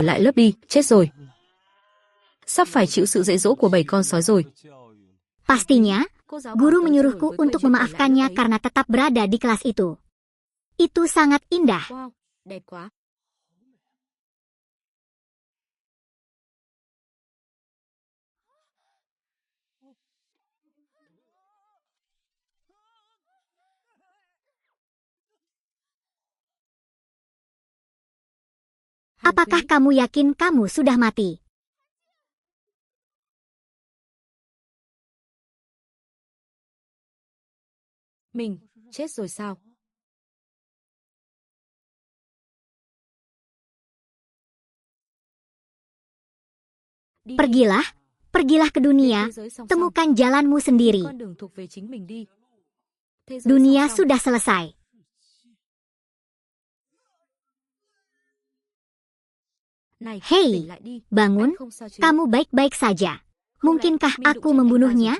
Lại lớp đi, chết rồi. Sắp phải chịu sự dạy dỗ của 7 con sói rồi. Pastinya, guru menyuruhku untuk memaafkannya karena tetap berada di kelas itu. Itu sangat indah. Wow, đẹp quá. Apakah kamu yakin kamu sudah mati? Mình chết rồi sao? Pergilah, pergilah ke dunia, temukan jalanmu sendiri. Con đường thuộc về chính mình đi. Dunia sudah selesai. Hei, bangun, kamu baik-baik saja. Mungkinkah aku membunuhnya?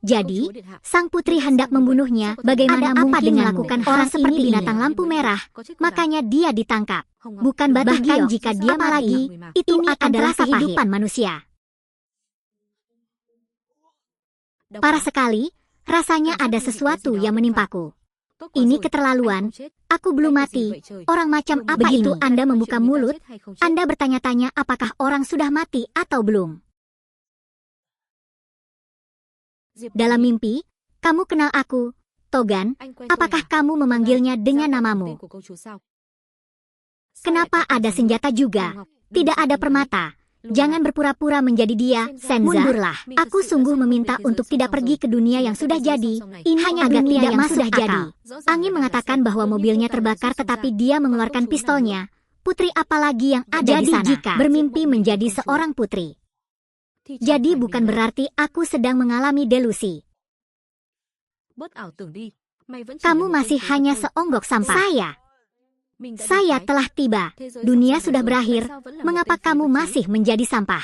Jadi, sang putri hendak membunuhnya. Bagaimana apa dengan melakukan orang seperti binatang lampu merah? Makanya dia ditangkap. Bukan batu giok. Jika dia lagi, itu adalah kehidupan manusia. Parah sekali, rasanya ada sesuatu yang menimpaku. Ini keterlaluan. Aku belum mati. Orang macam apa itu Anda membuka mulut? Anda bertanya-tanya apakah orang sudah mati atau belum. Dalam mimpi, kamu kenal aku, Togan. Apakah kamu memanggilnya dengan namamu? Kenapa ada senjata juga? Tidak ada permata. Jangan berpura-pura menjadi dia, Senza. Mundurlah. Aku sungguh meminta untuk tidak pergi ke dunia yang sudah jadi. Ini hanya agar tidak masuk jadi. Angin mengatakan bahwa mobilnya terbakar tetapi dia mengeluarkan pistolnya. Putri apalagi yang ada di sana? Jika bermimpi menjadi seorang putri, jadi bukan berarti aku sedang mengalami delusi. Kamu masih hanya seonggok sampah. Saya telah tiba. Dunia sudah berakhir. Mengapa kamu masih menjadi sampah?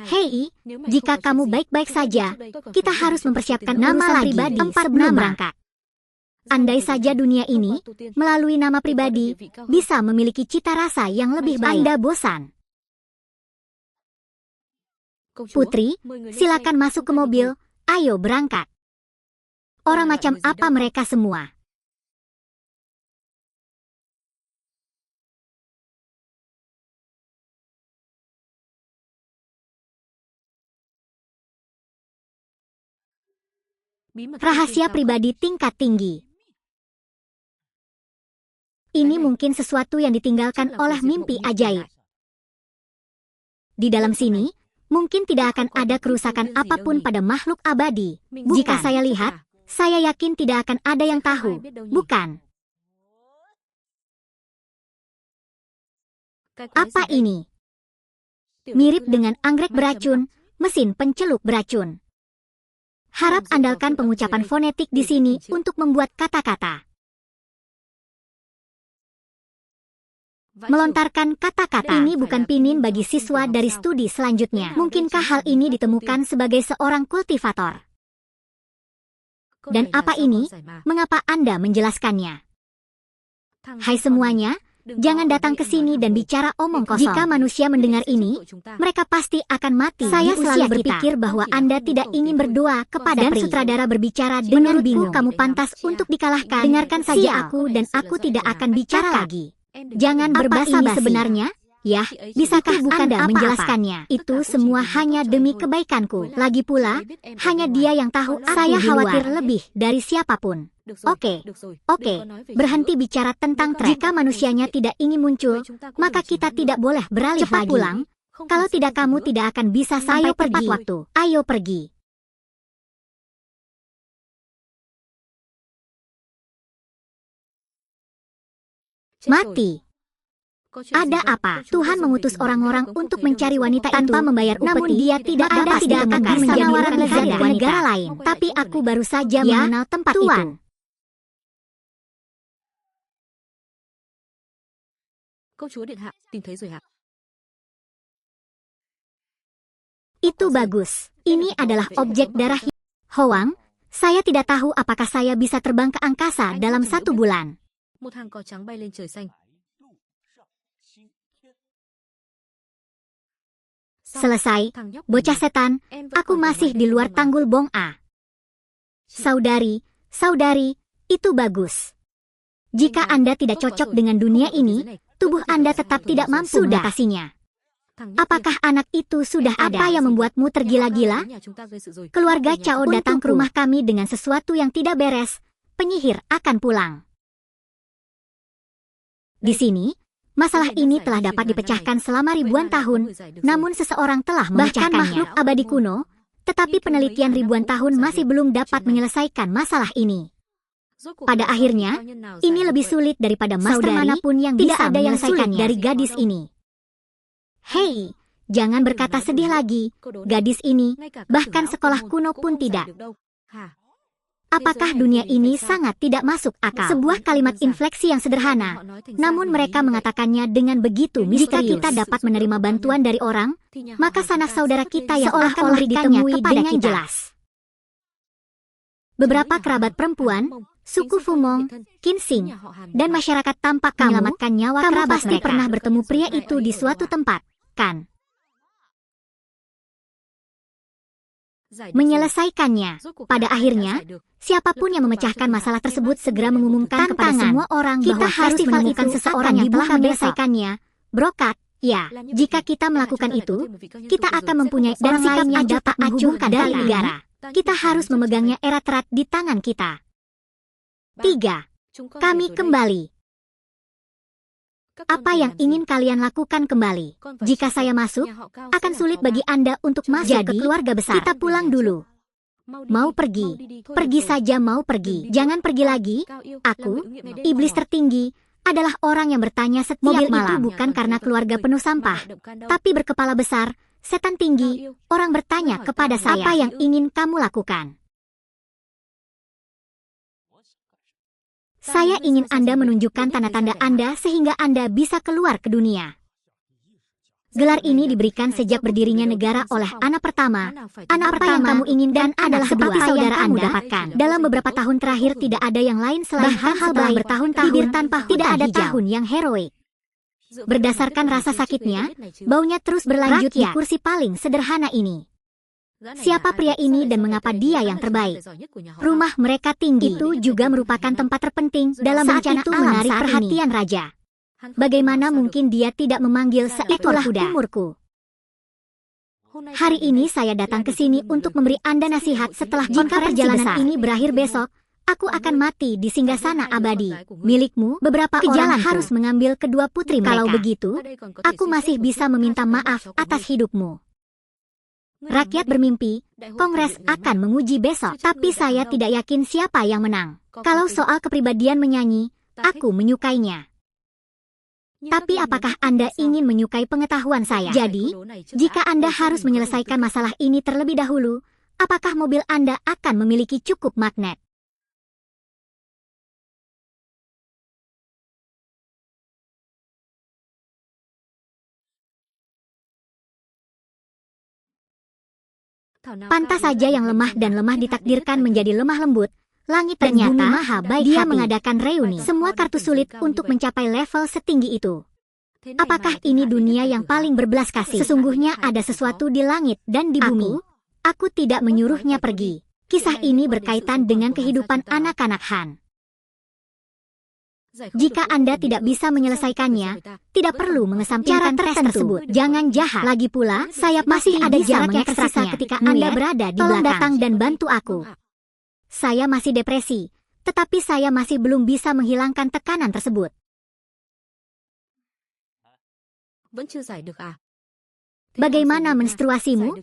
Hei, jika kamu baik-baik saja, kita harus mempersiapkan nama pribadi sebelum berangkat. Andai saja dunia ini, melalui nama pribadi, bisa memiliki cita rasa yang lebih baik. Anda bosan? Putri, silakan masuk ke mobil. Ayo berangkat. Orang macam apa mereka semua? Rahasia pribadi tingkat tinggi. Ini mungkin sesuatu yang ditinggalkan oleh mimpi ajaib. Di dalam sini, mungkin tidak akan ada kerusakan apapun pada makhluk abadi. Jika saya lihat, saya yakin tidak akan ada yang tahu. Bukan? Apa ini? Mirip dengan anggrek beracun, mesin pencelup beracun. Harap andalkan pengucapan fonetik di sini untuk membuat kata-kata. Melontarkan kata-kata ini bukan pinin bagi siswa dari studi selanjutnya. Mungkinkah hal ini ditemukan sebagai seorang kultivator? Dan apa ini? Mengapa Anda menjelaskannya? Hai semuanya, jangan datang ke sini dan bicara omong kosong. Jika manusia mendengar ini, mereka pasti akan mati. Saya selalu berpikir bahwa Anda tidak ingin berdoa kepada dan sutradara berbicara dengan bingung. Kamu pantas untuk dikalahkan. Dengarkan saja aku dan aku tidak akan bicara lagi. Jangan berbasa-basi. Sebenarnya, ya, bisakah Anda menjelaskannya? Itu semua hanya demi kebaikanku. Lagi pula, hanya dia yang tahu. Saya khawatir lebih dari siapapun. Oke, berhenti bicara tentang tren. Jika manusianya tidak ingin muncul, maka kita tidak boleh beralih cepat lagi. Pulang. Kalau tidak kamu tidak akan bisa sampai tepat waktu. Ayo pergi. Mati. Ada apa? Tuhan mengutus orang-orang untuk mencari wanita tanpa membayar upeti. Namun dia tidak akan menjadi orang lezat di negara lain. Tapi aku baru saja mengenal tempat itu. Itu bagus. Ini adalah objek darah. Hoang, saya tidak tahu apakah saya bisa terbang ke angkasa dalam 1 bulan. Selesai, bocah setan, aku masih di luar tanggul Bong A. Saudari, itu bagus. Jika Anda tidak cocok dengan dunia ini, tubuh Anda tetap tidak mampu mengatasinya. Apakah anak itu sudah ada? Apa yang membuatmu tergila-gila? Keluarga Cao datang ke rumah kami dengan sesuatu yang tidak beres. Penyihir akan pulang. Di sini, masalah ini telah dapat dipecahkan selama ribuan tahun, namun seseorang telah memecahkannya. Bahkan makhluk abadi kuno, tetapi penelitian ribuan tahun masih belum dapat menyelesaikan masalah ini. Pada akhirnya, ini lebih sulit daripada master manapun yang bisa menyelesaikannya dari gadis ini. Hei, jangan berkata sedih lagi, gadis ini, bahkan sekolah kuno pun tidak. Apakah dunia ini sangat tidak masuk akal? Sebuah kalimat infleksi yang sederhana, namun mereka mengatakannya dengan begitu misterius. Jika kita dapat menerima bantuan dari orang, maka sanak saudara kita yang akan memberikannya kepada kita. Jelas. Beberapa kerabat perempuan, suku Fumong, Kinsing, dan masyarakat tampak menyelamatkan nyawa kerabat mereka. Kamu pasti pernah bertemu pria itu di suatu tempat, kan? Menyelesaikannya. Pada akhirnya, siapapun yang memecahkan masalah tersebut segera mengumumkan kepada semua orang bahwa harus menemukan seseorang yang telah menyelesaikannya. Brokat, ya, jika kita melakukan itu, kita akan mempunyai dan sikap yang dapat menghubungkan dari negara. Kita harus memegangnya erat-erat di tangan kita. 3. Kami kembali. Apa yang ingin kalian lakukan kembali? Jika saya masuk, akan sulit bagi Anda untuk masuk ke keluarga besar. Kita pulang dulu. Mau pergi? Pergi saja mau pergi. Jangan pergi lagi. Aku, iblis tertinggi, adalah orang yang bertanya setiap malam. Itu bukan karena keluarga penuh sampah, tapi berkepala besar, setan tinggi, orang bertanya kepada saya, apa yang ingin kamu lakukan? Saya ingin Anda menunjukkan tanda-tanda Anda sehingga Anda bisa keluar ke dunia. Gelar ini diberikan sejak berdirinya negara oleh anak pertama. Anak apa yang kamu ingin dan adalah seperti saudara Anda dapatkan. Dalam beberapa tahun terakhir tidak ada yang lain selain hal-hal baik bertahun-tahun tanpa tidak ada tahun yang heroik. Berdasarkan rasa sakitnya, baunya terus berlanjut di kursi paling sederhana ini. Siapa pria ini dan mengapa dia yang terbaik? Rumah mereka tinggi. Itu juga merupakan tempat terpenting dalam bencana alam menarik perhatian raja. Bagaimana mungkin dia tidak memanggil seekor kuda? Umurku. Hari ini saya datang ke sini untuk memberi Anda nasihat setelah jika perjalanan ini berakhir besok, aku akan mati di singgasana abadi milikmu. Beberapa orang harus mengambil kedua putri mereka. Kalau begitu, aku masih bisa meminta maaf atas hidupmu. Rakyat bermimpi, Kongres akan menguji besok, tapi saya tidak yakin siapa yang menang. Kalau soal kepribadian menyanyi, aku menyukainya. Tapi apakah Anda ingin menyukai pengetahuan saya? Jadi, jika Anda harus menyelesaikan masalah ini terlebih dahulu, apakah mobil Anda akan memiliki cukup magnet? Pantas saja yang lemah dan lemah ditakdirkan menjadi lemah lembut. Langit dan bumi maha baik. Dia mengadakan reuni semua kartu sulit untuk mencapai level setinggi itu. Apakah ini dunia yang paling berbelas kasih? Sesungguhnya ada sesuatu di langit dan di bumi. Aku tidak menyuruhnya pergi. Kisah ini berkaitan dengan kehidupan anak-anak Han. Jika Anda tidak bisa menyelesaikannya, tidak perlu mengesampingkan tes tersebut. Jangan jahat. Lagi pula, saya masih ada jarak yang tersisa ketika Anda berada di belakang. Tolong datang dan bantu aku. Saya masih depresi, tetapi saya masih belum bisa menghilangkan tekanan tersebut. Bagaimana menstruasimu?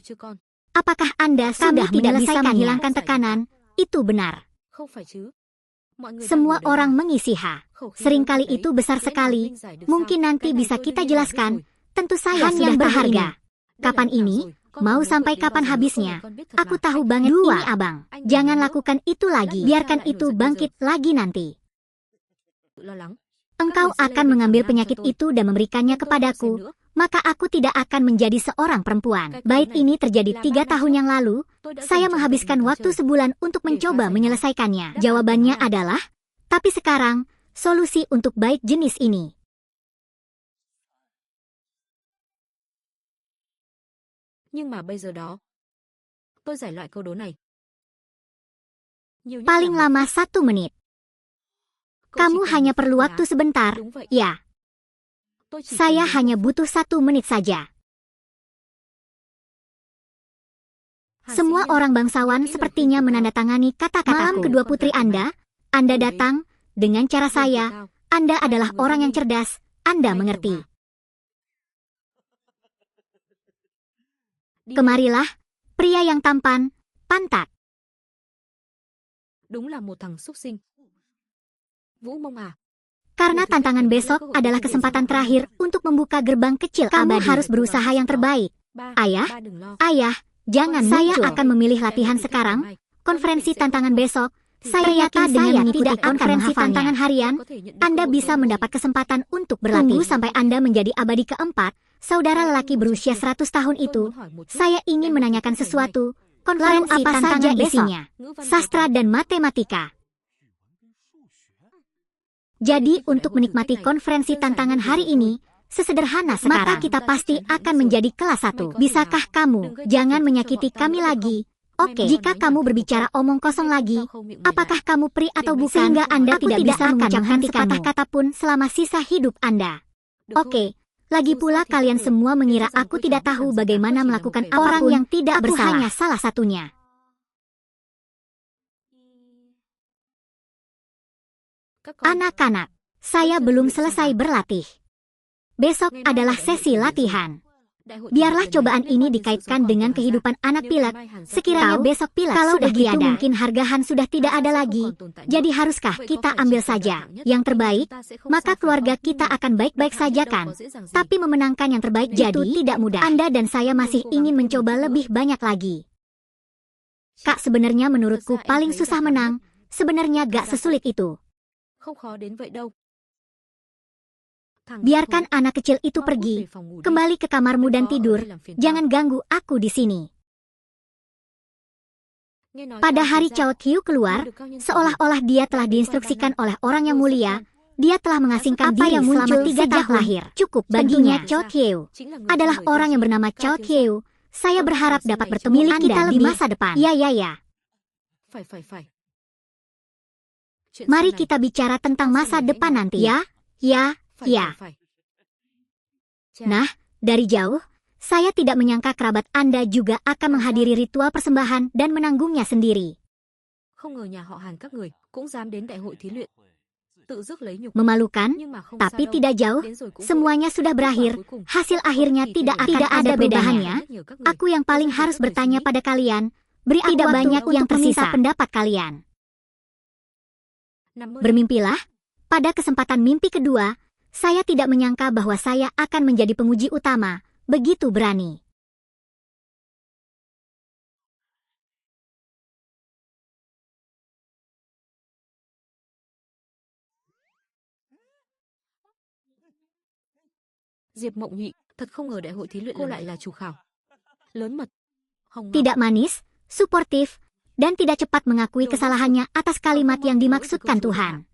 Apakah Anda sudah tidak bisa menghilangkan tekanan? Itu benar. Semua orang mengisi H. Seringkali itu besar sekali. Mungkin nanti bisa kita jelaskan. Tentu saya sudah berharga. Kapan ini? Mau sampai kapan habisnya? Aku tahu banget ini abang. Jangan lakukan itu lagi. Biarkan itu bangkit lagi nanti. Engkau akan mengambil penyakit itu dan memberikannya kepadaku. Maka aku tidak akan menjadi seorang perempuan. Bait ini terjadi 3 tahun yang lalu. Saya menghabiskan waktu sebulan untuk mencoba menyelesaikannya. Jawabannya adalah, tapi sekarang, solusi untuk bait jenis ini. Nhưng mà bây giờ đó, tôi giải loại câu đố này. Nhiều nhất Paling là một lama phút. 1 menit. Cậu chỉ Kamu cần hanya một phút perlu thôi waktu á? sebentar. Đúng vậy. Ya, Tôi chỉ cần saya đúng hanya một phút. butuh 1 menit saja. Hàn sĩ Semua nhân, orang nhớ bangsawan kỹ lời sepertinya khuyên của tao. menandatangani kata-kataku. Malam kedua putri Anda datang dengan cara saya. Anda adalah orang yang cerdas. Anda mengerti. Kemarilah, pria yang tampan, pantat. Đúng là một thằng súc sinh. Vũ Mông à? Karena tantangan besok adalah kesempatan terakhir untuk membuka gerbang kecil abadi. Kamu harus berusaha yang terbaik. Ayah, ayah, jangan muncul. Saya akan memilih latihan sekarang. Konferensi tantangan besok. Saya yakin dengan mengikuti konferensi tantangan harian, Anda bisa mendapat kesempatan untuk berlatih. Tunggu sampai Anda menjadi abadi keempat. Saudara lelaki berusia 100 tahun itu, saya ingin menanyakan sesuatu. Konferensi apa saja isinya? Sastra dan matematika. Jadi untuk menikmati konferensi tantangan hari ini, sesederhana sekarang. Maka kita pasti akan menjadi kelas 1. Bisakah kamu jangan menyakiti kami lagi? Oke, jika kamu berbicara omong kosong lagi, apakah kamu pri atau bukan? Sehingga Anda tidak bisa mengucapkan sepatah kata pun selama sisa hidup Anda. Oke, lagi pula kalian semua mengira aku tidak tahu bagaimana melakukan orang yang tidak bersalah. Hanya salah satunya. Anak-anak, saya belum selesai berlatih. Besok adalah sesi latihan. Biarlah cobaan ini dikaitkan dengan kehidupan anak pilek. Sekiranya besok pilek kalau sudah begitu tiada, mungkin hargahan sudah tidak ada lagi. Jadi haruskah kita ambil saja yang terbaik? Maka keluarga kita akan baik-baik saja kan? Tapi memenangkan yang terbaik itu tidak mudah. Anda dan saya masih ingin mencoba lebih banyak lagi. Kak, sebenarnya menurutku paling susah menang. Sebenarnya gak sesulit itu. Biarkan anak kecil itu pergi. Kembali ke kamarmu dan tidur. Jangan ganggu aku di sini. Pada hari Cao Qiu keluar, seolah-olah dia telah diinstruksikan oleh orang yang mulia. Dia telah mengasingkan diri selama 3 tahun lahir. Cukup baginya. Cao Qiu adalah orang yang bernama Cao Qiu. Saya berharap dapat bertemu Anda di masa depan. Ya. Mari kita bicara tentang masa depan nanti. Ya. Nah, dari jauh, saya tidak menyangka kerabat Anda juga akan menghadiri ritual persembahan dan menanggungnya sendiri. Memalukan, tapi tidak jauh, semuanya sudah berakhir, hasil akhirnya tidak ada bedanya. Aku yang paling harus bertanya pada kalian, beri aku tidak banyak yang tersisa pendapat kalian. Bermimpilah, pada kesempatan mimpi kedua, saya tidak menyangka bahwa saya akan menjadi penguji utama, begitu berani. Diệp Mộng Nhụy, thật không ngờ đại hội thí luyện cô lại là chủ khảo. Lớn mật, hồng ngọc. Tidak manis, suportif, dan tidak cepat mengakui kesalahannya atas kalimat yang dimaksudkan Tuhan.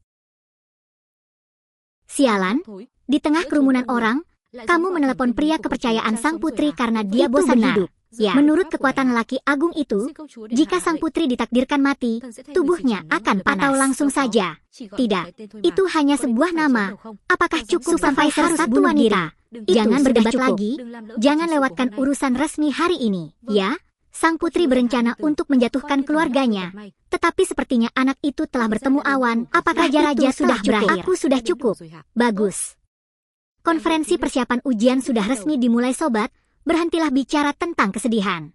Sialan, di tengah kerumunan orang, kamu menelepon pria kepercayaan sang putri karena dia bosan hidup. Ya, menurut kekuatan lelaki agung itu, jika sang putri ditakdirkan mati, tubuhnya akan panas. Atau langsung saja. Tidak, itu hanya sebuah nama. Apakah cukup supervisor satu wanita? Jangan berdebat lagi, jangan lewatkan urusan resmi hari ini. Ya, sang putri berencana untuk menjatuhkan keluarganya. Tetapi sepertinya anak itu telah bertemu awan. Apakah raja sudah berakhir? Aku sudah cukup. Bagus. Konferensi persiapan ujian sudah resmi dimulai sobat. Berhentilah bicara tentang kesedihan.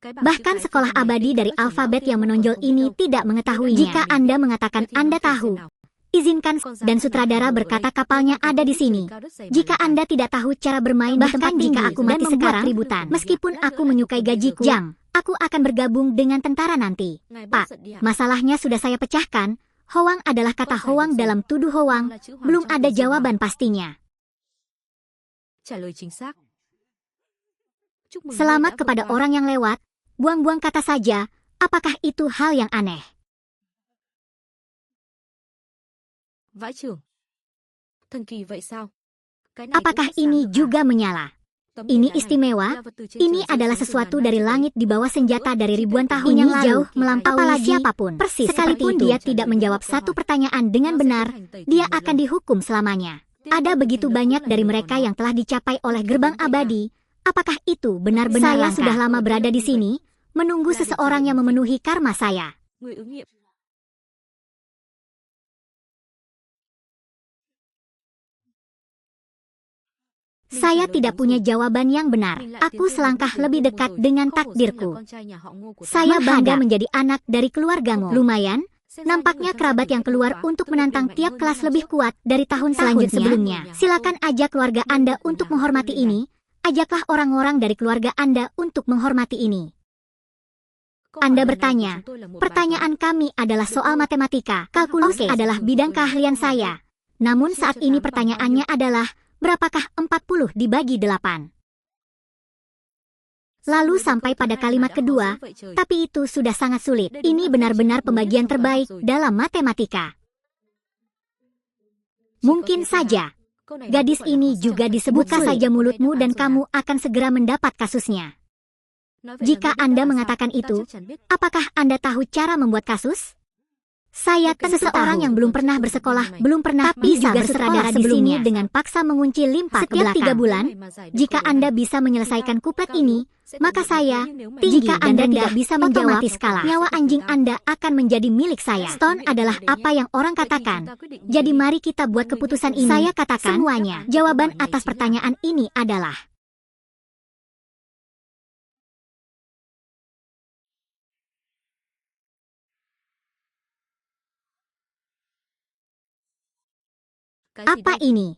Bahkan sekolah abadi dari alfabet yang menonjol ini tidak mengetahuinya. Jika Anda mengatakan Anda tahu, izinkan dan sutradara berkata kapalnya ada di sini. Jika Anda tidak tahu cara bermain di tempat jika aku mati sekarang, ributan. Meskipun aku menyukai gajiku, Jang, aku akan bergabung dengan tentara nanti. Pak, masalahnya sudah saya pecahkan. Hoang adalah kata hoang dalam tuduh hoang. Belum ada jawaban pastinya. Selamat kepada orang yang lewat. Buang-buang kata saja. Apakah itu hal yang aneh? Apakah ini juga menyala? Ini istimewa. Ini adalah sesuatu dari langit di bawah senjata dari ribuan tahun yang lalu, jauh melampaui siapapun. Persis, sekalipun dia tidak menjawab satu pertanyaan dengan benar, dia akan dihukum selamanya. Ada begitu banyak dari mereka yang telah dicapai oleh gerbang abadi. Apakah itu benar-benar langka? Saya sudah lama berada di sini, menunggu seseorang yang memenuhi karma saya. Saya tidak punya jawaban yang benar. Aku selangkah lebih dekat dengan takdirku. Saya bangga menjadi anak dari keluargamu. Lumayan, nampaknya kerabat yang keluar untuk menantang tiap kelas lebih kuat dari tahun-tahun sebelumnya. Silakan ajak keluarga Anda untuk menghormati ini. Ajaklah orang-orang dari keluarga Anda untuk menghormati ini. Anda bertanya, pertanyaan kami adalah soal matematika. Kalkulus adalah bidang keahlian saya. Namun saat ini pertanyaannya adalah, berapakah 40 dibagi 8? Lalu sampai pada kalimat kedua, tapi itu sudah sangat sulit. Ini benar-benar pembagian terbaik dalam matematika. Mungkin saja, gadis ini juga disebut buka saja mulutmu dan kamu akan segera mendapat kasusnya. Jika Anda mengatakan itu, apakah Anda tahu cara membuat kasus? Saya seseorang yang belum pernah bersekolah, belum pernah tapi juga sutradara di sini dengan paksa mengunci limpa ke belakang. Setiap 3 bulan, jika Anda bisa menyelesaikan kuplet ini, maka saya, jika Anda tidak bisa menjawab, nyawa anjing Anda akan menjadi milik saya. Stone adalah apa yang orang katakan. Jadi mari kita buat keputusan ini. Saya katakan semuanya. Jawaban atas pertanyaan ini adalah apa ini?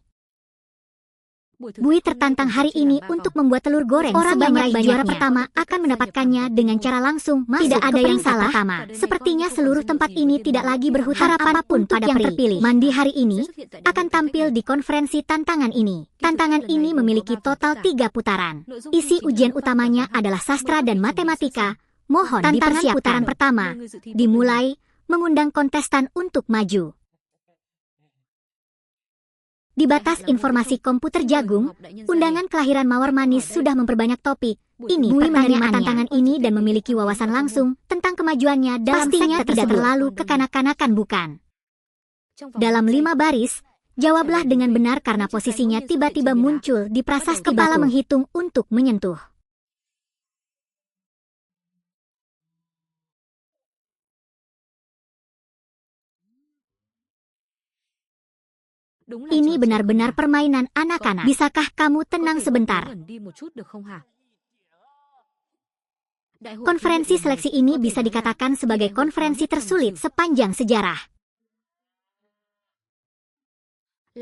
Bui tertantang hari ini untuk membuat telur goreng. Orang yang meraih juara pertama akan mendapatkannya dengan cara langsung masuk. Tidak ada yang salah. Pertama. Sepertinya seluruh tempat ini tidak lagi berhutang apapun pada yang terpilih. Mandi hari ini akan tampil di konferensi tantangan ini. Tantangan ini memiliki total 3 putaran. Isi ujian utamanya adalah sastra dan matematika. Mohon dipersiapkan. Putaran pertama dimulai mengundang kontestan untuk maju. Di batas informasi komputer jagung, undangan kelahiran mawar manis sudah memperbanyak topik. Ini Bui menerima tantangan ini dan memiliki wawasan langsung tentang kemajuannya dalam pastinya tidak terlalu kekanak-kanakan, bukan? Dalam 5 baris, jawablah dengan benar karena posisinya tiba-tiba muncul di prasasti kepala menghitung untuk menyentuh. Ini benar-benar permainan anak-anak. Bisakah kamu tenang sebentar? Konferensi seleksi ini bisa dikatakan sebagai konferensi tersulit sepanjang sejarah.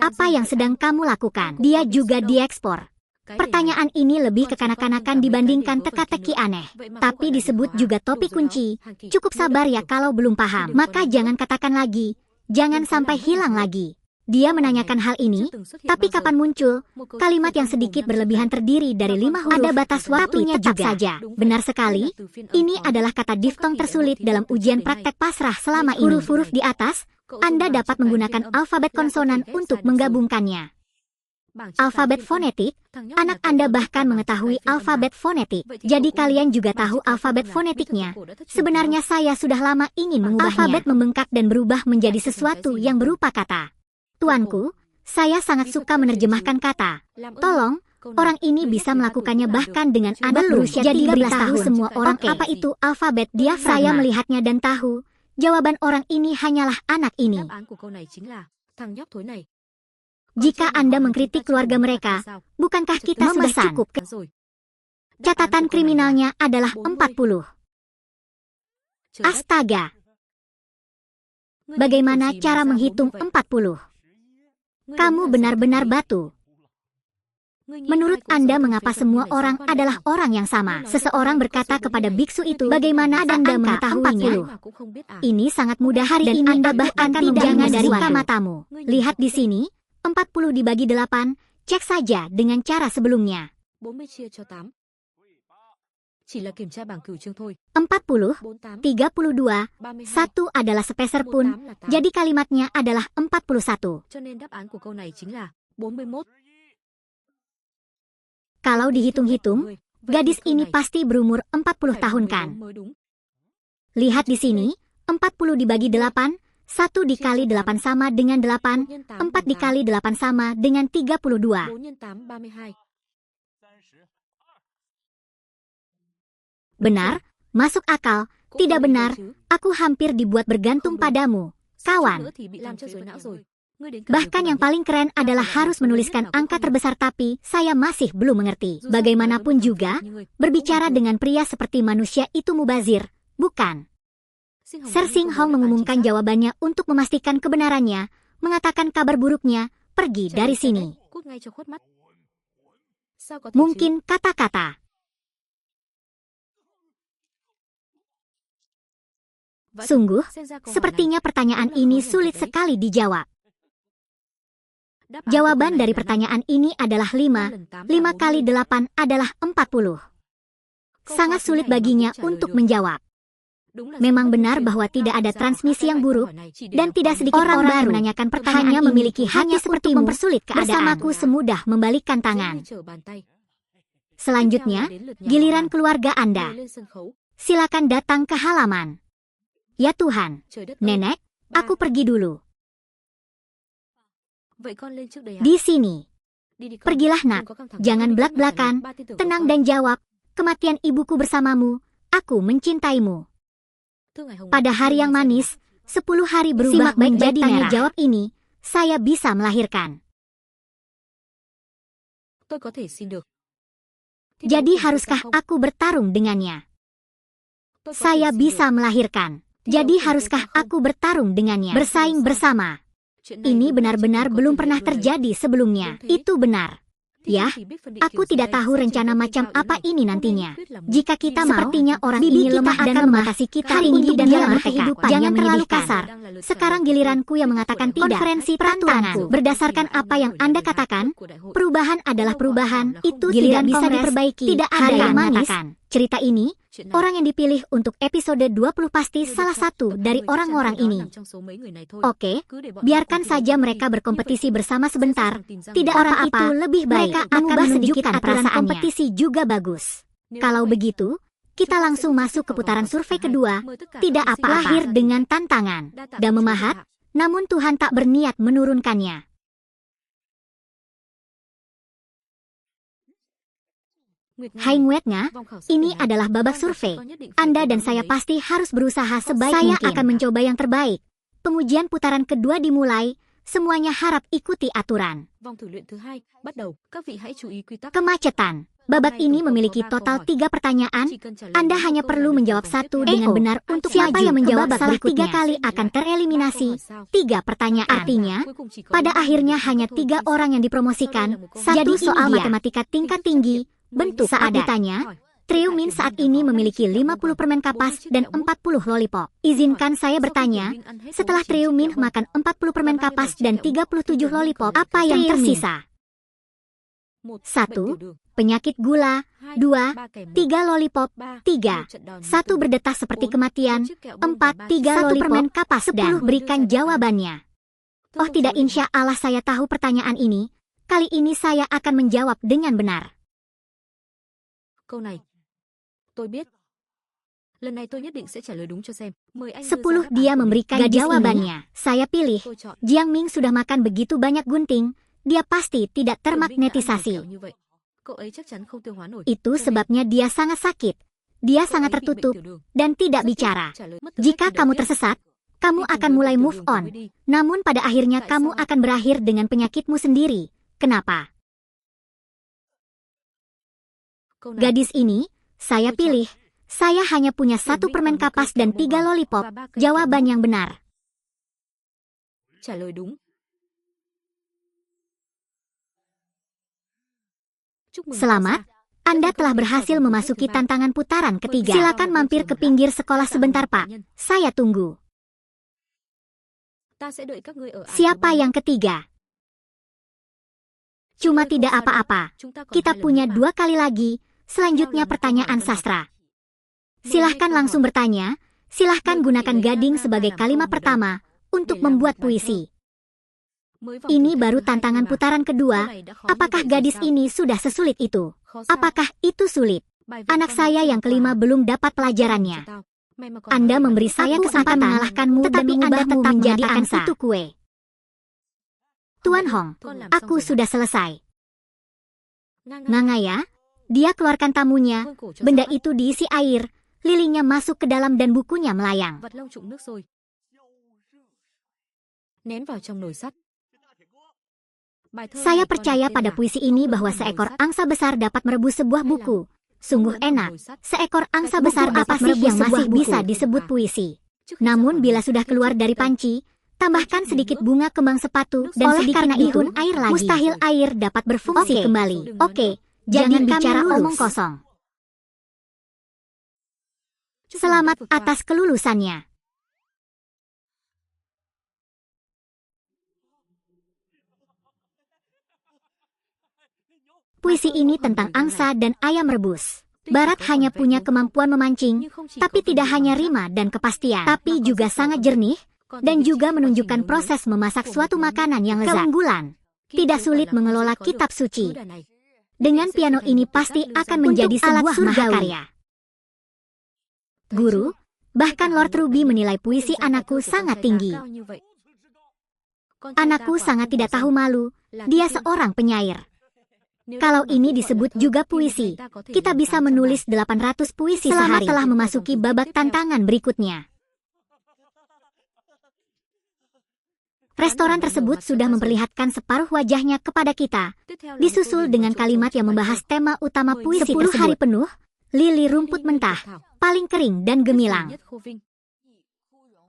Apa yang sedang kamu lakukan? Dia juga diekspor. Pertanyaan ini lebih kekanak-kanakan dibandingkan teka-teki aneh. Tapi disebut juga topik kunci. Cukup sabar ya kalau belum paham. Maka jangan katakan lagi. Jangan sampai hilang lagi. Dia menanyakan hal ini, tapi kapan muncul? Kalimat yang sedikit berlebihan terdiri dari 5 huruf. Ada batas waktunya juga. Saja. Benar sekali, ini adalah kata diftong tersulit dalam ujian praktek pasrah selama ini. Huruf-huruf di atas, Anda dapat menggunakan alfabet konsonan untuk menggabungkannya. Alfabet fonetik, anak Anda bahkan mengetahui alfabet fonetik. Jadi kalian juga tahu alfabet fonetiknya. Sebenarnya saya sudah lama ingin mengubahnya. Alfabet membengkak dan berubah menjadi sesuatu yang berupa kata. Tuanku, saya sangat suka menerjemahkan kata. Tolong, orang ini bisa melakukannya bahkan dengan anak berusia 13 tahun. Semua orang apa itu alfabet diafragma. Saya melihatnya dan tahu, jawaban orang ini hanyalah anak ini. Jika Anda mengkritik keluarga mereka, bukankah kita sudah cukup? Catatan kriminalnya adalah 40. Astaga. Bagaimana cara menghitung 40? Kamu benar-benar batu. Menurut Anda mengapa semua orang adalah orang yang sama? Seseorang berkata kepada biksu itu, bagaimana Anda mengetahuinya? Ini sangat mudah hari ini Anda bahkan tidak dari matamu. Lihat di sini, 40 dibagi 8, cek saja dengan cara sebelumnya. 40, 32, 1 adalah sepeser pun, jadi kalimatnya adalah 41. Kalau dihitung-hitung, gadis ini pasti berumur 40 tahun kan? Lihat di sini, 40 dibagi 8, 1 dikali 8 sama dengan 8, 4 dikali 8 sama dengan 32. Benar, masuk akal. Tidak benar, aku hampir dibuat bergantung padamu, kawan. Bahkan yang paling keren adalah harus menuliskan angka terbesar, tapi saya masih belum mengerti. Bagaimanapun juga, berbicara dengan pria seperti manusia itu mubazir, bukan? Sir Sing Hong mengumumkan jawabannya untuk memastikan kebenarannya, mengatakan kabar buruknya, pergi dari sini. Mungkin kata-kata. Sungguh, sepertinya pertanyaan ini sulit sekali dijawab. Jawaban dari pertanyaan ini adalah 5. 5 kali 8 adalah 40. Sangat sulit baginya untuk menjawab. Memang benar bahwa tidak ada transmisi yang buruk, dan tidak sedikit orang baru menanyakan pertanyaannya memiliki hanya seperti mempersulit keadaan. Bersamaku semudah membalikkan tangan. Selanjutnya, giliran keluarga Anda. Silakan datang ke halaman. Ya Tuhan, Nenek, aku pergi dulu. Di sini. Pergilah nak, jangan belak-belakan, tenang dan jawab, kematian ibuku bersamamu, aku mencintaimu. Pada hari yang manis, 10 hari berubah menjadi merah. Jawab ini, saya bisa melahirkan. Jadi haruskah aku bertarung dengannya? Saya bisa melahirkan. Jadi haruskah aku bertarung dengannya? Bersaing bersama. Ini benar-benar belum pernah terjadi sebelumnya. Itu benar. Ya, aku tidak tahu rencana macam apa ini nantinya. Jika kita mau, sepertinya orang ini lemah dan membatasi kita untuk menjalani kehidupan. Jangan terlalu kasar. Sekarang giliranku yang mengatakan tidak. Konferensi tantanganku. Berdasarkan apa yang Anda katakan, perubahan adalah perubahan. Itu tidak bisa diperbaiki. Tidak ada yang mengatakan. Cerita ini, orang yang dipilih untuk episode 20 pasti salah satu dari orang-orang ini. Oke, biarkan saja mereka berkompetisi bersama sebentar. Tidak apa-apa, itu lebih baik. Mereka akan menunjukkan aturan kompetisi juga bagus. Kalau begitu, kita langsung masuk ke putaran survei kedua. Tidak apa-apa. Lahir dengan tantangan dan memahat, namun Tuhan tak berniat menurunkannya. Hai Nguetnya, ini adalah babak survei. Anda dan saya pasti harus berusaha sebaik mungkin. Saya akan mencoba yang terbaik. Pengujian putaran kedua dimulai. Semuanya harap ikuti aturan. Kemacetan. Babak ini memiliki total 3 pertanyaan. Anda hanya perlu menjawab 1 dengan benar untuk siapa yang menjawab salah 3 kali akan tereliminasi. 3 pertanyaan. Artinya, pada akhirnya hanya 3 orang yang dipromosikan. Jadi soal matematika tingkat tinggi. Bentuk saat ditanya, Trio Min saat ini memiliki 50 permen kapas dan 40 lollipop. Izinkan saya bertanya, setelah Trio Min makan 40 permen kapas dan 37 lollipop, apa yang tersisa? 1. Penyakit gula. 2. 3 lollipop. 3. 1 berdetak seperti kematian. 4. 3 lollipop. Permen kapas dan 10 berikan jawabannya. Oh tidak, insya Allah saya tahu pertanyaan ini. Kali ini saya akan menjawab dengan benar. 10 dia memberikan jawabannya. Saya pilih. Jiang Ming sudah makan begitu banyak gunting, dia pasti tidak termagnetisasi. Itu sebabnya dia sangat sakit. Dia sangat tertutup dan tidak bicara. Jika kamu tersesat, kamu akan mulai move on. Namun pada akhirnya kamu akan berakhir dengan penyakitmu sendiri. Kenapa? Gadis ini, saya pilih. Saya hanya punya 1 permen kapas dan 3 lollipop. Jawaban yang benar. Selamat, Anda telah berhasil memasuki tantangan putaran ketiga. Silakan mampir ke pinggir sekolah sebentar, Pak. Saya tunggu. Siapa yang ketiga? Cuma tidak apa-apa. Kita punya 2 kali lagi. Selanjutnya pertanyaan sastra. Silahkan langsung bertanya, silahkan gunakan gading sebagai kalimat pertama untuk membuat puisi. Ini baru tantangan putaran kedua, apakah gadis ini sudah sesulit itu? Apakah itu sulit? Anak saya yang kelima belum dapat pelajarannya. Anda memberi saya kesempatan mengalahkanmu, tetapi Anda tetap menjadi angsa. Itu kue. Tuan Hong, aku sudah selesai. Ngangaya, dia keluarkan tamunya, benda itu diisi air, lilinnya masuk ke dalam dan bukunya melayang. Saya percaya pada puisi ini bahwa seekor angsa besar dapat merebus sebuah buku. Sungguh enak, seekor angsa besar dapat merebus yang masih bisa disebut puisi. Namun bila sudah keluar dari panci, tambahkan sedikit bunga kembang sepatu dan sedikit karena bihun air lagi. Mustahil air dapat berfungsi kembali. Oke, jangan bicara omong kosong. Selamat atas kelulusannya. Puisi ini tentang angsa dan ayam rebus. Barat hanya punya kemampuan memancing, tapi tidak hanya rima dan kepastian, tapi juga sangat jernih, dan juga menunjukkan proses memasak suatu makanan yang lezat. Keunggulan. Tidak sulit mengelola kitab suci. Dengan piano ini pasti akan menjadi sebuah mahakarya. Guru, bahkan Lord Ruby menilai puisi anakku sangat tinggi. Anakku sangat tidak tahu malu, dia seorang penyair. Kalau ini disebut juga puisi, kita bisa menulis 800 puisi sehari. Telah memasuki babak tantangan berikutnya. Restoran tersebut sudah memperlihatkan separuh wajahnya kepada kita, disusul dengan kalimat yang membahas tema utama puisi 10 hari penuh, lili rumput mentah, paling kering dan gemilang.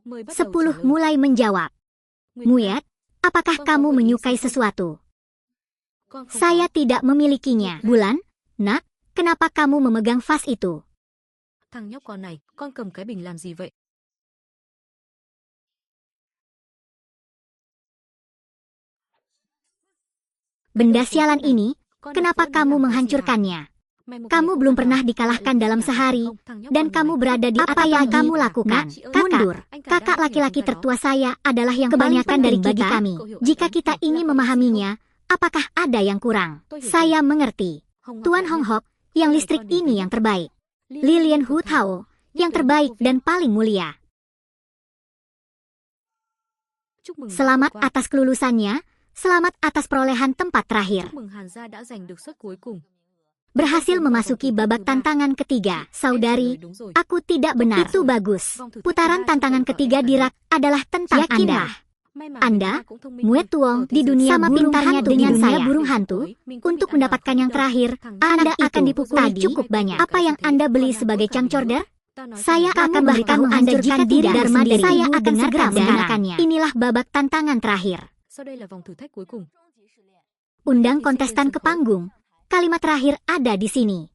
10 mulai menjawab. Muyet, apakah kamu menyukai sesuatu? Saya tidak memilikinya. Bulan, nak, kenapa kamu memegang vas itu? Thằng nhóc con này, con cầm cái bình làm gì vậy? Benda sialan ini, kenapa kamu menghancurkannya? Kamu belum pernah dikalahkan dalam sehari, dan kamu berada di apa yang kamu lakukan. Mundur. Kakak laki-laki tertua saya adalah yang kebanyakan dari bagi kami. Jika kita ingin memahaminya, apakah ada yang kurang? Saya mengerti. Tuan Hong Hok, yang listrik ini yang terbaik. Lilian Hu Tao, yang terbaik dan paling mulia. Selamat atas kelulusannya, selamat atas perolehan tempat terakhir. Berhasil memasuki babak tantangan ketiga. Saudari, aku tidak benar. Itu bagus. Putaran tantangan ketiga di rak adalah tentang Anda. Anda, Mue Tuong, di dunia sama pintarnya dengan saya burung hantu, untuk mendapatkan yang terakhir, Anda akan dipukuli cukup banyak. Apa yang Anda beli sebagai cangcorder? Saya akan memberitahu Anda jika tidak Dharma dari saya akan segera menggunakannya. Inilah babak tantangan terakhir. Undang kontestan ke panggung. Kalimat terakhir ada di sini.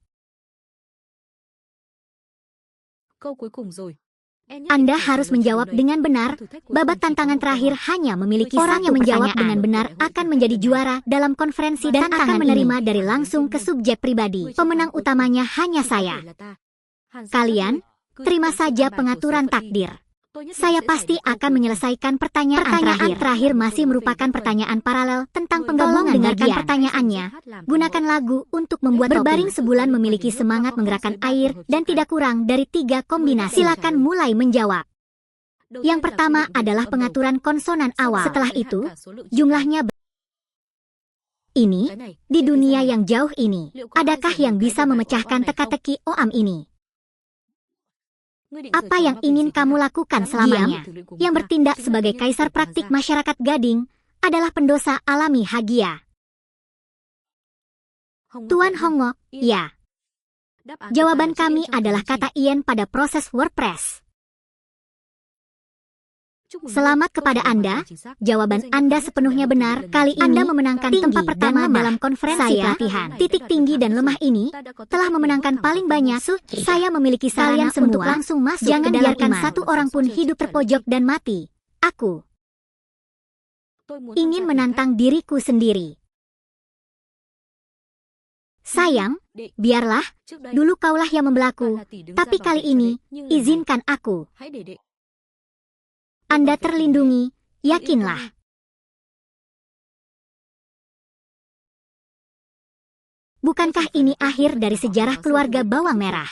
Anda harus menjawab dengan benar. Babak tantangan terakhir hanya memiliki orang yang menjawab dengan benar akan menjadi juara dalam konferensi dan akan menerima dari langsung ke subjek pribadi. Pemenang utamanya hanya saya. Kalian, terima saja pengaturan takdir. Saya pasti akan menyelesaikan pertanyaan terakhir masih merupakan pertanyaan paralel tentang penggabungan. Dengarkan pertanyaannya. Gunakan lagu untuk membuat berbaring sebulan memiliki semangat menggerakkan air dan tidak kurang dari 3 kombinasi. Silakan mulai menjawab. Yang pertama adalah pengaturan konsonan awal. Setelah itu, jumlahnya ini, di dunia yang jauh ini, adakah yang bisa memecahkan teka-teki Oam ini? Apa yang ingin kamu lakukan selamanya? Yang bertindak sebagai kaisar praktik masyarakat Gading adalah pendosa alami Hagia. Tuan Hongok, ya. Jawaban kami adalah kata Ien pada proses WordPress. Selamat kepada Anda, jawaban Anda sepenuhnya benar. Kali ini Anda memenangkan tempat pertama dalam konferensi pelatihan. Titik tinggi dan lemah ini telah memenangkan paling banyak. Saya memiliki saran untuk langsung masuk. Jangan biarkan satu orang pun hidup terpojok dan mati. Aku ingin menantang diriku sendiri. Sayang, biarlah, dulu kaulah yang membelaku, tapi kali ini, izinkan aku. Anda terlindungi, yakinlah. Bukankah ini akhir dari sejarah keluarga bawang merah?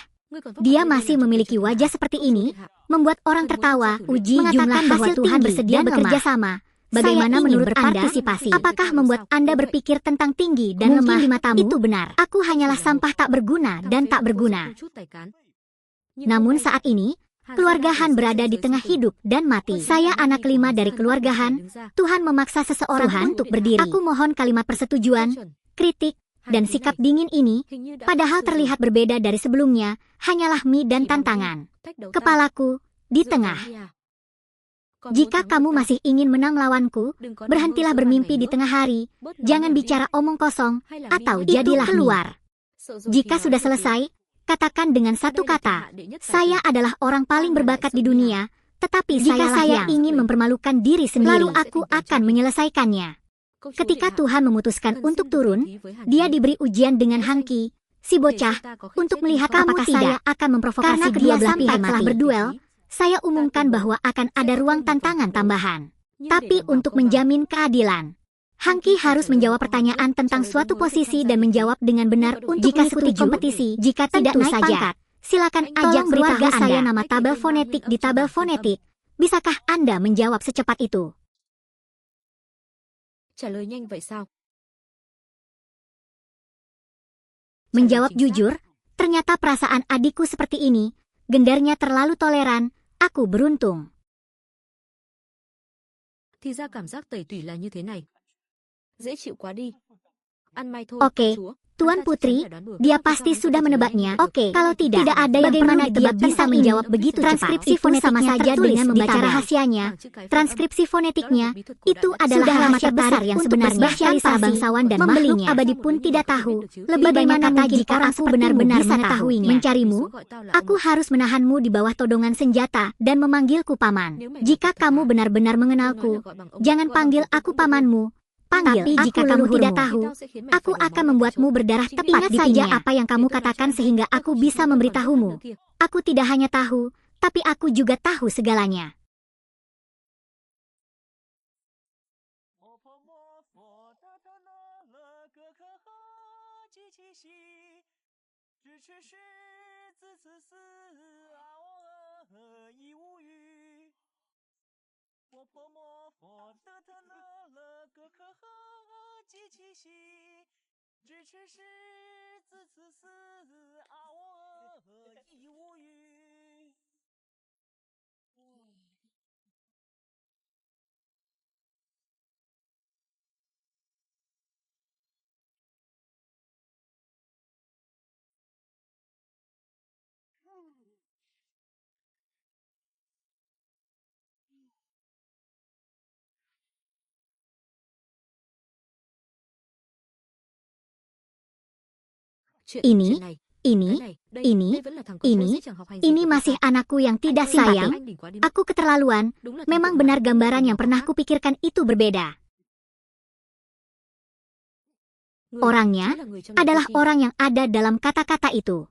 Dia masih memiliki wajah seperti ini, membuat orang tertawa, uji mengatakan bahwa Tuhan bersedia bekerja sama. Bagaimana menurut Anda? Apakah membuat Anda berpikir tentang tinggi dan lemah di matamu? Itu benar. Aku hanyalah sampah tak berguna dan tak berguna. Namun saat ini, keluarga Han berada di tengah hidup dan mati. Saya anak kelima dari keluarga Han. Tuhan memaksa seseorang untuk berdiri. Aku mohon kalimat persetujuan, kritik, dan sikap dingin ini, padahal terlihat berbeda dari sebelumnya, hanyalah mie dan tantangan. Kepalaku di tengah. Jika kamu masih ingin menang lawanku, berhentilah bermimpi di tengah hari, jangan bicara omong kosong, atau jadilah keluar. Jika sudah selesai, katakan dengan satu kata, saya adalah orang paling berbakat di dunia, tetapi jika saya ingin mempermalukan diri sendiri, lalu aku akan menyelesaikannya. Ketika Tuhan memutuskan untuk turun, dia diberi ujian dengan Hangki, si bocah, untuk melihat apakah saya akan memprovokasi kedua belah pihak telah berduel. Saya umumkan bahwa akan ada ruang tantangan tambahan. Tapi untuk menjamin keadilan, Hangki harus menjawab pertanyaan tentang suatu posisi dan menjawab dengan benar untuk mengikuti kompetisi. Jika tidak naik pangkat, silakan ajak beritahu saya nama tabel fonetik di tabel fonetik. Bisakah Anda menjawab secepat itu? Menjawab jujur, ternyata perasaan adikku seperti ini, gendarnya terlalu toleran, aku beruntung. Oke, Tuan Putri, dia pasti sudah menebaknya. Oke, kalau tidak ada yang bagaimana dia bisa menjawab begitu cepat. Transkripsi fonetiknya sama saja dengan membaca rahasianya. Transkripsi fonetiknya itu adalah rahasia besar yang sebenarnya para bangsawan dan makhluk abadi pun tidak tahu. Lebih banyak kata jika aku benar-benar mengetahuinya. Mencarimu, aku harus menahanmu di bawah todongan senjata dan memanggilku paman. Jika kamu benar-benar mengenalku, jangan panggil aku pamanmu. Tapi jika kamu tidak tahu, aku akan membuatmu berdarah tepat di saja apa yang kamu katakan sehingga aku bisa memberitahumu. Aku tidak hanya tahu, tapi aku juga tahu segalanya. Ini masih anakku yang tidak sayang. Aku keterlaluan, memang benar gambaran yang pernah kupikirkan itu berbeda. Orangnya adalah orang yang ada dalam kata-kata itu.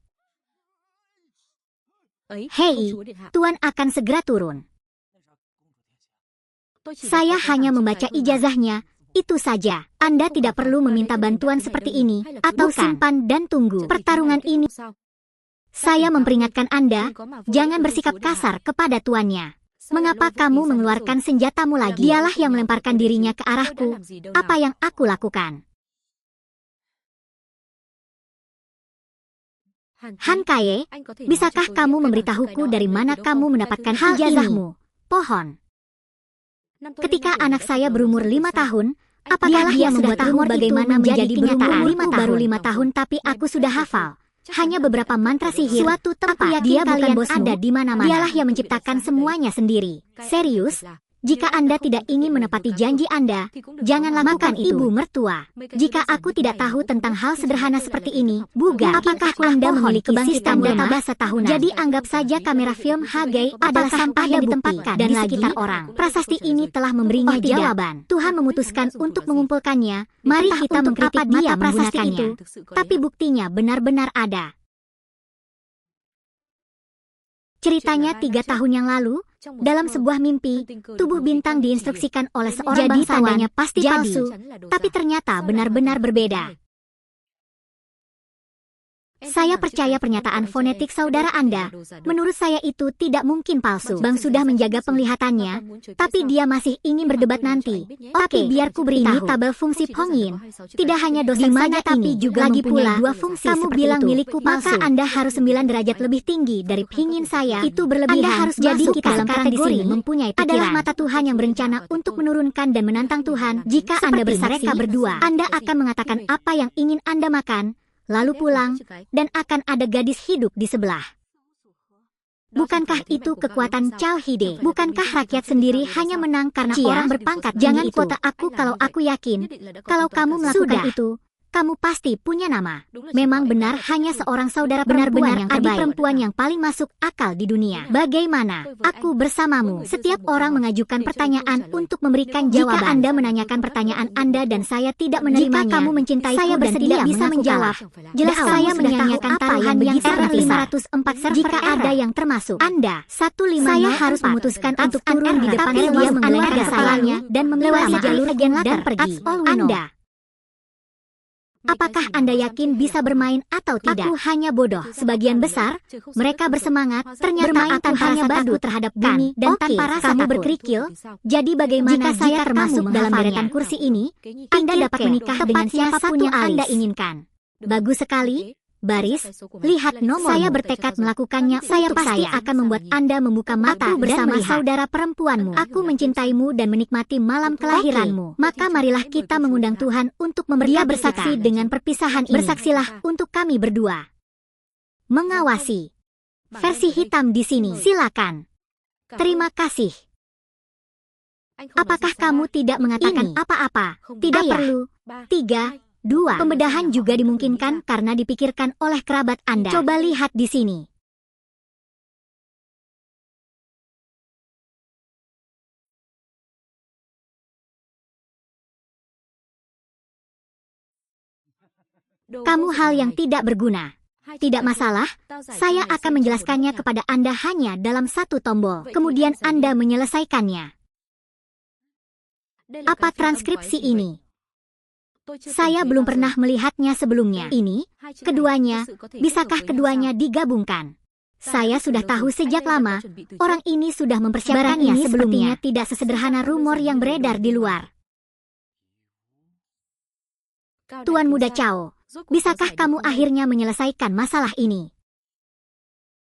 Hei, Tuan akan segera turun. Saya hanya membaca ijazahnya. Itu saja, Anda tidak perlu meminta bantuan seperti ini, atau simpan dan tunggu. Pertarungan ini, saya memperingatkan Anda, jangan bersikap kasar kepada tuannya. Mengapa kamu mengeluarkan senjatamu lagi? Dialah yang melemparkan dirinya ke arahku. Apa yang aku lakukan? Han Kaye, bisakah kamu memberitahuku dari mana kamu mendapatkan hal ijazahmu? Pohon. Ketika anak saya berumur 5 tahun, apakah dia sudah tahu bagaimana menjadi kenyataan? Baru 5 tahun tapi aku sudah hafal. Hanya beberapa mantra sihir. Suatu tempat dia bukan bosmu. Ada di mana-mana. Dialah yang menciptakan semuanya sendiri. Serius? Jika Anda tidak ingin menepati janji Anda, janganlah makan ibu mertua. Jika aku tidak tahu tentang hal sederhana seperti ini, bugar. Apakah Anda memiliki sistem database tahunan? Jadi anggap saja kamera film Hagai adalah sampah yang ditempatkan dan di sekitar orang. Prasasti ini telah memberinya jawaban. Tuhan memutuskan untuk mengumpulkannya. Mari kita mengkritik dia menggunakannya. Tapi buktinya benar-benar ada. Ceritanya 3 tahun yang lalu, dalam sebuah mimpi, tubuh bintang diinstruksikan oleh seorang bangsawan. Tandanya pasti palsu, tapi ternyata benar-benar berbeda. Saya percaya pernyataan fonetik saudara Anda. Menurut saya itu tidak mungkin palsu. Bang sudah menjaga penglihatannya, tapi dia masih ingin berdebat nanti. Tapi biar ku beritahu. Ini tabel fungsi Pongyin. Tidak hanya dosen saja tapi juga lagi pula 2 fungsi. Kamu bilang milikku palsu. Maka Anda harus 9 derajat lebih tinggi dari Pingin saya. Itu berlebihan. Anda harus jadi kita dalam kategori mempunyai pikiran. Adalah mata Tuhan yang berencana untuk menurunkan dan menantang Tuhan. Jika Anda bersaksi berdua, Anda akan mengatakan apa yang ingin Anda makan, lalu pulang, dan akan ada gadis hidup di sebelah. Bukankah itu kekuatan Cao Hide? Bukankah rakyat sendiri hanya menang karena orang berpangkat? Jangan kuota aku kalau aku yakin. Kalau kamu melakukan itu, kamu pasti punya nama. Memang benar hanya seorang saudara benar-benar yang adik perempuan yang paling masuk akal di dunia. Bagaimana? Aku bersamamu. Setiap orang mengajukan pertanyaan untuk memberikan jawaban. Jika Anda menanyakan pertanyaan Anda dan saya tidak menerimanya, jika kamu mencintai saya bersedia bisa menjawab. Jelas saya menyanyikan taruhan yang R504 jika ada yang termasuk Anda. 155 saya harus memutuskan untuk turun di depan dia mengelengkan kepalanya dan melewati jalur dan pergi. Anda. Apakah Anda yakin bisa bermain atau tidak? Aku hanya bodoh. Sebagian besar, mereka bersemangat, ternyata aku hanya badu terhadap bumi dan tanpa rasa kamu berkerikil. Jadi bagaimana jika saya termasuk dalam deretan kursi ini, Anda dapat menikah dengan siapapun yang Anda inginkan. Bagus sekali. Baris, lihat nomor. Saya bertekad melakukannya. Saya pasti akan membuat Anda membuka mata bersama saudara perempuanmu. Aku mencintaimu dan menikmati malam kelahiranmu. Maka marilah kita mengundang Tuhan untuk memberi bersaksi dengan perpisahan ini. Bersaksilah untuk kami berdua. Mengawasi. Versi hitam di sini. Silakan. Terima kasih. Apakah kamu tidak mengatakan apa-apa? Tidak perlu. 3, 2. Pembedahan juga dimungkinkan karena dipikirkan oleh kerabat Anda. Coba lihat di sini. Kamu hal yang tidak berguna. Tidak masalah, saya akan menjelaskannya kepada Anda hanya dalam 1 tombol. Kemudian Anda menyelesaikannya. Apa transkripsi ini? Saya belum pernah melihatnya sebelumnya. Ini, keduanya, bisakah keduanya digabungkan? Saya sudah tahu sejak lama, orang ini sudah mempersiapkannya sebelumnya. Tidak sesederhana rumor yang beredar di luar. Tuan Muda Cao, bisakah kamu akhirnya menyelesaikan masalah ini?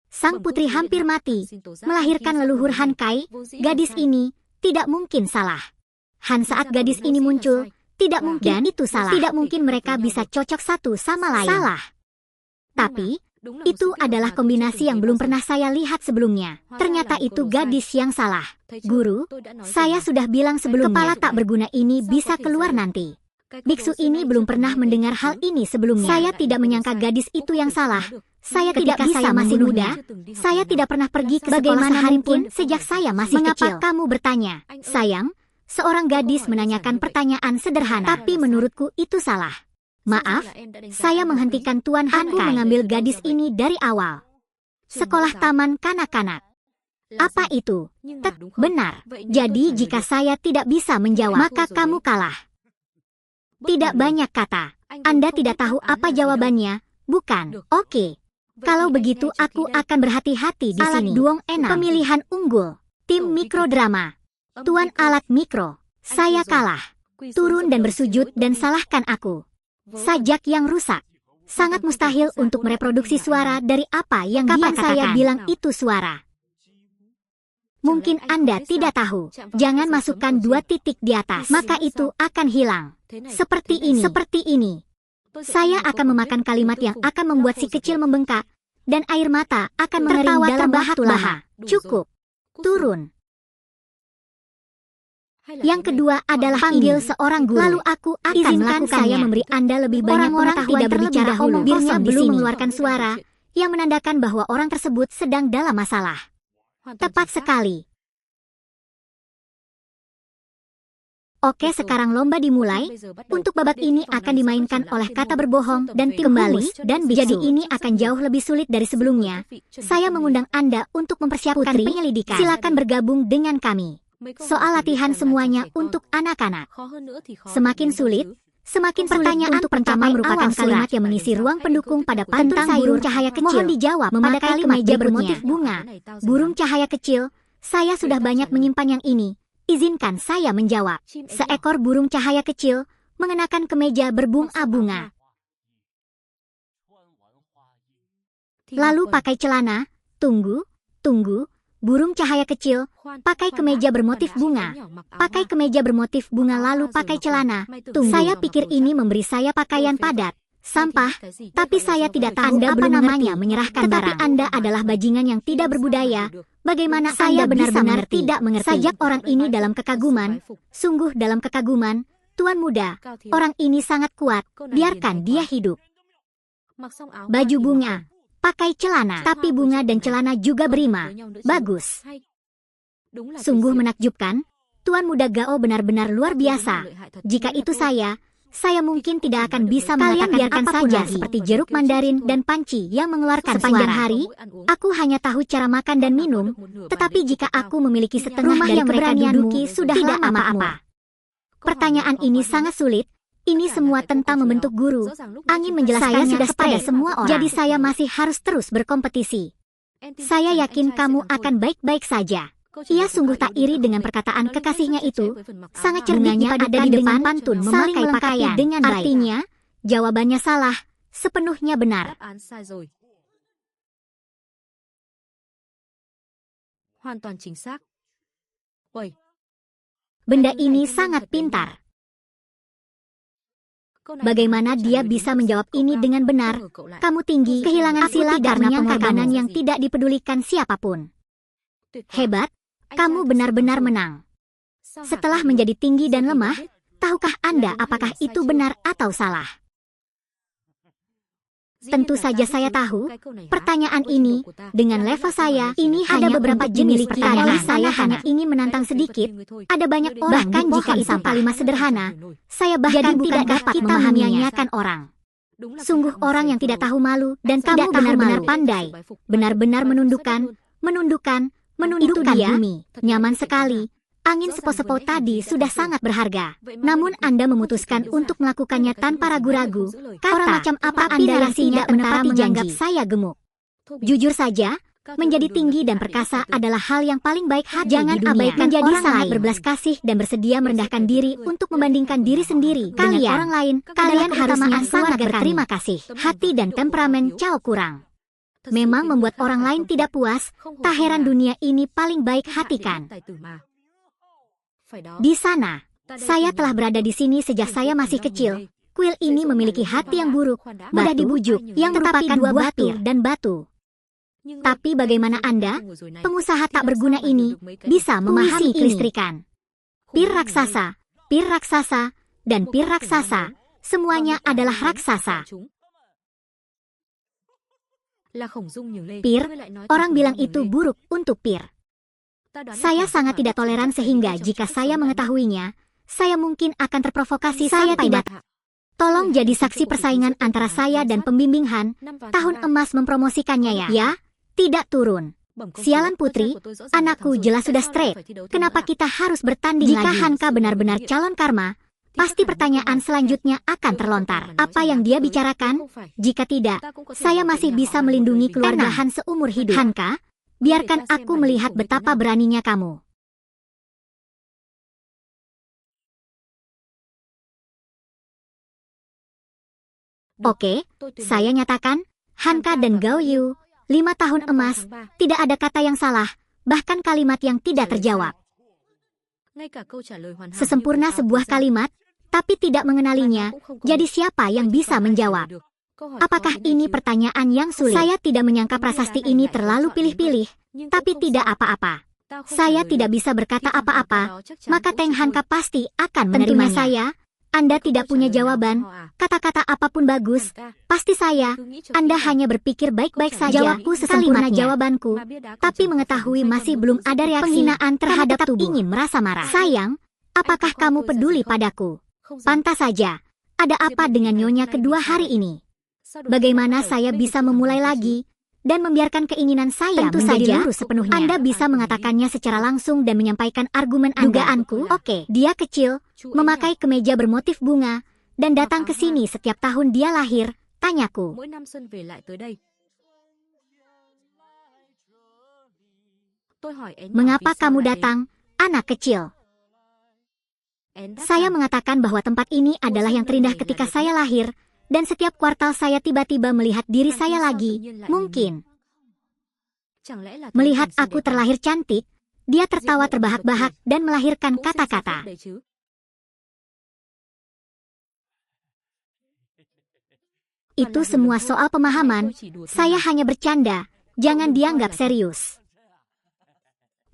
Sang putri hampir mati, melahirkan leluhur Han Kai. Gadis ini tidak mungkin salah. Han saat gadis ini muncul, tidak mungkin itu salah. Tidak mungkin mereka bisa cocok satu sama lain. Salah. Tapi, itu adalah kombinasi yang belum pernah saya lihat sebelumnya. Ternyata itu gadis yang salah. Guru, saya sudah bilang sebelumnya, kepala tak berguna ini bisa keluar nanti. Biksu ini belum pernah mendengar hal ini sebelumnya. Saya tidak menyangka gadis itu yang salah. Saya tidak bisa saya masih muda. Saya tidak pernah pergi ke sekolah sehari pun sejak saya masih kecil. Mengapa kamu bertanya? Sayang, seorang gadis menanyakan pertanyaan sederhana, tapi menurutku itu salah. Maaf, saya menghentikan Tuan Han Kai mengambil gadis ini dari awal. Sekolah taman kanak-kanak. Apa itu? Benar. Jadi jika saya tidak bisa menjawab, maka kamu kalah. Tidak banyak kata. Anda tidak tahu apa jawabannya, bukan? Oke. Kalau begitu aku akan berhati-hati di sini. Duong Enam. Pemilihan unggul. Tim mikrodrama. Tuan alat mikro, saya kalah. Turun dan bersujud dan salahkan aku. Sajak yang rusak. Sangat mustahil untuk mereproduksi suara dari apa yang dia katakan. Saya bilang itu suara. Mungkin Anda tidak tahu. Jangan masukkan 2 titik di atas. Maka itu akan hilang. Seperti ini. Seperti ini. Saya akan memakan kalimat yang akan membuat si kecil membengkak. Dan air mata akan mengering dalam bahak-bahak. Cukup. Turun. Yang kedua adalah panggil seorang guru. Lalu aku akan izinkan saya memberi Anda lebih banyak pengetahuan tidak berbicara dahulu. Birnya belum mengeluarkan suara yang menandakan bahwa orang tersebut sedang dalam masalah. Tepat sekali. Oke, sekarang lomba dimulai. Untuk babak ini akan dimainkan oleh kata berbohong dan kembali, dan jadi ini akan jauh lebih sulit dari sebelumnya. Saya mengundang Anda untuk mempersiapkan penyelidikan. Silakan bergabung dengan kami. Soal latihan semuanya untuk anak-anak. Semakin sulit, semakin pertanyaan untuk pertama merupakan kalimat yang mengisi ruang pendukung pada pantun burung cahaya kecil. Mohon dijawab memakai kemeja bermotif bunga. Burung cahaya kecil, saya sudah banyak menyimpan yang ini. Izinkan saya menjawab. Seekor burung cahaya kecil mengenakan kemeja berbunga-bunga. Lalu pakai celana. Tunggu. Burung cahaya kecil, pakai kemeja bermotif bunga. Pakai kemeja bermotif bunga lalu pakai celana. Tunggu. Saya pikir ini memberi saya pakaian padat. Sampah, tapi saya tidak tahu Anda apa namanya menyerahkan barang. Tetapi Anda adalah bajingan yang tidak berbudaya. Bagaimana saya benar-benar tidak mengerti? Sajak orang ini dalam kekaguman, sungguh dalam kekaguman. Tuan muda, orang ini sangat kuat, biarkan dia hidup. Baju bunga. Pakai celana, tapi bunga dan celana juga berima. Bagus. Sungguh menakjubkan. Tuan muda Gao benar-benar luar biasa. Jika itu saya mungkin tidak akan bisa mengatakan biarkan saja lagi. Seperti jeruk mandarin dan panci yang mengeluarkan sepanjang hari. Aku hanya tahu cara makan dan minum. Tetapi jika aku memiliki setengah rumah dari yang mereka duduki sudah tidak apa-apa. Pertanyaan ini sangat sulit. Ini semua tentang membentuk guru. Angin menjelaskannya sudah kepada semua orang. Jadi saya masih harus terus berkompetisi. Saya yakin kamu akan baik-baik saja. Ia sungguh tak iri dengan perkataan kekasihnya itu. Sangat cerdiknya ada di depan pantun memakai pakaian dengan baik. Artinya, jawabannya salah, sepenuhnya benar. Benda ini sangat pintar. Bagaimana dia bisa menjawab ini dengan benar? Kamu tinggi, kehilangan sila karena pengorbanan yang tidak dipedulikan siapapun. Hebat, kamu benar-benar menang. Setelah menjadi tinggi dan lemah, tahukah Anda apakah itu benar atau salah? Tentu saja saya tahu, pertanyaan ini, dengan level saya, ini ada beberapa jenis pertanyaan. Saya hanya ingin menantang sedikit. Ada banyak orang, bahkan jika itu kalimat sederhana, saya bahkan tidak dapat memahaminya orang. Sungguh orang yang tidak tahu malu, dan kamu benar-benar pandai. Benar-benar menundukkan bumi. Nyaman sekali. Angin sepo-sepo tadi sudah sangat berharga. Namun Anda memutuskan untuk melakukannya tanpa ragu-ragu. Orang macam apa Anda yang tidak menepati janji? Saya gemuk. Jujur saja, menjadi tinggi dan perkasa adalah hal yang paling baik hati. Jangan abaikan jadi sangat berbelas kasih dan bersedia merendahkan diri untuk membandingkan diri sendiri dengan orang lain. Kalian harusnya sangat berterima kasih. Hati dan temperamen Cao kurang. Memang membuat orang lain tidak puas. Tak heran dunia ini paling baik hati kan? Di sana, saya telah berada di sini sejak saya masih kecil. Kuil ini memiliki hati yang buruk, mudah dibujuk, yang merupakan buah pir dan batu. Tapi bagaimana Anda, pengusaha tak berguna ini, bisa memahami kelistrikan? Pir raksasa, dan pir raksasa, semuanya adalah raksasa. Pir, orang bilang itu buruk untuk pir. Saya sangat tidak toleran sehingga jika saya mengetahuinya, saya mungkin akan terprovokasi sampai tidak. Tolong jadi saksi persaingan antara saya dan pembimbing Han. Tahun emas mempromosikannya ya. Ya, tidak turun. Sialan putri, anakku jelas sudah straight. Kenapa kita harus bertanding lagi? Jika Hanka benar-benar calon karma, pasti pertanyaan selanjutnya akan terlontar. Apa yang dia bicarakan? Jika tidak, saya masih bisa melindungi keluarga Han seumur hidup. Hanka, biarkan aku melihat betapa beraninya kamu. Oke, saya nyatakan, Hanka dan Gao Yu, 5 tahun emas, tidak ada kata yang salah, bahkan kalimat yang tidak terjawab. Sesempurna sebuah kalimat, tapi tidak mengenalinya, jadi siapa yang bisa menjawab? Apakah ini pertanyaan yang sulit? Saya tidak menyangka prasasti ini terlalu pilih-pilih, tapi tidak apa-apa. Saya tidak bisa berkata apa-apa, maka Teng Hanka pasti akan menerimanya. Tentunya saya, Anda tidak punya jawaban, kata-kata apapun bagus, pasti saya, Anda hanya berpikir baik-baik saja, jawabku sesempurna jawabanku, tapi mengetahui masih belum ada reaksi, penghinaan terhadap tubuh, ingin merasa marah. Sayang, apakah kamu peduli padaku? Pantas saja, ada apa dengan nyonya kedua hari ini? Bagaimana saya bisa memulai lagi dan membiarkan keinginan saya menjadi lurus sepenuhnya? Anda bisa mengatakannya secara langsung dan menyampaikan argumen Anda. Dugaanku, oke, dia kecil, memakai kemeja bermotif bunga, dan datang ke sini setiap tahun dia lahir, tanyaku. Mengapa kamu datang, anak kecil? Saya mengatakan bahwa tempat ini adalah yang terindah ketika saya lahir, dan setiap kuartal saya tiba-tiba melihat diri saya lagi. Mungkin melihat aku terlahir cantik, dia tertawa terbahak-bahak dan melahirkan kata-kata. Itu semua soal pemahaman, saya hanya bercanda, jangan dianggap serius.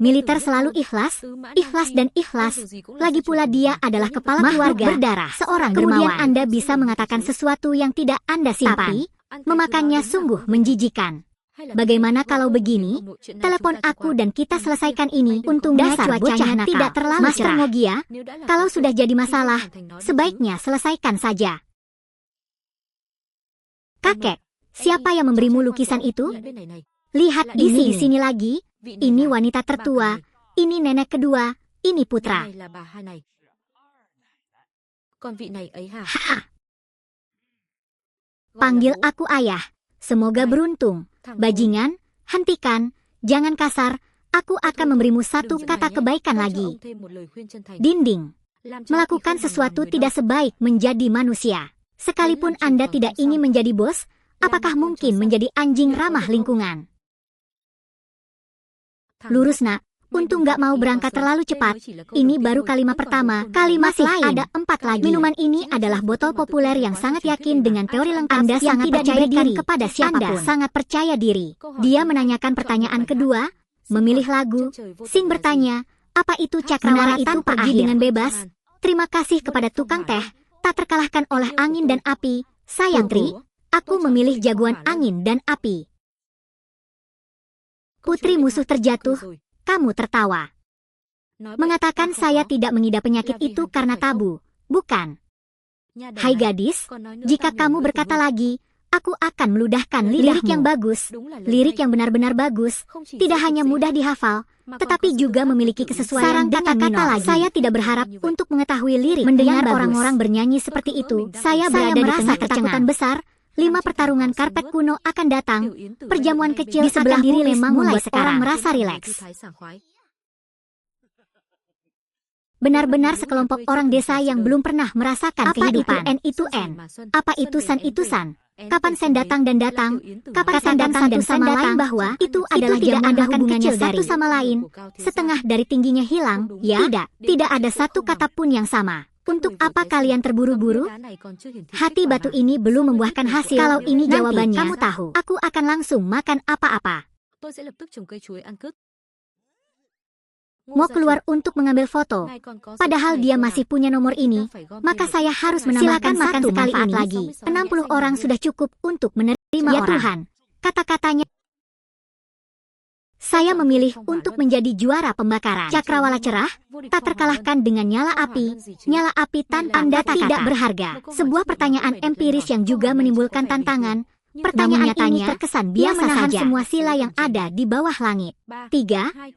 Militer selalu ikhlas, ikhlas dan ikhlas. Lagi pula dia adalah kepala keluarga berdarah, seorang dermawan. Kemudian Anda bisa mengatakan sesuatu yang tidak Anda simpan, memakannya sungguh menjijikan. Bagaimana kalau begini? Telepon aku dan kita selesaikan ini. Untungnya cuacanya tidak terlalu cerah. Master Mogia, kalau sudah jadi masalah, sebaiknya selesaikan saja. Kakek, siapa yang memberimu lukisan itu? Lihat di sini lagi. Ini wanita tertua, ini nenek kedua, ini putra. Panggil aku ayah. Semoga beruntung. Bajingan, hentikan, jangan kasar. Aku akan memberimu satu kata kebaikan lagi. Dinding. Melakukan sesuatu tidak sebaik menjadi manusia. Sekalipun Anda tidak ingin menjadi bos, apakah mungkin menjadi anjing ramah lingkungan? Lurus nak, untung gak mau berangkat terlalu cepat. Ini baru kalimat pertama, kalimat lain ada 4 lagi. Minuman ini adalah botol populer yang sangat yakin dengan teori lengkap. Anda sangat percaya diri kepada siapapun. Anda sangat percaya diri. Dia menanyakan pertanyaan kedua, memilih lagu. Sing bertanya, apa itu cakrawala itu pergi dengan bebas? Terima kasih kepada tukang teh, tak terkalahkan oleh angin dan api. Sayang Tri, aku memilih jagoan angin dan api. Putri musuh terjatuh, kamu tertawa. Mengatakan saya tidak mengidap penyakit itu karena tabu, bukan? Hai gadis, jika kamu berkata lagi, aku akan meludahkan lirik yang bagus, lirik yang benar-benar bagus, tidak hanya mudah dihafal, tetapi juga memiliki kesesuaian dengan kata-kata lagi. Saya tidak berharap untuk mengetahui lirik. Mendengar orang-orang bernyanyi seperti itu, saya berada di tengah ketakutan besar. 5 pertarungan karpet kuno akan datang. Perjamuan kecil di sebelah diri Lemang mulai sekarang merasa rileks. Benar-benar sekelompok orang desa yang belum pernah merasakan kehidupan. Apa itu N? Apa itu San itu San? Kapan Sen datang dan datang? Kapan San datang dan sama lain bahwa itu adalah tidak ada hubungannya satu sama lain. Setengah dari tingginya hilang. Ya, tidak ada satu kata pun yang sama. Untuk apa kalian terburu-buru? Hati batu ini belum membuahkan hasil. Kalau ini jawabannya, kamu tahu, aku akan langsung makan apa-apa. Mau keluar untuk mengambil foto. Padahal dia masih punya nomor ini, maka saya harus menambahkan satu manfaat lagi. 60 orang sudah cukup untuk menerima orang. Ya Tuhan, kata-katanya. Saya memilih untuk menjadi juara pembakaran. Cakrawala cerah, tak terkalahkan dengan nyala api. Nyala api tanpa Anda tidak berharga. Sebuah pertanyaan empiris yang juga menimbulkan tantangan. Pertanyaan ini terkesan biasa saja. Semua sila yang ada di bawah langit. 3,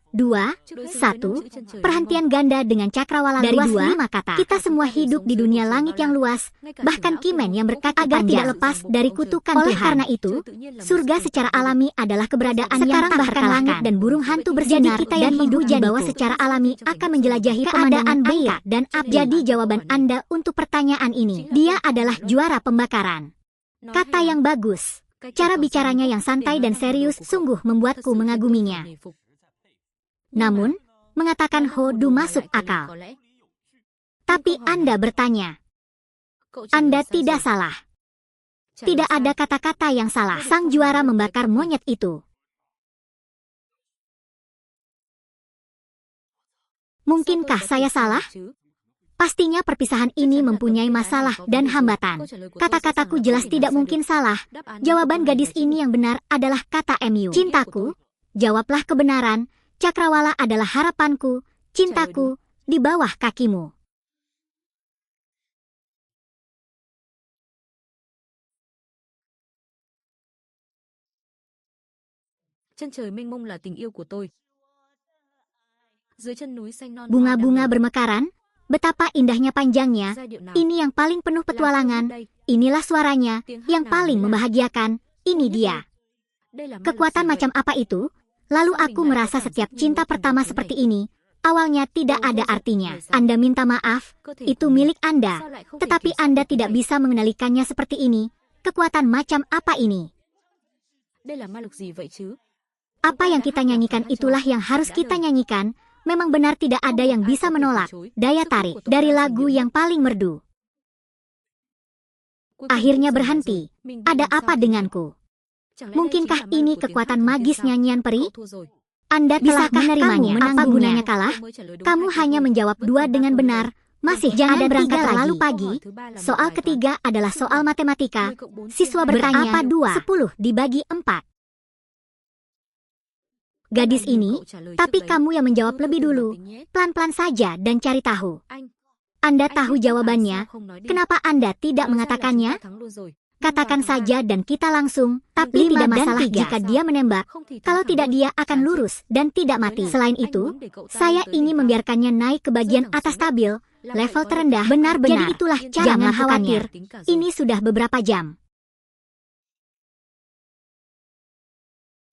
2, 1. Perhentian ganda dengan cakrawala dari luas 5 kata. Kita semua hidup di dunia langit yang luas. Bahkan Kimen yang berkaki agar tidak lepas dari kutukan Tuhan. Oleh karena itu, surga secara alami adalah keberadaan sekarang yang bahkan langit dan burung hantu bersinar. Jadi kita yang hidup di bawah secara alami akan menjelajahi keadaan bea dan api. Jadi jawaban Anda untuk pertanyaan ini, dia adalah juara pembakaran. Kata yang bagus. Cara bicaranya yang santai dan serius sungguh membuatku mengaguminya. Namun, mengatakan Hodu masuk akal. Tapi Anda bertanya. Anda tidak salah. Tidak ada kata-kata yang salah. Sang juara membakar monyet itu. Mungkinkah saya salah? Pastinya perpisahan ini mempunyai masalah dan hambatan. Kata-kataku jelas tidak mungkin salah. Jawaban gadis ini yang benar adalah kata MU. Cintaku, jawablah kebenaran. Cakrawala adalah harapanku. Cintaku, di bawah kakimu. Chân trời mênh mông là tình yêu của tôi. Dưới chân núi xanh non. Bunga-bunga bermekaran. Betapa indahnya panjangnya. Ini yang paling penuh petualangan. Inilah suaranya yang paling membahagiakan. Ini dia. Kekuatan macam apa itu? Lalu aku merasa setiap cinta pertama seperti ini awalnya tidak ada artinya. Anda minta maaf, itu milik Anda. Tetapi Anda tidak bisa mengendalikannya seperti ini. Kekuatan macam apa ini? Apa yang kita nyanyikan itulah yang harus kita nyanyikan. Memang benar tidak ada yang bisa menolak daya tarik dari lagu yang paling merdu. Akhirnya berhenti. Ada apa denganku? Mungkinkah ini kekuatan magis nyanyian peri? Anda telah menerimanya. Apa gunanya kalah? Kamu hanya menjawab 2 dengan benar. Masih jangan berangkat terlalu pagi. Soal ketiga adalah soal matematika. Siswa bertanya, apa 10 dibagi 4? Gadis ini, tapi kamu yang menjawab lebih dulu. Pelan-pelan saja dan cari tahu. Anda tahu jawabannya. Kenapa Anda tidak mengatakannya? Katakan saja dan kita langsung. Tapi tidak masalah jika dia menembak. Kalau tidak dia akan lurus dan tidak mati. Selain itu, saya ingin membiarkannya naik ke bagian atas stabil. Level terendah. Benar-benar. Jadi itulah cara jangan khawatir. Ini sudah beberapa jam.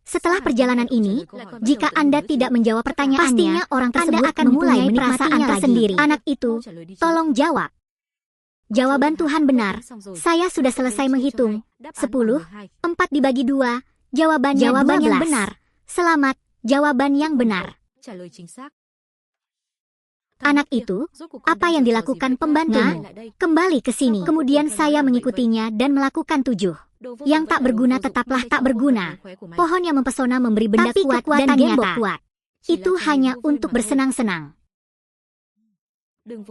Setelah perjalanan ini, jika Anda tidak menjawab pertanyaannya, pastinya orang tersebut Anda akan mulai menikmatinya tersendiri. Anak itu, tolong jawab. Jawaban Tuhan benar. Saya sudah selesai menghitung. 10, 4 dibagi 2. Jawaban yang benar. Selamat, jawaban yang benar. Anak itu, apa yang dilakukan pembantumu? Kembali ke sini. Kemudian saya mengikutinya dan melakukan 7. Yang tak berguna tetaplah tak berguna. Pohon yang mempesona memberi benda kuat dan gembok kuat. Itu hanya untuk bersenang-senang.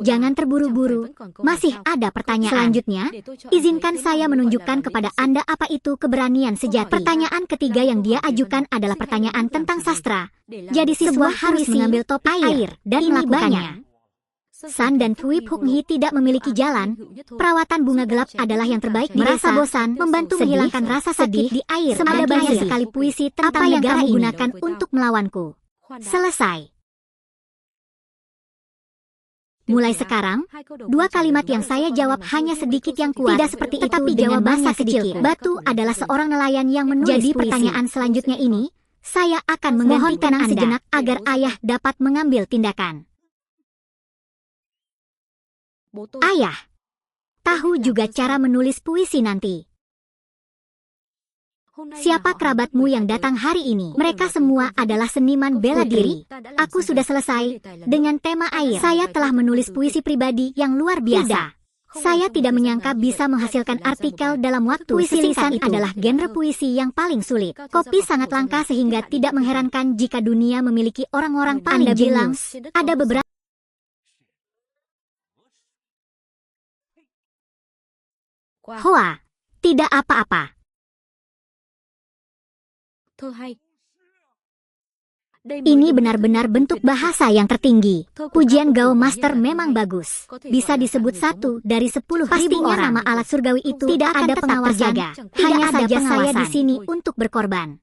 Jangan terburu-buru. Masih ada pertanyaan. Selanjutnya, izinkan saya menunjukkan kepada Anda apa itu keberanian sejati. Pertanyaan ketiga yang dia ajukan adalah pertanyaan tentang sastra. Jadi siswa harus mengambil topi air dan melakukannya. San dan Thuip Huk Hee tidak memiliki jalan. Perawatan bunga gelap adalah yang terbaik di desa. Merasa bosan, membantu menghilangkan rasa sedih di air. Ada banyak sekali puisi tentang apa yang kamu gunakan untuk melawanku. Selesai. Mulai sekarang, 2 kalimat yang saya jawab hanya sedikit yang kuat. Tidak seperti itu, tapi jawabannya sedikit. Batu adalah seorang nelayan yang menulis puisi. Jadi pertanyaan selanjutnya ini, saya akan menghentikan Anda sejenak agar ayah dapat mengambil tindakan. Ayah, tahu juga cara menulis puisi nanti. Siapa kerabatmu yang datang hari ini? Mereka semua adalah seniman bela diri. Aku sudah selesai dengan tema air. Saya telah menulis puisi pribadi yang luar biasa. Saya tidak menyangka bisa menghasilkan artikel dalam waktu. Puisi lisan adalah genre puisi yang paling sulit. Kopi sangat langka sehingga tidak mengherankan jika dunia memiliki orang-orang paling jenius. Ada beberapa Hoa, tidak apa-apa. Ini benar-benar bentuk bahasa yang tertinggi. Pujian Gao Master memang bagus. Bisa disebut 1 dari 10.000 orang. Nama alat surgawi itu tidak ada pengawas jaga. Hanya saja saya di sini untuk berkorban.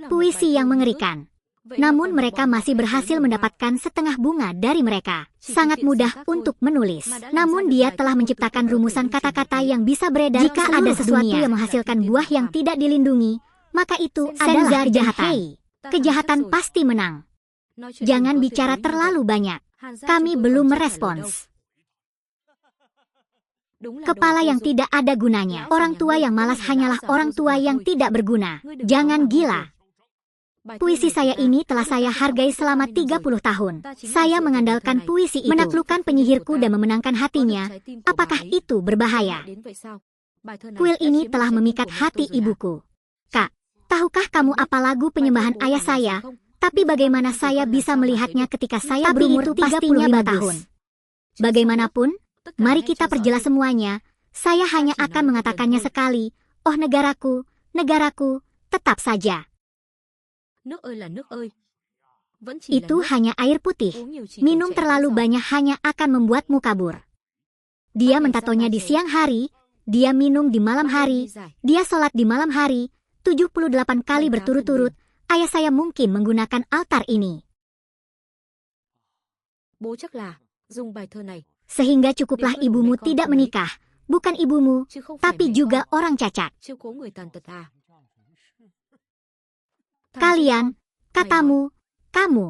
Puisi yang mengerikan. Namun mereka masih berhasil mendapatkan setengah bunga dari mereka. Sangat mudah untuk menulis. Namun dia telah menciptakan rumusan kata-kata yang bisa beredar. Jika ada sesuatu yang menghasilkan buah yang tidak dilindungi, maka itu adalah kejahatan. Kejahatan pasti menang. Jangan bicara terlalu banyak. Kami belum merespons. Kepala yang tidak ada gunanya. Orang tua yang malas hanyalah orang tua yang tidak berguna. Jangan gila. Puisi saya ini telah saya hargai selama 30 tahun. Saya mengandalkan puisi itu, menaklukkan penyihirku dan memenangkan hatinya. Apakah itu berbahaya? Kuil ini telah memikat hati ibuku. Kak, tahukah kamu apa lagu penyembahan ayah saya? Tapi bagaimana saya bisa melihatnya ketika saya berumur 35 tahun? Bagaimanapun, mari kita perjelas semuanya. Saya hanya akan mengatakannya sekali. Oh negaraku, negaraku, tetap saja. Itu hanya air putih. Minum terlalu banyak hanya akan membuatmu kabur. Dia mentatonya di siang hari, dia minum di malam hari, dia sholat di malam hari, 78 kali berturut-turut. Ayah saya mungkin menggunakan altar ini. Sehingga cukuplah ibumu tidak menikah. Bukan ibumu, tapi juga orang cacat. Kalian, katamu, kamu.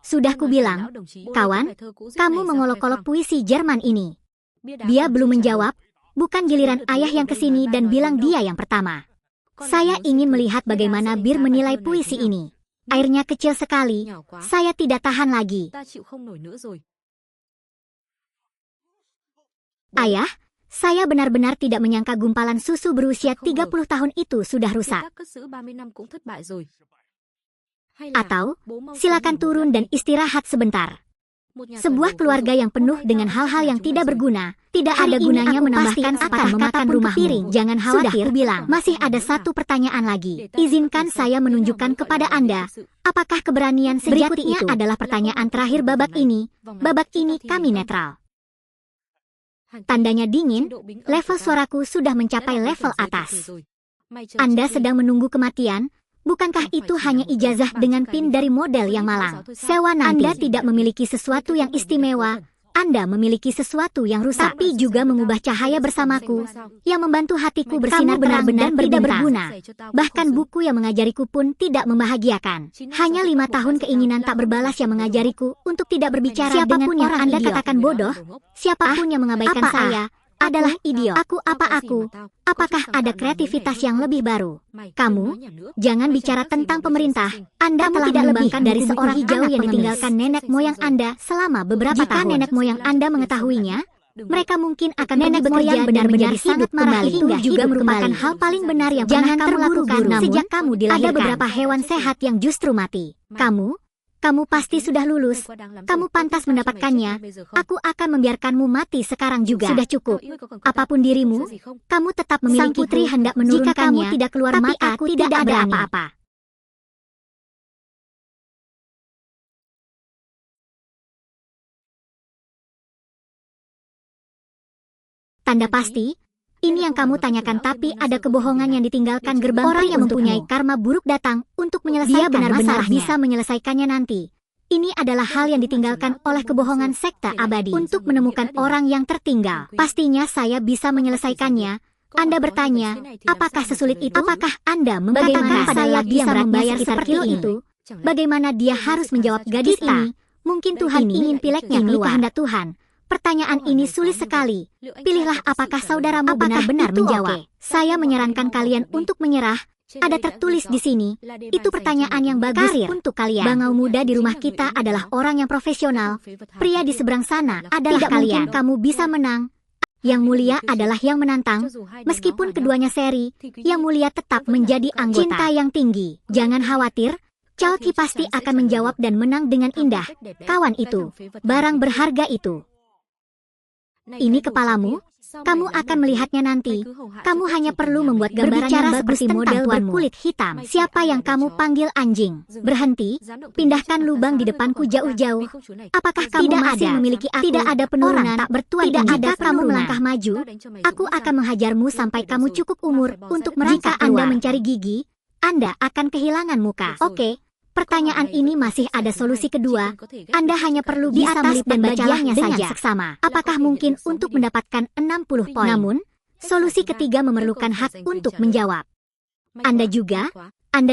Sudah kubilang, kawan, kamu mengolok-olok puisi Jerman ini. Dia belum menjawab, bukan giliran ayah yang kesini dan bilang dia yang pertama. Saya ingin melihat bagaimana Bir menilai puisi ini. Airnya kecil sekali, saya tidak tahan lagi. Ayah, saya benar-benar tidak menyangka gumpalan susu berusia 30 tahun itu sudah rusak. Atau, silakan turun dan istirahat sebentar. Sebuah keluarga yang penuh dengan hal-hal yang tidak berguna, tidak ada gunanya menambahkan sepatah memakan rumah piring. Jangan khawatir, bilang. Masih ada satu pertanyaan lagi. Izinkan saya menunjukkan kepada Anda, apakah keberanian berikutnya adalah pertanyaan terakhir babak ini. Babak ini kami netral. Tandanya dingin, level suaraku sudah mencapai level atas. Anda sedang menunggu kematian. Bukankah itu hanya ijazah dengan PIN dari model yang malang? Sewa nanti. Anda tidak memiliki sesuatu yang istimewa, Anda memiliki sesuatu yang rusak. Tapi juga mengubah cahaya bersamaku, yang membantu hatiku bersinar benar-benar tidak berguna. Bahkan buku yang mengajariku pun tidak membahagiakan. Hanya 5 tahun keinginan tak berbalas yang mengajariku untuk tidak berbicara siapapun dengan yang Anda katakan bodoh, siapapun yang mengabaikan saya, adalah idiot. Aku? Apakah ada kreativitas yang lebih baru? Kamu, jangan bicara tentang pemerintah. Anda telah tidak lebihkan dari seorang hijau yang ditinggalkan nenek moyang Anda selama beberapa tahun. Jika nenek moyang Anda mengetahuinya, mereka mungkin akan nenek moyang benar-benar sangat marah hingga juga merupakan hal paling benar yang pernah kamu lakukan sejak kamu dilahirkan. Ada beberapa hewan sehat yang justru mati. Kamu pasti sudah lulus. Kamu pantas mendapatkannya. Aku akan membiarkanmu mati sekarang juga. Sudah cukup. Apapun dirimu, kamu tetap memiliki. Sang putri hendak menurunkannya. Jika kamu tidak keluar mata, aku tidak ada apa-apa. Tanda pasti. Ini yang kamu tanyakan, tapi ada kebohongan yang ditinggalkan gerbang. Orang yang mempunyai karma buruk datang untuk menyelesaikan masalahnya. Dia benar-benar bisa menyelesaikannya nanti. Ini adalah hal yang ditinggalkan oleh kebohongan sekte abadi. Untuk menemukan orang yang tertinggal, pastinya saya bisa menyelesaikannya. Anda bertanya, apakah sesulit itu? Apakah Anda mengatakan saya bisa membayar seperti itu? Bagaimana dia harus menjawab gadis ini? Mungkin Tuhan ingin pileknya keluar. Kehendak Tuhan. Pertanyaan ini sulit sekali. Pilihlah apakah saudaramu benar-benar menjawab. Saya menyarankan kalian untuk menyerah. Ada tertulis di sini. Itu pertanyaan yang bagus untuk kalian. Bangau muda di rumah kita adalah orang yang profesional. Pria di seberang sana adalah tidak kalian. Kamu bisa menang. Yang mulia adalah yang menantang. Meskipun keduanya seri, yang mulia tetap menjadi anggota. Cinta yang tinggi. Jangan khawatir. Chalky pasti akan menjawab dan menang dengan indah. Kawan itu, barang berharga itu. Ini kepalamu, kamu akan melihatnya nanti. Kamu hanya perlu membuat gambaran yang bagus seperti model berkulit hitam. Siapa yang kamu panggil anjing? Berhenti, pindahkan lubang di depanku jauh-jauh. Apakah kamu masih memiliki aku? Tidak ada penurunan, tak bertuan. Tidak ada kamu melangkah maju, aku akan menghajarmu sampai kamu cukup umur untuk merangkak. Jika Anda mencari gigi, Anda akan kehilangan muka. Oke. Pertanyaan ini masih ada solusi kedua. Anda hanya perlu bisa melihat dan bacanya saja seksama. Apakah mungkin untuk mendapatkan 60 poin? Namun, solusi ketiga memerlukan hak untuk menjawab. Anda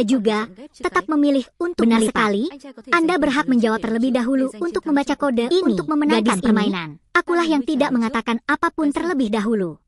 juga tetap memilih untuk benar sekali. Anda berhak menjawab terlebih dahulu untuk membaca kode ini untuk memenangkan permainan. Akulah yang tidak mengatakan apapun terlebih dahulu.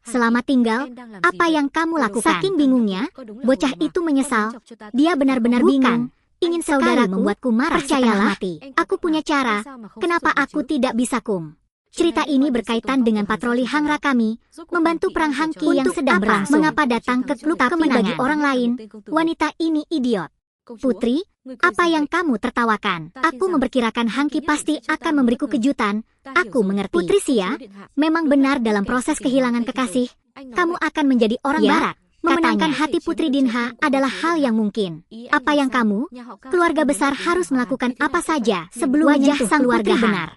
Selamat tinggal, apa yang kamu lakukan? Saking bingungnya, bocah itu menyesal. Dia benar-benar bingung. Ingin saudara membuatku marah. Percayalah, aku punya cara. Kenapa aku tidak bisa kum? Cerita ini berkaitan dengan patroli Hangra kami, membantu perang Hangqi yang sedang berlangsung. Mengapa datang ke klub kemenangan? Bagi orang lain, wanita ini idiot. Putri, apa yang kamu tertawakan? Aku memperkirakan Hangqi pasti akan memberiku kejutan. Aku mengerti. Putri Xia, memang benar dalam proses kehilangan kekasih, kamu akan menjadi orang barat. Memenangkan hati Putri Dinha adalah hal yang mungkin. Apa yang kamu, keluarga besar harus melakukan apa saja sebelum wajah sang keluarga benar.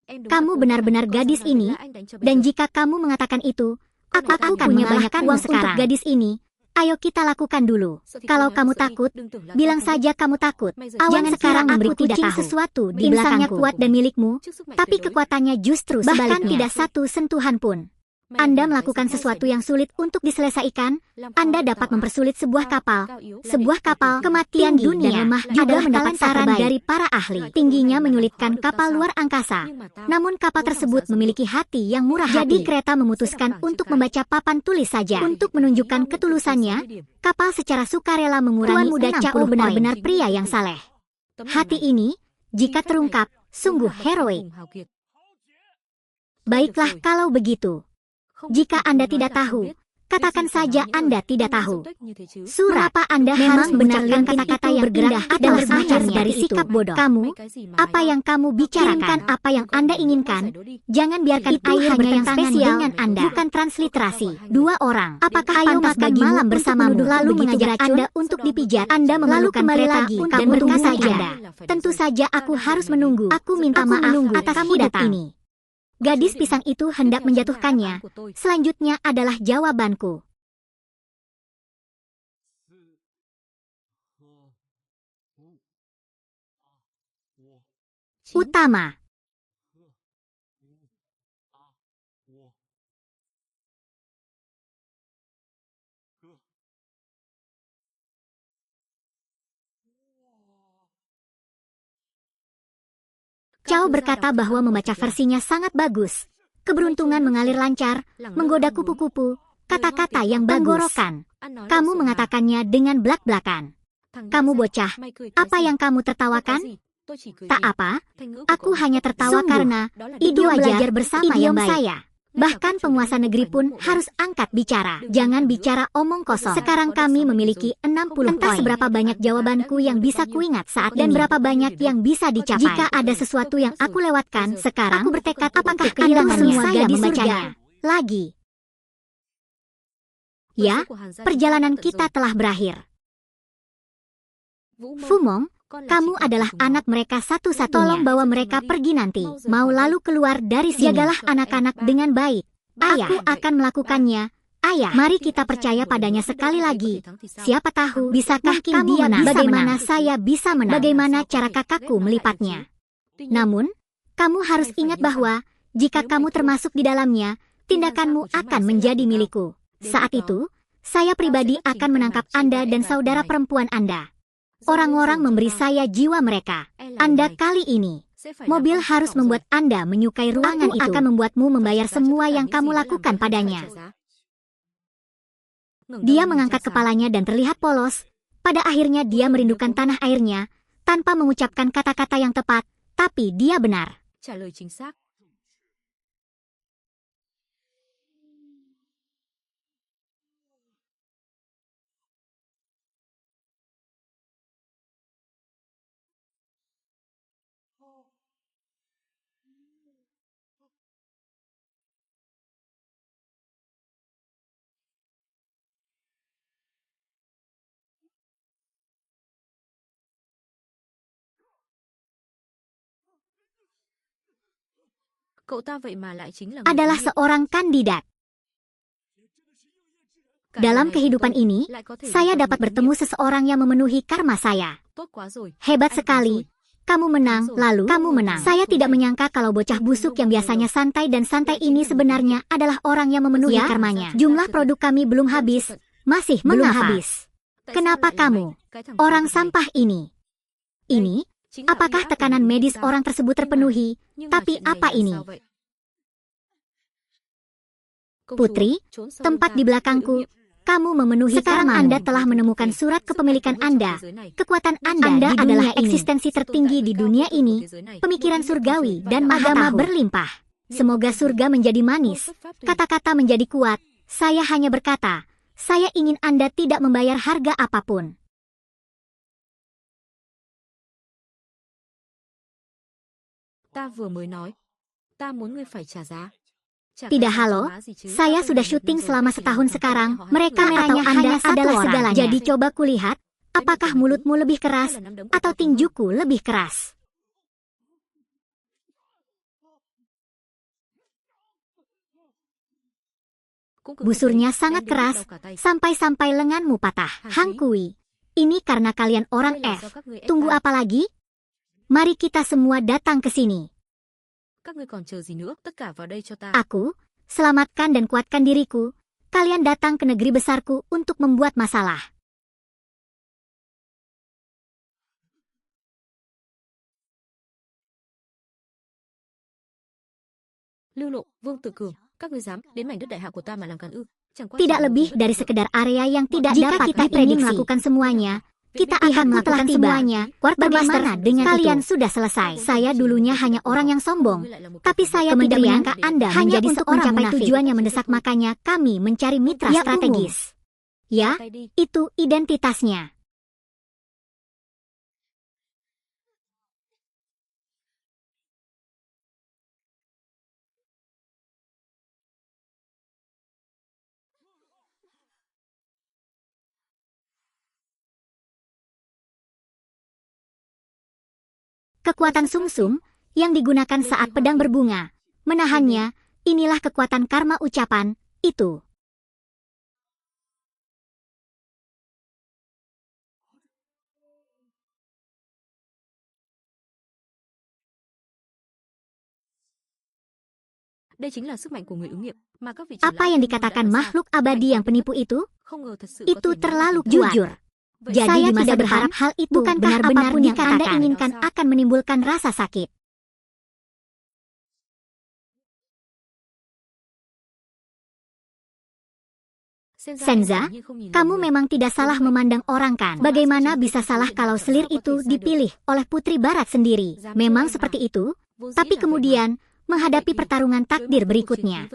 Kamu benar-benar gadis ini, dan jika kamu mengatakan itu, aku akan punya banyak uang untuk gadis ini. Ayo kita lakukan dulu. Kalau kamu takut, bilang saja kamu takut. Jangan sekarang memberi kucing sesuatu di belakangku. Kuat dan milikmu, tapi kekuatannya justru sebaliknya. Bahkan tidak satu sentuhan pun. Anda melakukan sesuatu yang sulit untuk diselesaikan, Anda dapat mempersulit sebuah kapal. Sebuah kapal kematian dunia dan lemah juga mendapat saran dari para ahli. Tingginya menyulitkan kapal luar angkasa. Namun kapal tersebut memiliki hati yang murah hati. Jadi kereta memutuskan untuk membaca papan tulis saja. Untuk menunjukkan ketulusannya, kapal secara sukarela mengurangi Tuan Muda Cao benar-benar pria yang saleh. Hati ini, jika terungkap, sungguh heroik. Baiklah kalau begitu. Jika Anda tidak tahu, katakan saja Anda tidak tahu. Surah, apa Anda harus mengucapkan kata-kata yang bergerak adalah akhir dari sikap bodoh. Kamu, apa yang kamu bicarakan, apa yang Anda inginkan, jangan biarkan itu hanya yang spesial dengan Anda, bukan transliterasi. Dua orang, apakah pantas bagi malam bersamamu lalu mengajak Anda untuk dipijat, Anda memerlukan kereta dan berkata Anda. Tentu saja aku harus menunggu. Aku minta maaf atas hidup ini. Gadis pisang itu hendak menjatuhkannya. Selanjutnya adalah jawabanku. Utama. Cao berkata bahwa membaca versinya sangat bagus. Keberuntungan mengalir lancar, menggoda kupu-kupu, kata-kata yang tenggorokan. Kamu mengatakannya dengan belak-belakan. Kamu bocah, apa yang kamu tertawakan? Tak apa, aku hanya tertawa karena idiom belajar bersama yang baik. Saya. Bahkan penguasa negeri pun harus angkat bicara. Jangan bicara omong kosong. Sekarang kami memiliki 60 entah seberapa banyak jawabanku yang bisa kuingat saat dan berapa banyak yang bisa dicapai. Jika ada sesuatu yang aku lewatkan, sekarang aku bertekad apakah kehilangan semua gadis membacanya lagi. Ya, perjalanan kita telah berakhir. Fumong, kamu adalah anak mereka satu-satunya. Tolong bawa mereka pergi nanti. Mau lalu keluar dari sini. Jagalah anak-anak dengan baik. Ayah, aku akan melakukannya. Ayah, mari kita percaya padanya sekali lagi. Siapa tahu, bisakah kamu menang? Bagaimana saya bisa menang? Bagaimana cara kakakku melipatnya? Namun, kamu harus ingat bahwa, jika kamu termasuk di dalamnya, tindakanmu akan menjadi milikku. Saat itu, saya pribadi akan menangkap Anda dan saudara perempuan Anda. Orang-orang memberi saya jiwa mereka. Anda kali ini, mobil harus membuat Anda menyukai ruangan itu. Akan membuatmu membayar semua yang kamu lakukan padanya. Dia mengangkat kepalanya dan terlihat polos. Pada akhirnya dia merindukan tanah airnya, tanpa mengucapkan kata-kata yang tepat, tapi dia benar. Adalah seorang kandidat. Dalam kehidupan ini, saya dapat bertemu seseorang yang memenuhi karma saya. Hebat sekali. Kamu menang, lalu kamu menang. Saya tidak menyangka kalau bocah busuk yang biasanya santai dan santai ini sebenarnya adalah orang yang memenuhi karmanya. Jumlah produk kami belum habis, masih belum habis. Kenapa kamu, orang sampah ini? Ini, apakah tekanan medis orang tersebut terpenuhi? Tapi apa ini? Putri, tempat di belakangku. Kamu memenuhi sekarang karmamu. Anda telah menemukan surat kepemilikan Anda. Kekuatan Anda adalah eksistensi tertinggi di dunia ini, pemikiran surgawi dan agama berlimpah. Semoga surga menjadi manis, kata-kata menjadi kuat. Saya hanya berkata, saya ingin Anda tidak membayar harga apapun. Ta vừa mới nói, ta muốn ngươi phải trả giá. Tidak, halo, saya sudah syuting selama setahun sekarang. Mereka atau Anda adalah segalanya. Jadi coba kulihat, apakah mulutmu lebih keras atau tinjuku lebih keras? Busurnya sangat keras, sampai-sampai lenganmu patah. Hang Kui, ini karena kalian orang F. Tunggu apa lagi? Mari kita semua datang ke sini. Aku, selamatkan dan kuatkan diriku. Kalian datang ke negeri besarku untuk membuat masalah. Lưu Lộ, Vương Tự Cường, các ngươi dám đến mảnh đất đại hạ của ta mà làm càn ư? Tidak lebih dari sekedar area yang tidak dapat kita ingin melakukan semuanya. Kita akan melakukan semuanya. Bagaimana dengan kalian sudah selesai? Saya dulunya hanya orang yang sombong, tapi saya tidak menyangka Anda hanya untuk mencapai tujuan yang mendesak, makanya kami mencari mitra strategis. Ya, itu identitasnya. Kekuatan sumsum yang digunakan saat pedang berbunga, menahannya, inilah kekuatan karma ucapan, itu. Apa yang dikatakan makhluk abadi yang penipu itu? Itu terlalu jujur. Jadi saya tidak berharap hal itu benar-benar apapun yang Anda inginkan akan menimbulkan rasa sakit. Senza, kamu memang tidak salah memandang orang kan? Bagaimana bisa salah kalau selir itu dipilih oleh Putri Barat sendiri? Memang seperti itu, tapi kemudian menghadapi pertarungan takdir berikutnya.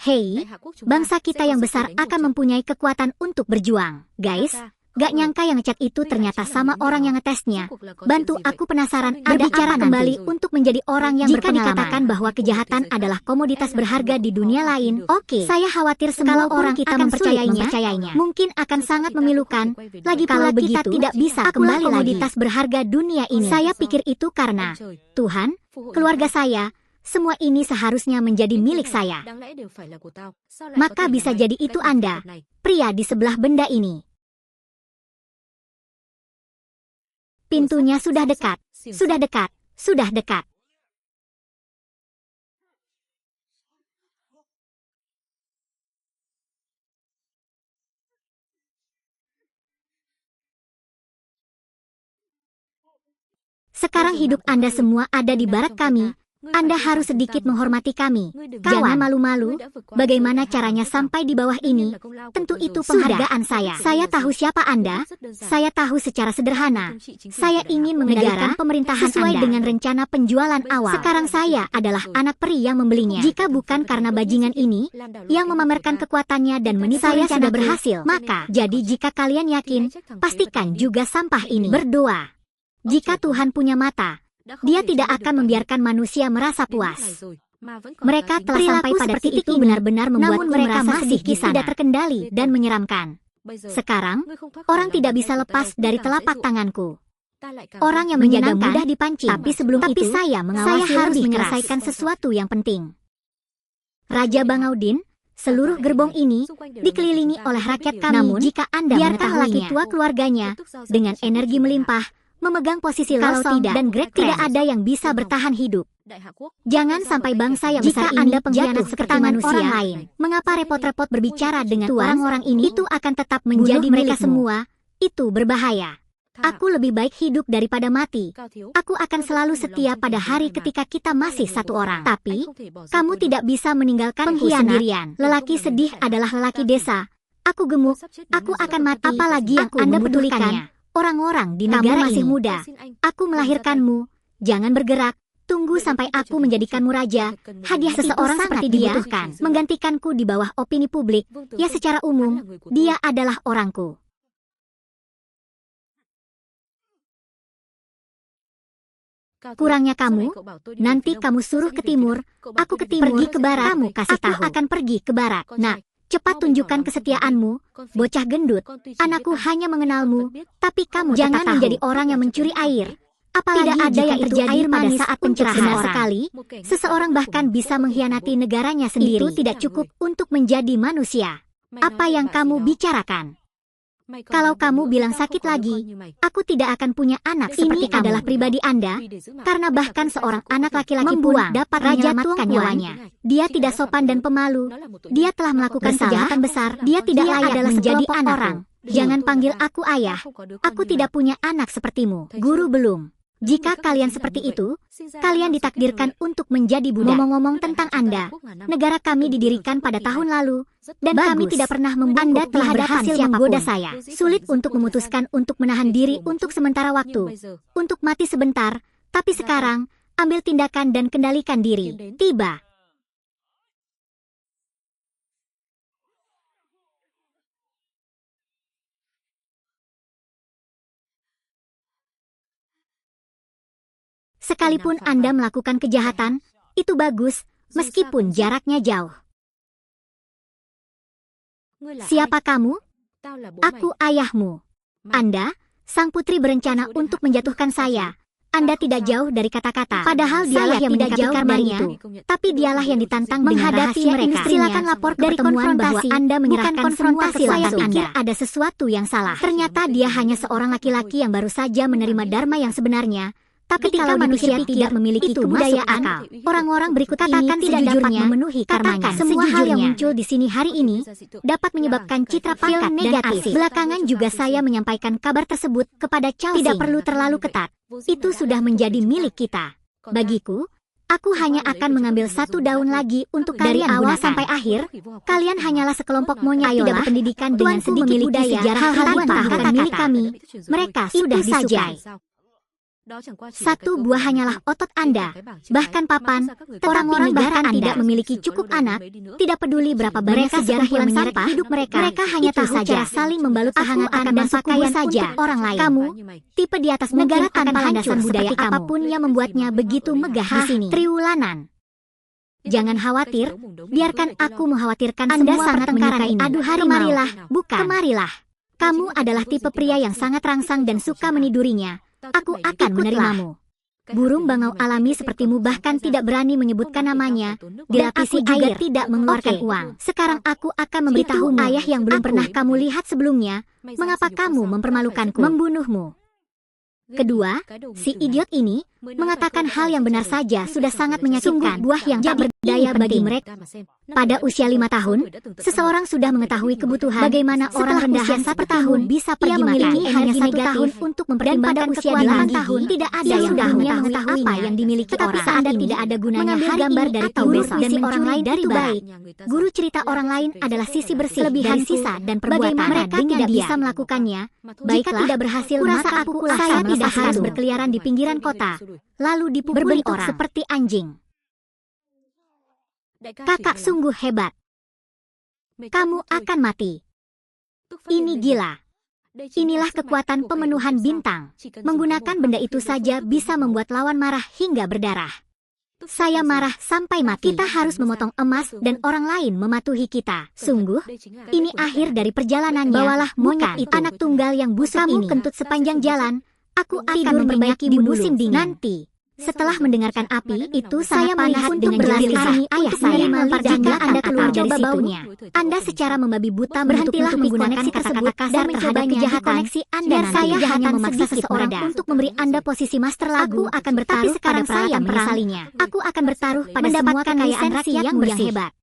Hei, bangsa kita yang besar akan mempunyai kekuatan untuk berjuang. Guys, gak nyangka yang ngecek itu ternyata sama orang yang ngetesnya. Bantu aku penasaran, ada bicara kembali untuk menjadi orang yang berpengalaman. Jika dikatakan bahwa kejahatan adalah komoditas berharga di dunia lain, oke. Saya khawatir semua orang kita mempercayainya. Mungkin akan sangat memilukan. Lagi pula kita tidak bisa kembali komoditas berharga dunia ini. Saya pikir itu karena Tuhan, keluarga saya, semua ini seharusnya menjadi milik saya. Maka bisa jadi itu Anda, pria di sebelah benda ini. Pintunya sudah dekat, sudah dekat, sudah dekat. Sekarang hidup Anda semua ada di barat kami. Anda harus sedikit menghormati kami. Jangan malu-malu. Bagaimana caranya sampai di bawah ini? Tentu itu penghargaan saya. Saya tahu siapa Anda. Saya tahu secara sederhana. Saya ingin mengendalikan pemerintahan sesuai dengan rencana penjualan awal. Sekarang saya adalah anak peri yang membelinya. Jika bukan karena bajingan ini yang memamerkan kekuatannya dan menipu saya sudah berhasil, maka jadi jika kalian yakin, pastikan juga sampah ini. Berdoa. Jika Tuhan punya mata, Dia tidak akan membiarkan manusia merasa puas. Mereka telah sampai pada titik itu benar-benar membuat mereka masih tidak terkendali dan menyeramkan. Sekarang, orang tidak bisa lepas dari telapak tanganku. Orang yang menjaga mudah dipancing. Tapi sebelum itu, saya harus menyelesaikan sesuatu yang penting. Raja Bangaudin, seluruh gerbong ini dikelilingi oleh rakyat kami. Namun, jika Anda biarkan lelaki tua keluarganya dengan energi melimpah, memegang posisi Losong dan Greg, tidak ada yang bisa bertahan hidup. Jangan sampai bangsa yang besar ini Anda pengkhianat seperti manusia lain. Mengapa repot-repot berbicara dengan orang-orang ini? Itu akan tetap menjadi mereka semua. Itu berbahaya. Aku lebih baik hidup daripada mati. Aku akan selalu setia pada hari ketika kita masih satu orang. Tapi, kamu tidak bisa meninggalkan sendirian. Lelaki sedih adalah lelaki desa. Aku gemuk, aku akan mati. Apalagi yang Anda pedulikan. Orang-orang di negara masih muda. Aku melahirkanmu. Jangan bergerak. Tunggu sampai aku menjadikanmu raja. Hadiah seseorang seperti dia menggantikanku di bawah opini publik. Ya secara umum, dia adalah orangku. Kurangnya kamu, nanti kamu suruh ke timur, aku ke timur, pergi ke barat, kamu kasih tahu. Aku akan pergi ke barat. Nak, cepat tunjukkan kesetiaanmu, bocah gendut. Anakku hanya mengenalmu, tapi kamu jangan menjadi orang yang mencuri air. Apalagi tidak ada yang terjadi pada saat pencerahan sekali, seseorang bahkan bisa mengkhianati negaranya sendiri. Itu tidak cukup untuk menjadi manusia. Apa yang kamu bicarakan? Kalau kamu bilang sakit lagi, aku tidak akan punya anak seperti kamu. Adalah pribadi Anda, karena bahkan seorang anak laki-laki pun dapat menyelamatkan nyawanya. Dia tidak sopan dan pemalu. Dia telah melakukan kejahatan besar. Dia tidak layak menjadi anak orang. Jangan panggil aku ayah. Aku tidak punya anak sepertimu. Guru belum. Jika kalian seperti itu, kalian ditakdirkan untuk menjadi budak. Ngomong-ngomong tentang Anda, negara kami didirikan pada tahun lalu, dan kami tidak pernah membunuh. Anda telah berhasil menggoda saya. Sulit untuk memutuskan untuk menahan diri untuk sementara waktu, untuk mati sebentar, tapi sekarang, ambil tindakan dan kendalikan diri. Tiba. Sekalipun Anda melakukan kejahatan, itu bagus, meskipun jaraknya jauh. Siapa kamu? Aku ayahmu. Anda, sang putri berencana untuk menjatuhkan saya. Anda tidak jauh dari kata-kata. Padahal dialah yang tidak jauh dari itu. Tapi dialah yang ditantang menghadapi mereka. Silakan lapor ke pertemuan bahwa Anda menyerahkan konfrontasi. Saya pikir ada sesuatu yang salah. Ternyata dia hanya seorang laki-laki yang baru saja menerima dharma yang sebenarnya. Tapi kalau manusia tidak memiliki kebudayaan, orang-orang berikut ini tidak dapat memenuhi karmanya. Semua hal yang muncul di sini hari ini dapat menyebabkan citra pangkat negatif. Belakangan juga saya menyampaikan kabar tersebut kepada Cao Xing. Tidak perlu terlalu ketat. Itu sudah menjadi milik kita. Bagiku, aku hanya akan mengambil satu daun lagi untuk dari awal sampai akhir. Kalian hanyalah sekelompok monyet tidak berpendidikan dengan sedikit budaya. Hal-hal tanpa bukan milik kami. Mereka sudah disukai. Satu buah hanyalah otot Anda, bahkan papan. Orang-orang bahkan tidak memiliki cukup anak, tidak peduli berapa banyak sejarah yang menyeret hidup mereka. Mereka hanya tahu cara saling membalut kehangatan dan pakaian saja orang lain. Kamu, tipe di atas negara tanpa landasan budaya apapun yang membuatnya begitu megah di sini. Triwulanan. Jangan khawatir, biarkan aku mengkhawatirkan Anda semua pertengkaran ini. Aduh harimau. Kemarilah, bukan. Kemarilah. Kamu adalah tipe pria yang sangat rangsang dan suka menidurinya. Aku akan menerimamu. Burung bangau alami sepertimu bahkan tidak berani menyebutkan namanya. Dilapisi air, tidak mengeluarkan uang. Sekarang aku akan memberitahumu ayah yang belum pernah kamu lihat sebelumnya. Mengapa kamu mempermalukanku? Membunuhmu. Kedua, si idiot ini mengatakan hal yang benar saja sudah sangat menyakitkan. Buah yang tak berdaya bagi mereka. Pada usia 5 tahun, seseorang sudah mengetahui kebutuhan bagaimana orang rendahan 1 tahun bisa pergi memiliki hanya 1 tahun untuk mempertimbangkan usia 8 tahun. Tidak ada yang dunia mengetahui apa yang dimiliki orang. Saat Anda tidak ada gunanya gambar dari guru dan orang lain dari baik. Guru cerita orang lain adalah sisi bersih, kelebihan sisa dan perbuatan. Mereka tidak bisa melakukannya. Jika tidak berhasil, maka saya tidak harus berkeliaran di pinggiran kota, lalu dipukuli orang seperti anjing. Kakak sungguh hebat. Kamu akan mati. Ini gila. Inilah kekuatan pemenuhan bintang. Menggunakan benda itu saja bisa membuat lawan marah hingga berdarah. Saya marah sampai mati. Kita harus memotong emas dan orang lain mematuhi kita. Sungguh, ini akhir dari perjalanannya. Bawalah monyet itu. Anak tunggal yang busuk ini. Kamu kentut sepanjang jalan. Aku akan memperbaiki di musim dingin. Nanti, setelah mendengarkan api itu saya melihat dengan berlari ayah saya jika Anda keluar dari baunya. Anda secara membabi buta berhentilah menggunakan kata-kata kasar terhadap kejahatan. Anda saya hanya memaksa seseorang untuk memberi Anda posisi master lagu. Aku akan bertaruh pada saya menyesalinya. Aku akan bertaruh pada semua kekayaan rakyatmu yang hebat.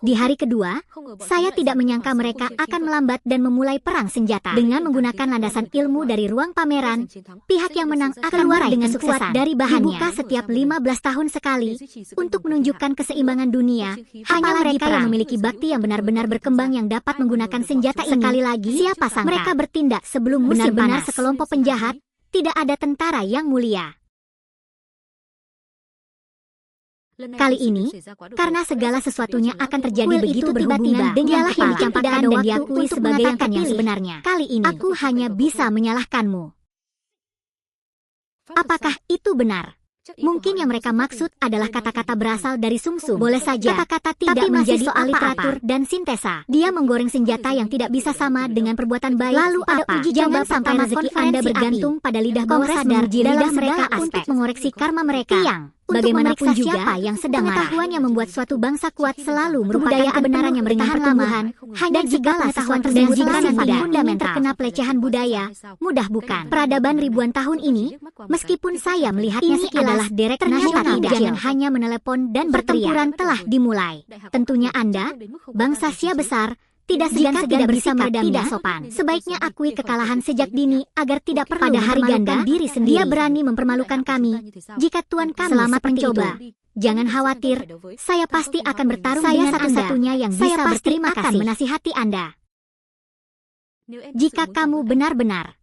Di hari kedua, saya tidak menyangka mereka akan melambat dan memulai perang senjata. Dengan menggunakan landasan ilmu dari ruang pameran, pihak yang menang akan keluar dengan sukses dari bahannya. Dibuka setiap 15 tahun sekali untuk menunjukkan keseimbangan dunia. Hanya mereka yang memiliki bakti yang benar-benar berkembang yang dapat menggunakan senjata ini. Sekali lagi, siapa sangka mereka bertindak sebelum musim panas. Sekelompok penjahat, tidak ada tentara yang mulia. Kali ini, karena segala sesuatunya akan terjadi begitu tiba-tiba, dialah yang dicampakkan dan diakui sebagai yang sebenarnya. Kali ini, aku hanya bisa menyalahkanmu. Apakah itu benar? Mungkin yang mereka maksud adalah kata-kata berasal dari sumsum. Boleh saja, kata-kata tidak menjadi soal literatur dan sintesa. Dia menggoreng senjata yang tidak bisa sama dengan perbuatan baik. Lalu ada uji coba sampai rezeki Anda bergantung pada lidah bawah sadar dalam mereka untuk mengoreksi karma mereka. Bagaimanapun juga siapa yang sedang pengetahuan yang membuat suatu bangsa kuat selalu merupakan kebenaran yang bertahan lama. Hanya jika pengetahuan tersebut fundamental terkena pelecehan budaya, mudah bukan. Peradaban ribuan tahun ini, meskipun saya melihatnya sekilas derek nasional, jangan hanya menelepon dan pertempuran telah dimulai. Tentunya Anda, bangsa Xia besar, tidak segan-segan bisa meredam tidak sopan. Sebaiknya akui kekalahan sejak dini agar tidak perlu pada hari ganda diri sendiri. Dia berani mempermalukan kami. Jika Tuan kami selamat mencoba, jangan khawatir. Saya pasti akan bertarung dengan satu-satunya yang bisa berterima kasih menasihati Anda. Jika kamu benar-benar.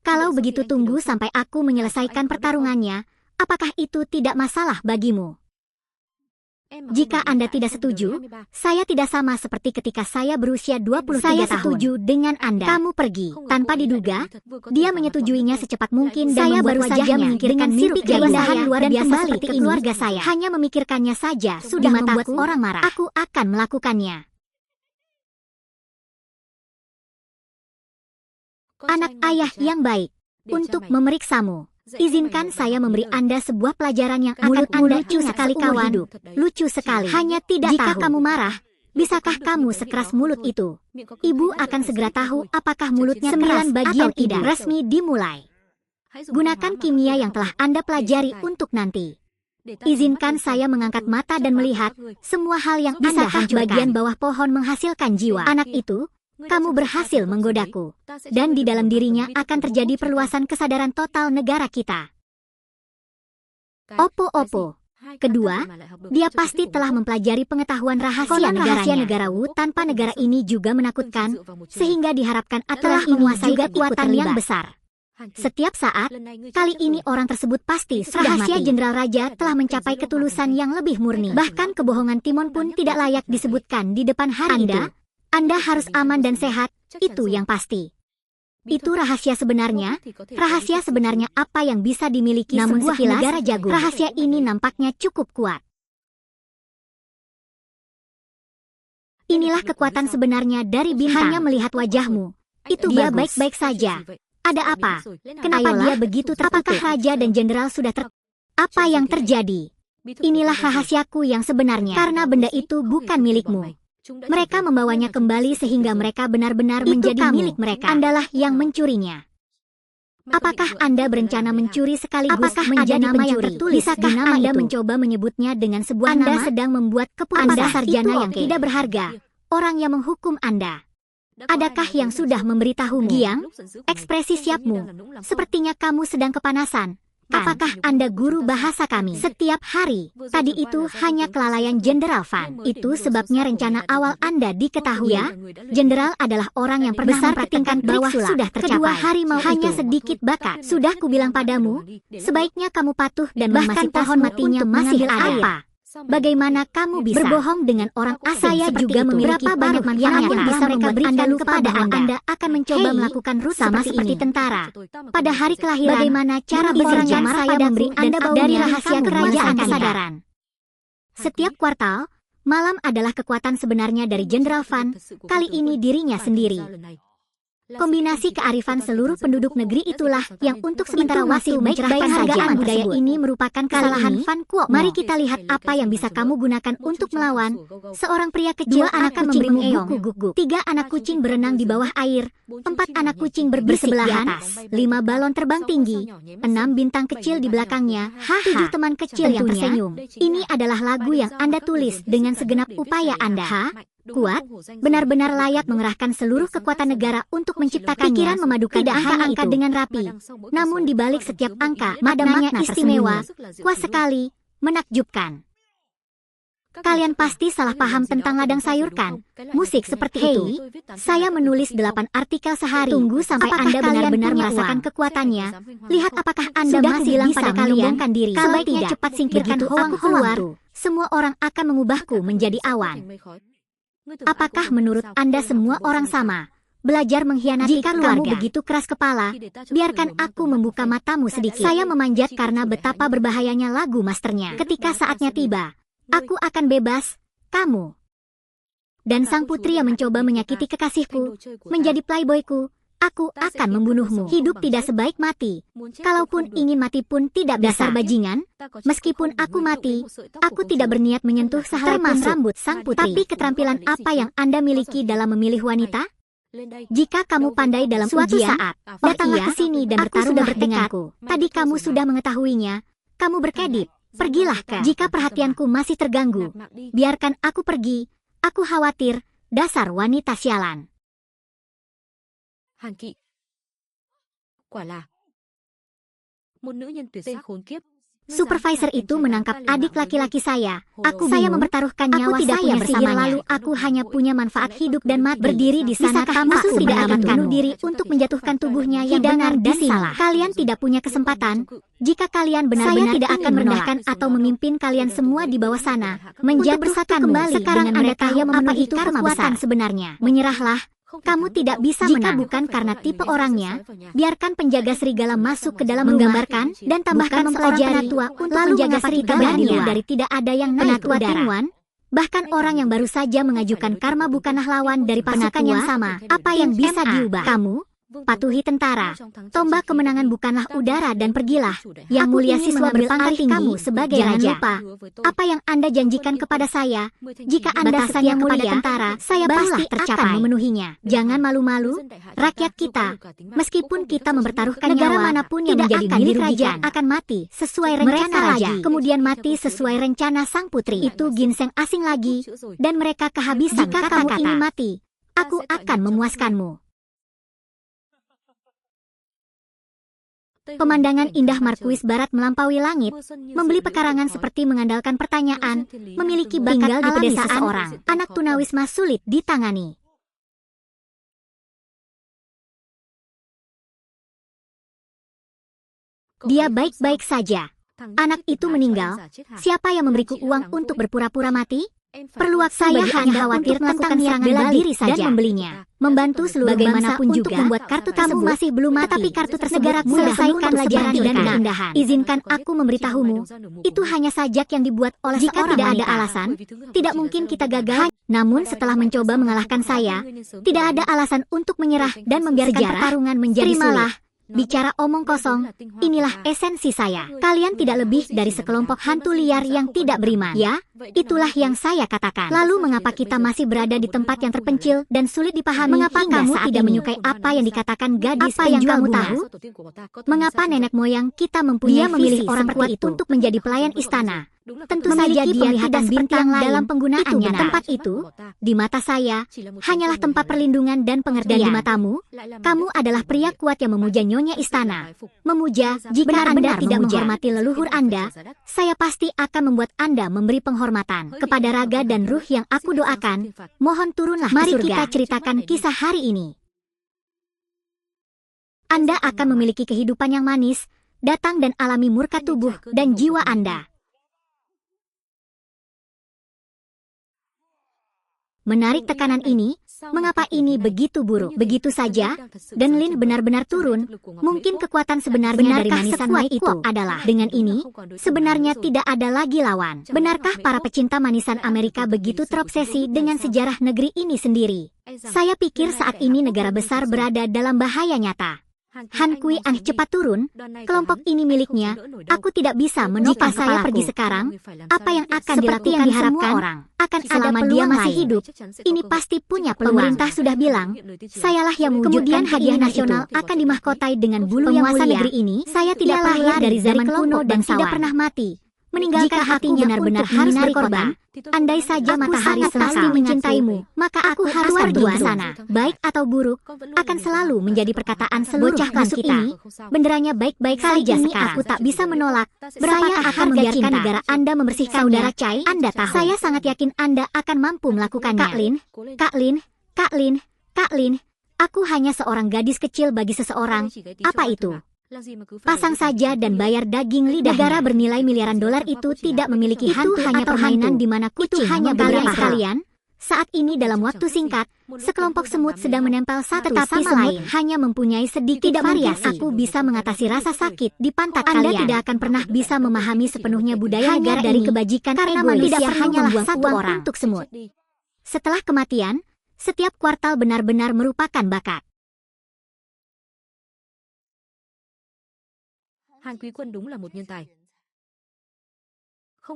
Kalau begitu tunggu sampai aku menyelesaikan pertarungannya, apakah itu tidak masalah bagimu? Jika Anda tidak setuju, saya tidak sama seperti ketika saya berusia 23 tahun. Saya setuju dengan Anda. Kamu pergi. Tanpa diduga, dia menyetujuinya secepat mungkin dan saya baru saja memikirkan mimpi keindahan luar biasa seperti keluarga saya. Hanya memikirkannya saja sudah membuat orang marah. Aku akan melakukannya. Anak ayah yang baik, untuk memeriksamu. Izinkan saya memberi Anda sebuah pelajaran yang akan Anda lucu sekali kawan. Lucu sekali. Hanya tidak jika kamu marah, bisakah kamu sekeras mulut itu? Ibu akan segera tahu apakah mulutnya keras bagian atau tidak. Resmi dimulai. Gunakan kimia yang telah Anda pelajari untuk nanti. Izinkan saya mengangkat mata dan melihat semua hal yang Anda hancurkan. Bagian bawah pohon menghasilkan jiwa. Anak itu, kamu berhasil menggodaku, dan di dalam dirinya akan terjadi perluasan kesadaran total negara kita. Opo-opo. Kedua, dia pasti telah mempelajari pengetahuan rahasia negara Wu tanpa negara ini juga menakutkan, sehingga diharapkan telah menguasai kekuatan yang besar. Setiap saat, kali ini orang tersebut pasti sudah rahasia mati. Jenderal Raja telah mencapai ketulusan yang lebih murni. Bahkan kebohongan Timon pun tidak layak disebutkan di depan hari itu. Anda harus aman dan sehat, itu yang pasti. Itu rahasia sebenarnya apa yang bisa dimiliki namun sebuah negara jago. Rahasia ini nampaknya cukup kuat. Inilah kekuatan sebenarnya dari bintang. Hanya melihat wajahmu, itu dia baik-baik saja. Ada apa? Kenapa dia begitu tertutup? Apakah Raja dan Jenderal sudah Apa yang terjadi? Inilah rahasiaku yang sebenarnya. Karena benda itu bukan milikmu. Mereka membawanya kembali sehingga mereka benar-benar menjadi milik mereka. Andalah yang mencurinya. Apakah Anda berencana mencuri sekaligus menjadi nama yang tertulis? Bisakah Anda mencoba menyebutnya dengan sebuah nama? Anda sedang membuat keputusan. Anda sarjana yang tidak berharga. Orang yang menghukum Anda. Adakah yang sudah memberitahumu? Giang, ekspresi siapmu. Sepertinya kamu sedang kepanasan. Apakah Anda guru bahasa kami? Setiap hari, tadi itu hanya kelalaian Jenderal Fan. Itu sebabnya rencana awal Anda diketahui ya. Jenderal adalah orang yang besar tingkat bawah sudah tercapai. Kedua harimau hanya sedikit bakat. Sudah kubilang padamu, sebaiknya kamu patuh dan bahkan pohon matinya masih ada. Bagaimana kamu bisa berbohong dengan orang asing? Saya juga memiliki banyak manfaat yang bisa mereka berikan kepada Anda akan mencoba melakukan rut sama seperti tentara. Pada hari kelahiran, bagaimana cara bekerja saya memberi Anda dari rahasia kerajaan kesadaran. Setiap kuartal, malam adalah kekuatan sebenarnya dari Jenderal Fan, kali ini dirinya sendiri. Kombinasi kearifan seluruh penduduk negeri itulah yang untuk sementara waktu mencerahkan hargaan budaya ini merupakan kesalahan Fan Kuo. Mari kita lihat apa yang bisa kamu gunakan untuk melawan. Seorang pria kecil anak kucing mengeong. 3 anak kucing berenang di bawah air. 4 anak kucing berbisik di atas. 5 balon terbang tinggi. 6 bintang kecil di belakangnya. 7 teman kecil yang tersenyum. Ini adalah lagu yang Anda tulis dengan segenap upaya Anda. Kuat, benar-benar layak mengerahkan seluruh kekuatan negara untuk menciptakannya. Pikiran memadukan angka-angka dengan rapi. Namun di balik setiap angka, maknanya istimewa, kuat sekali, menakjubkan. Kalian pasti salah paham tentang ladang sayur kan? Musik seperti itu. Saya menulis 8 artikel sehari. Tunggu sampai Anda benar-benar merasakan kekuatannya. Lihat apakah Anda masih bisa menyumbangkan diri. Sebaiknya cepat singkirkan hoang keluar. Semua orang akan mengubahku menjadi awan. Apakah menurut Anda semua orang sama? Belajar mengkhianati keluarga. Kamu begitu keras kepala, biarkan aku membuka matamu sedikit. Saya memanjat karena betapa berbahayanya lagu masternya. Ketika saatnya tiba, aku akan bebas, kamu. Dan sang putri yang mencoba menyakiti kekasihku, menjadi playboyku, aku akan membunuhmu. Hidup tidak sebaik mati. Kalaupun ingin mati pun tidak dasar bajingan. Meskipun aku mati, aku tidak berniat menyentuh sehelai pun rambut sang putri. Tapi keterampilan apa yang Anda miliki dalam memilih wanita? Jika kamu pandai dalam suatu saat, datanglah ke sini dan bertarunglah denganku. Tadi kamu sudah mengetahuinya. Kamu berkedip. Pergilah ke. Jika perhatianku masih terganggu, biarkan aku pergi. Aku khawatir, dasar wanita sialan. Hàn Kỵ. Quả là một nữ nhân tuyệt sắc. Khốn kiếp. Supervisor itu menangkap adik laki-laki saya. Saya mempertaruhkan nyawa saya bersama. Lalu aku hanya punya manfaat hidup dan mati. Berdiri di sana kamu tidak akan bunuh diri untuk menjatuhkan tubuhnya yang benar dan salah. Kalian tidak punya kesempatan. Jika kalian benar-benar tidak akan merendahkan atau memimpin kalian semua di bawah sana, menjadi bersatu kembali. Sekarang Anda kaya memenuhi karma besar sebenarnya. Menyerahlah. Kamu tidak bisa menang. Jika bukan karena tipe orangnya, biarkan penjaga serigala masuk ke dalam menggambarkan dan tambahkan mempelajari tua untuk menjaga serigala dari tidak ada yang naik ke udara. Bahkan orang yang baru saja mengajukan karma bukanlah lawan dari pasukan yang sama. Apa yang bisa diubah? Kamu patuhi tentara. Tombak kemenangan bukanlah udara dan pergilah. Yang mulia siswa berpangkat tinggi kamu sebagai raja. Lupa apa yang Anda janjikan kepada saya. Jika Anda setia kepada tentara, saya pasti akan memenuhinya. Jangan malu-malu, rakyat kita. Meskipun kita mempertaruhkan negara manapun yang menjadi milik raja akan mati sesuai rencana raja. Kemudian mati sesuai rencana sang putri. Itu ginseng asing lagi. Dan mereka kehabisan kata-kata. Jika kamu ingin mati, aku akan memuaskanmu. Pemandangan indah Markuis Barat melampaui langit, membeli pekarangan seperti mengandalkan pertanyaan, memiliki bakat di pedesaan seorang anak tunawisma sulit ditangani. Dia baik-baik saja. Anak itu meninggal. Siapa yang memberiku uang untuk berpura-pura mati? Perlu saya hanya khawatir tentang serangan bela diri saja dan membelinya. Membantu seluruh bagaimanapun juga membuat kartu kamu masih belum mati. Tapi kartu tersebut selesaikan pelajaran dan keindahan. Izinkan aku memberitahumu, itu hanya sajak yang dibuat oleh jika tidak ada alasan, tidak mungkin kita gagal. Namun setelah mencoba mengalahkan saya, tidak ada alasan untuk menyerah dan membiarkan pertarungan menjadi sulit. Bicara omong kosong, inilah esensi saya. Kalian tidak lebih dari sekelompok hantu liar yang tidak beriman. Ya, itulah yang saya katakan. Lalu mengapa kita masih berada di tempat yang terpencil dan sulit dipahami? Mengapa kamu tidak menyukai apa yang dikatakan gadis apa yang kamu tahu? Mengapa nenek moyang kita mempunyai memilih orang kuat untuk menjadi pelayan istana? Tentu saja dia tidak bintang dalam penggunaannya. Tempat itu, di mata saya, hanyalah tempat perlindungan dan pengertian. Di matamu, kamu adalah pria kuat yang memuja nyonya istana. Memuja, jika Anda tidak menghormati leluhur Anda, saya pasti akan membuat Anda memberi penghormatan kepada raga dan ruh yang aku doakan. Mohon turunlah ke surga. Mari kita ceritakan kisah hari ini. Anda akan memiliki kehidupan yang manis, datang dan alami murka tubuh dan jiwa Anda. Menarik tekanan ini, Mengapa ini begitu buruk? Begitu saja, dan Lin benar-benar turun. Mungkin kekuatan sebenarnya dari manisan Wei itu adalah, dengan ini, sebenarnya tidak ada lagi lawan. Benarkah para pecinta manisan Amerika begitu terobsesi dengan sejarah negeri ini sendiri? Saya pikir saat ini negara besar berada dalam bahaya nyata. Han Kui An cepat turun, kelompok ini miliknya, aku tidak bisa menopang. Jika saya pergi sekarang, apa yang akan dilakukan diharapkan orang akan selama dia masih hidup, ini pasti punya peluang. Pemerintah sudah bilang, sayalah yang mewujudkan hadiah nasional akan dimahkotai dengan bulu yang mulia. Negeri ini, saya tidak lahir dari zaman kuno dan tidak pernah mati. Meninggalkan hatinya benar-benar harus berkorban. Andai saja matahari selalu mencintaimu, maka aku harus pergi ke sana. Baik atau buruk, akan selalu menjadi perkataan seluruh klan kita. Benderanya baik-baik saja sekarang. Aku tak bisa menolak. Saya akan membiarkan negara Anda membersihkan. Saudara Chai, Anda tahu. Saya sangat yakin Anda akan mampu melakukannya. Kak Lin, aku hanya seorang gadis kecil bagi seseorang. Apa itu? Pasang saja dan bayar daging lidahnya. Negara bernilai miliaran dolar itu tidak memiliki hantu hanya permainan di mana kucing hanya beberapa sekalian. Saat ini dalam waktu singkat, sekelompok semut sedang menempel satu sama lain. Hanya mempunyai sedikit variasi. Aku bisa mengatasi rasa sakit di pantat kalian. Anda tidak akan pernah bisa memahami sepenuhnya budaya negara dari kebajikan karena manusia hanyalah satu orang untuk semut. Setelah kematian, setiap kuartal benar-benar merupakan bakat.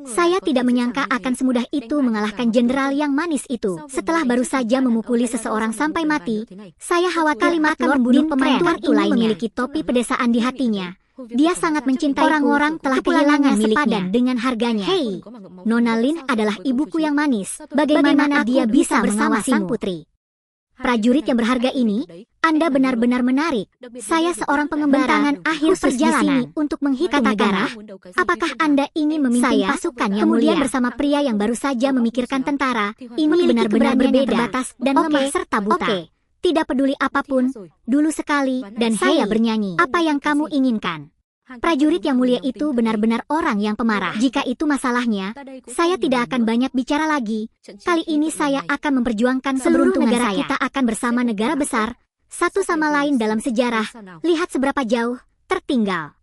Saya tidak menyangka akan semudah itu mengalahkan jenderal yang manis itu. Setelah baru saja memukuli seseorang sampai mati, saya khawatir kalimat akan membunuh pemain itu lainnya. Memiliki topi pedesaan di hatinya. Dia sangat mencintai orang-orang telah kehilangan miliknya dengan harganya. Hei, Nona Lin adalah ibuku yang manis. Bagaimana dia bisa mengawasi sang putri? Prajurit yang berharga ini, Anda benar-benar menarik. Saya seorang pengembara akhir perjalanan untuk menghitung negara. Apakah Anda ingin memimpin pasukan yang kemudian bersama pria yang baru saja memikirkan tentara? Ini benar-benar berbeda, terbatas dan lemah serta buta. Tidak peduli apapun, dulu sekali, dan saya bernyanyi. Apa yang kamu inginkan? Prajurit yang mulia itu benar-benar orang yang pemarah. Jika itu masalahnya, saya tidak akan banyak bicara lagi. Kali ini saya akan memperjuangkan seluruh negara kita akan bersama negara besar, satu sama lain dalam sejarah. Lihat seberapa jauh tertinggal.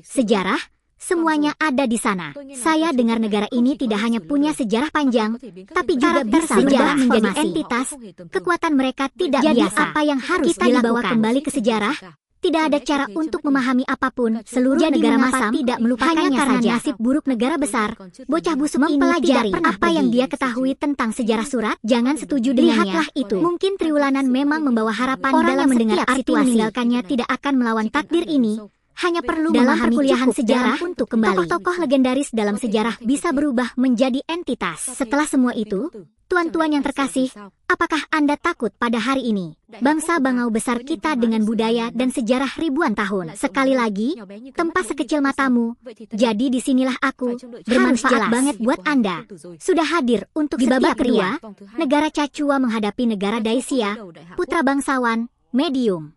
Sejarah, semuanya ada di sana. Saya dengar negara ini tidak hanya punya sejarah panjang, tapi juga bisa berubah menjadi entitas. Kekuatan mereka tidak biasa. Apa yang harus kita dibawa kembali ke sejarah? Tidak ada cara untuk memahami apapun. Seluruh negara masam tidak melupakannya karena saja. Nasib buruk negara besar. Bocah busuk mempelajari apa yang dia ketahui tentang sejarah surat. Jangan setuju dengannya. Lihatlah itu. Mungkin Triwulanan memang membawa harapan dalam mendengar arti meninggalkannya tidak akan melawan takdir ini. Hanya perlu dalam perkuliahan sejarah untuk kembali. Tokoh-tokoh legendaris dalam sejarah bisa berubah menjadi entitas. Setelah semua itu, tuan-tuan yang terkasih, apakah Anda takut pada hari ini? Bangsa bangau besar kita dengan budaya dan sejarah ribuan tahun. Sekali lagi, tempat sekecil matamu. Jadi disinilah aku, bermanfaat banget buat Anda. Sudah hadir untuk di babak kedua, negara Cacua menghadapi negara Daisia, putra bangsawan, medium.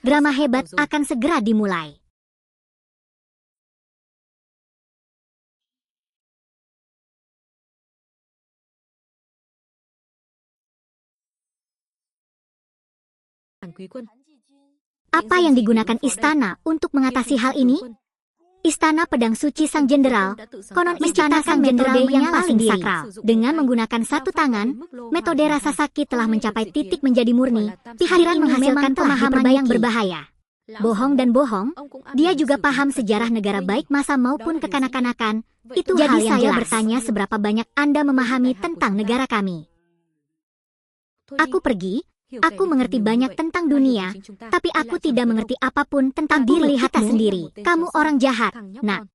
Drama hebat akan segera dimulai. Apa yang digunakan istana untuk mengatasi hal ini? Istana Pedang Suci Sang Jenderal, konon istana Sang Jenderal yang paling sakral. Dengan menggunakan satu tangan, metode rasa sakit telah mencapai titik menjadi murni. Pikiran menghasilkan pemahaman yang berbahaya. Bohong dan bohong, dia juga paham sejarah negara baik masa maupun kekanak-kanakan. Itu jadi hal yang saya bertanya seberapa banyak Anda memahami tentang negara kami. Aku pergi. Aku mengerti banyak tentang dunia, tapi aku tidak mengerti apapun tentang diri kita sendiri. Kamu orang jahat. Nah,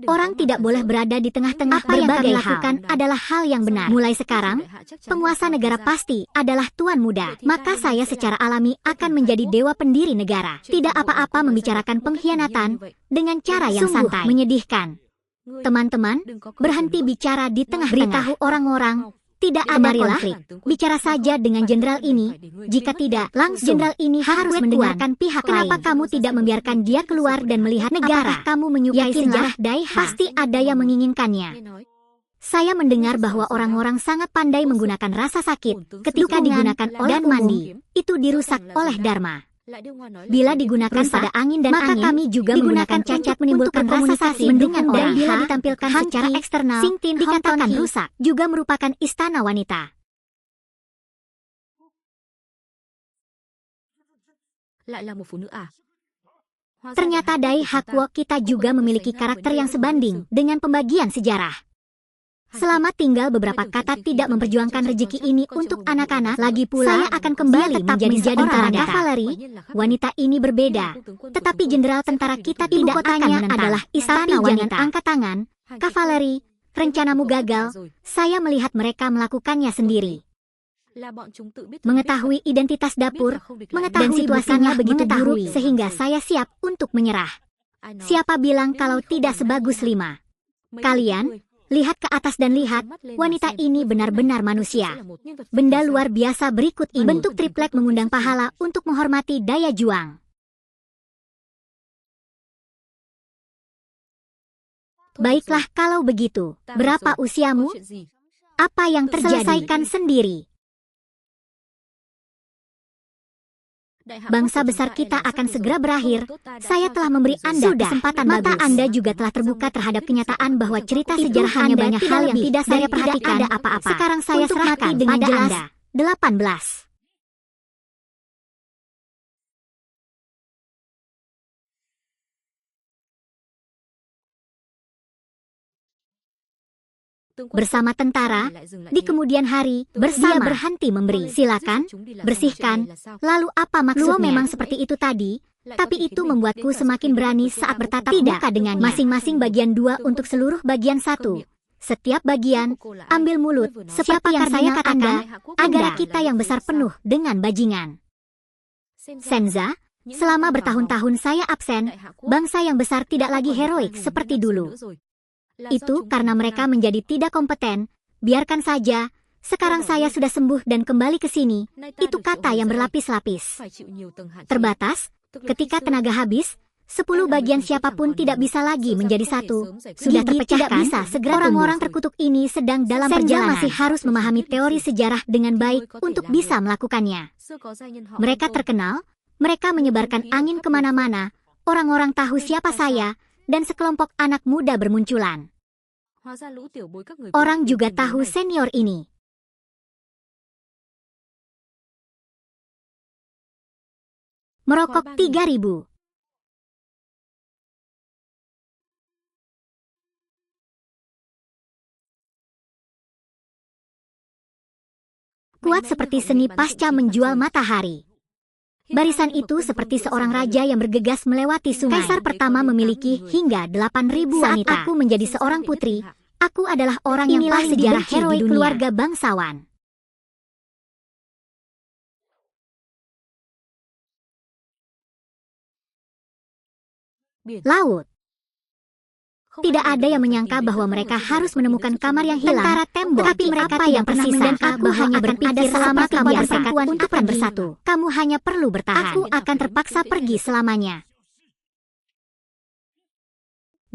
orang tidak boleh berada di tengah-tengah berbagai hal. Lakukan adalah hal yang benar. Mulai sekarang, penguasa negara pasti adalah tuan muda. Maka saya secara alami akan menjadi dewa pendiri negara. Tidak apa-apa membicarakan pengkhianatan dengan cara yang santai. Menyedihkan. Teman-teman, berhenti bicara di tengah-tengah. Beritahu orang-orang. Tidak ada konflik. Bicara saja dengan jenderal ini. Jika tidak, langsung jenderal ini harus mendengarkan pihak lain. Kenapa kamu tidak membiarkan dia keluar dan melihat negara? Apakah kamu menyukai sejarah Daiha? Pasti ada yang menginginkannya. Saya mendengar bahwa orang-orang sangat pandai menggunakan rasa sakit ketika digunakan oleh mandi. Itu dirusak oleh Dharma. Bila digunakan pada angin dan maka kami juga menggunakan cacat menimbulkan rasa sakit dengan dan bila ditampilkan secara eksternal dikatakan rusak, juga merupakan istana wanita. Ternyata Dai Hakwo kita juga memiliki karakter yang sebanding dengan pembagian sejarah. Selama tinggal beberapa kata tidak memperjuangkan rezeki ini untuk anak-anak, lagi pula saya akan kembali menjadi seorang kavaleri. Wanita ini berbeda, tetapi jenderal tentara kita tidak akan adalah istana wanita. Angkat tangan, kavaleri, rencanamu gagal. Saya melihat mereka melakukannya sendiri. Mengetahui identitas dapur, mengetahui situasinya begitu buruk sehingga saya siap untuk menyerah. Siapa bilang kalau tidak sebagus 5? Kalian lihat ke atas dan lihat, wanita ini benar-benar manusia. Benda luar biasa berikut ini. Bentuk triplek mengundang pahala untuk menghormati daya juang. Baiklah kalau begitu, berapa usiamu? Apa yang terjadi? Selesaikan sendiri. Bangsa besar kita akan segera berakhir. Saya telah memberi Anda kesempatan bagus. Mata Anda juga telah terbuka terhadap kenyataan bahwa cerita sejarah hanya banyak hal yang tidak saya perhatikan. Ada apa-apa. Sekarang saya serahkan pada Anda. 18. Bersama tentara, di kemudian hari, dia berhenti memberi. Silakan, bersihkan. Lalu apa maksudnya? Memang seperti itu tadi, tapi itu membuatku semakin berani saat bertatap muka dengannya. Masing-masing bagian 2 untuk seluruh bagian 1. Setiap bagian, ambil mulut. Seperti yang saya katakan, agar kita yang besar penuh dengan bajingan. Senza, selama bertahun-tahun saya absen, bangsa yang besar tidak lagi heroik seperti dulu. Itu karena mereka menjadi tidak kompeten. Biarkan saja, sekarang saya sudah sembuh dan kembali ke sini. Itu kata yang berlapis-lapis. Terbatas, ketika tenaga habis, 10 bagian siapapun tidak bisa lagi menjadi 1. Sudah terpecahkan, bisa segera orang-orang terkutuk ini sedang dalam perjalanan. Masih harus memahami teori sejarah dengan baik untuk bisa melakukannya. Mereka terkenal, mereka menyebarkan angin kemana-mana, orang-orang tahu siapa saya, dan sekelompok anak muda bermunculan. Orang juga tahu senior ini. Merokok 3.000. Kuat seperti seni pasca menjual matahari. Barisan itu seperti seorang raja yang bergegas melewati sungai. Kaisar pertama memiliki hingga 8.000 wanita. Saat aku menjadi seorang putri, aku adalah orang yang paling sejarah heroik keluarga bangsawan. Laut. Tidak ada yang menyangka bahwa mereka harus menemukan kamar yang hilang. Tentara tembok, tapi mereka yang pernah menyangka aku hanya berpikir selama kamu persekutuan untuk bersatu. Kamu hanya perlu bertahan. Aku akan terpaksa pergi selamanya.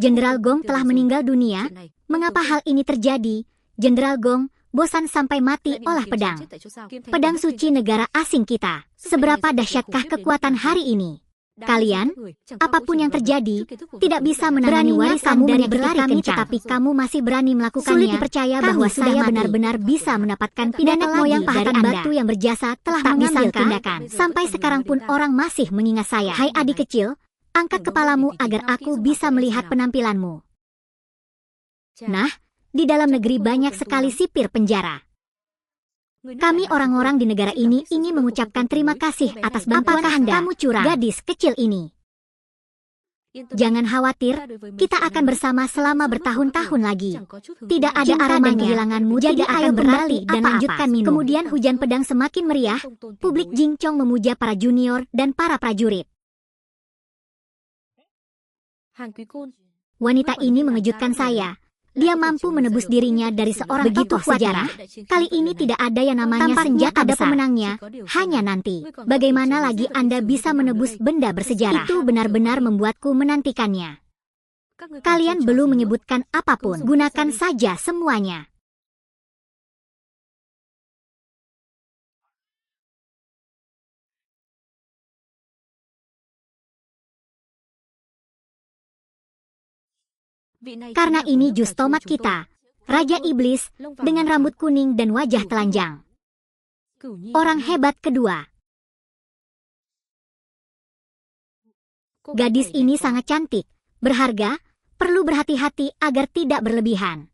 Jenderal Gong telah meninggal dunia. Mengapa hal ini terjadi? Jenderal Gong bosan sampai mati olah pedang. Pedang suci negara asing kita. Seberapa dahsyatkah kekuatan hari ini? Kalian, apapun yang terjadi, tidak bisa menangani warisan dari berlari kencang, tetapi kamu masih berani melakukannya. Sulit dipercaya bahwa saya benar-benar bisa mendapatkan nenek moyang pahatan batu yang berjasa telah mengambil tindakan. Sampai sekarang pun orang masih mengingat saya. Hai adik kecil, angkat kepalamu agar aku bisa melihat penampilanmu. Nah, di dalam negeri banyak sekali sipir penjara. Kami orang-orang di negara ini ingin mengucapkan terima kasih atas bantuan Anda, kamu curang, gadis kecil ini. Jangan khawatir, kita akan bersama selama bertahun-tahun lagi. Tidak ada aroma kehilanganmu, jadi akan kembali dan lanjutkan minum. Kemudian hujan pedang semakin meriah, publik Jingchong memuja para junior dan para prajurit. Wanita ini mengejutkan saya. Dia mampu menebus dirinya dari seorang tokoh sejarah. Kali ini tidak ada yang namanya senjata ada pemenangnya, hanya nanti. Bagaimana lagi Anda bisa menebus benda bersejarah? Itu benar-benar membuatku menantikannya. Kalian belum menyebutkan apapun. Gunakan saja semuanya. Karena ini jus tomat kita, Raja Iblis, dengan rambut kuning dan wajah telanjang. Orang hebat kedua. Gadis ini sangat cantik, berharga, perlu berhati-hati agar tidak berlebihan.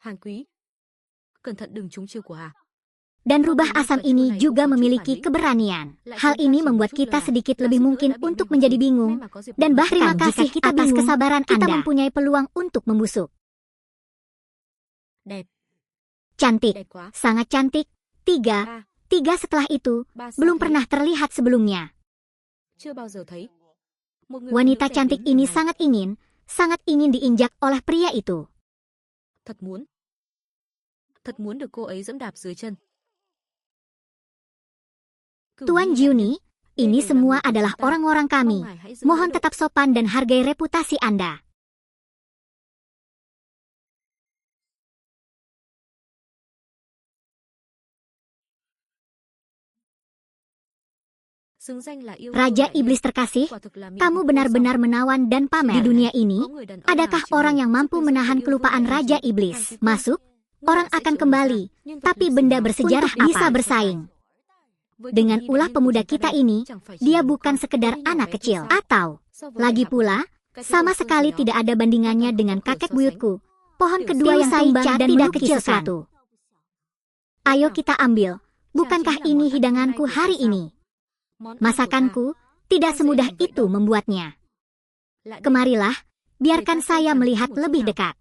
Hàn quý, cẩn thận đừng trúng chiêu của Hà. Dan rubah asam ini juga memiliki keberanian. Hal ini membuat kita sedikit lebih mungkin untuk menjadi bingung. Dan bahkan terima kasih jika kita atas kesabaran kita Anda mempunyai peluang untuk membusuk. Cantik, sangat cantik. Tiga setelah itu, belum pernah terlihat sebelumnya. Wanita cantik ini sangat ingin diinjak oleh pria itu. Thật muốn được cô ấy giẫm đạp dưới chân. Tuan Juni, ini semua adalah orang-orang kami. Mohon tetap sopan dan hargai reputasi Anda. Raja Iblis terkasih, kamu benar-benar menawan dan pamer. Di dunia ini, adakah orang yang mampu menahan kelupaan Raja Iblis? Masuk, orang akan kembali, tapi benda bersejarah bisa bersaing. Dengan ulah pemuda kita ini, dia bukan sekedar anak kecil. Atau, lagi pula, sama sekali tidak ada bandingannya dengan kakek buyutku. Pohon kedua yang tumbang dan tidak kecil satu. Ayo kita ambil, bukankah ini hidanganku hari ini? Masakanku, tidak semudah itu membuatnya. Kemarilah, biarkan saya melihat lebih dekat.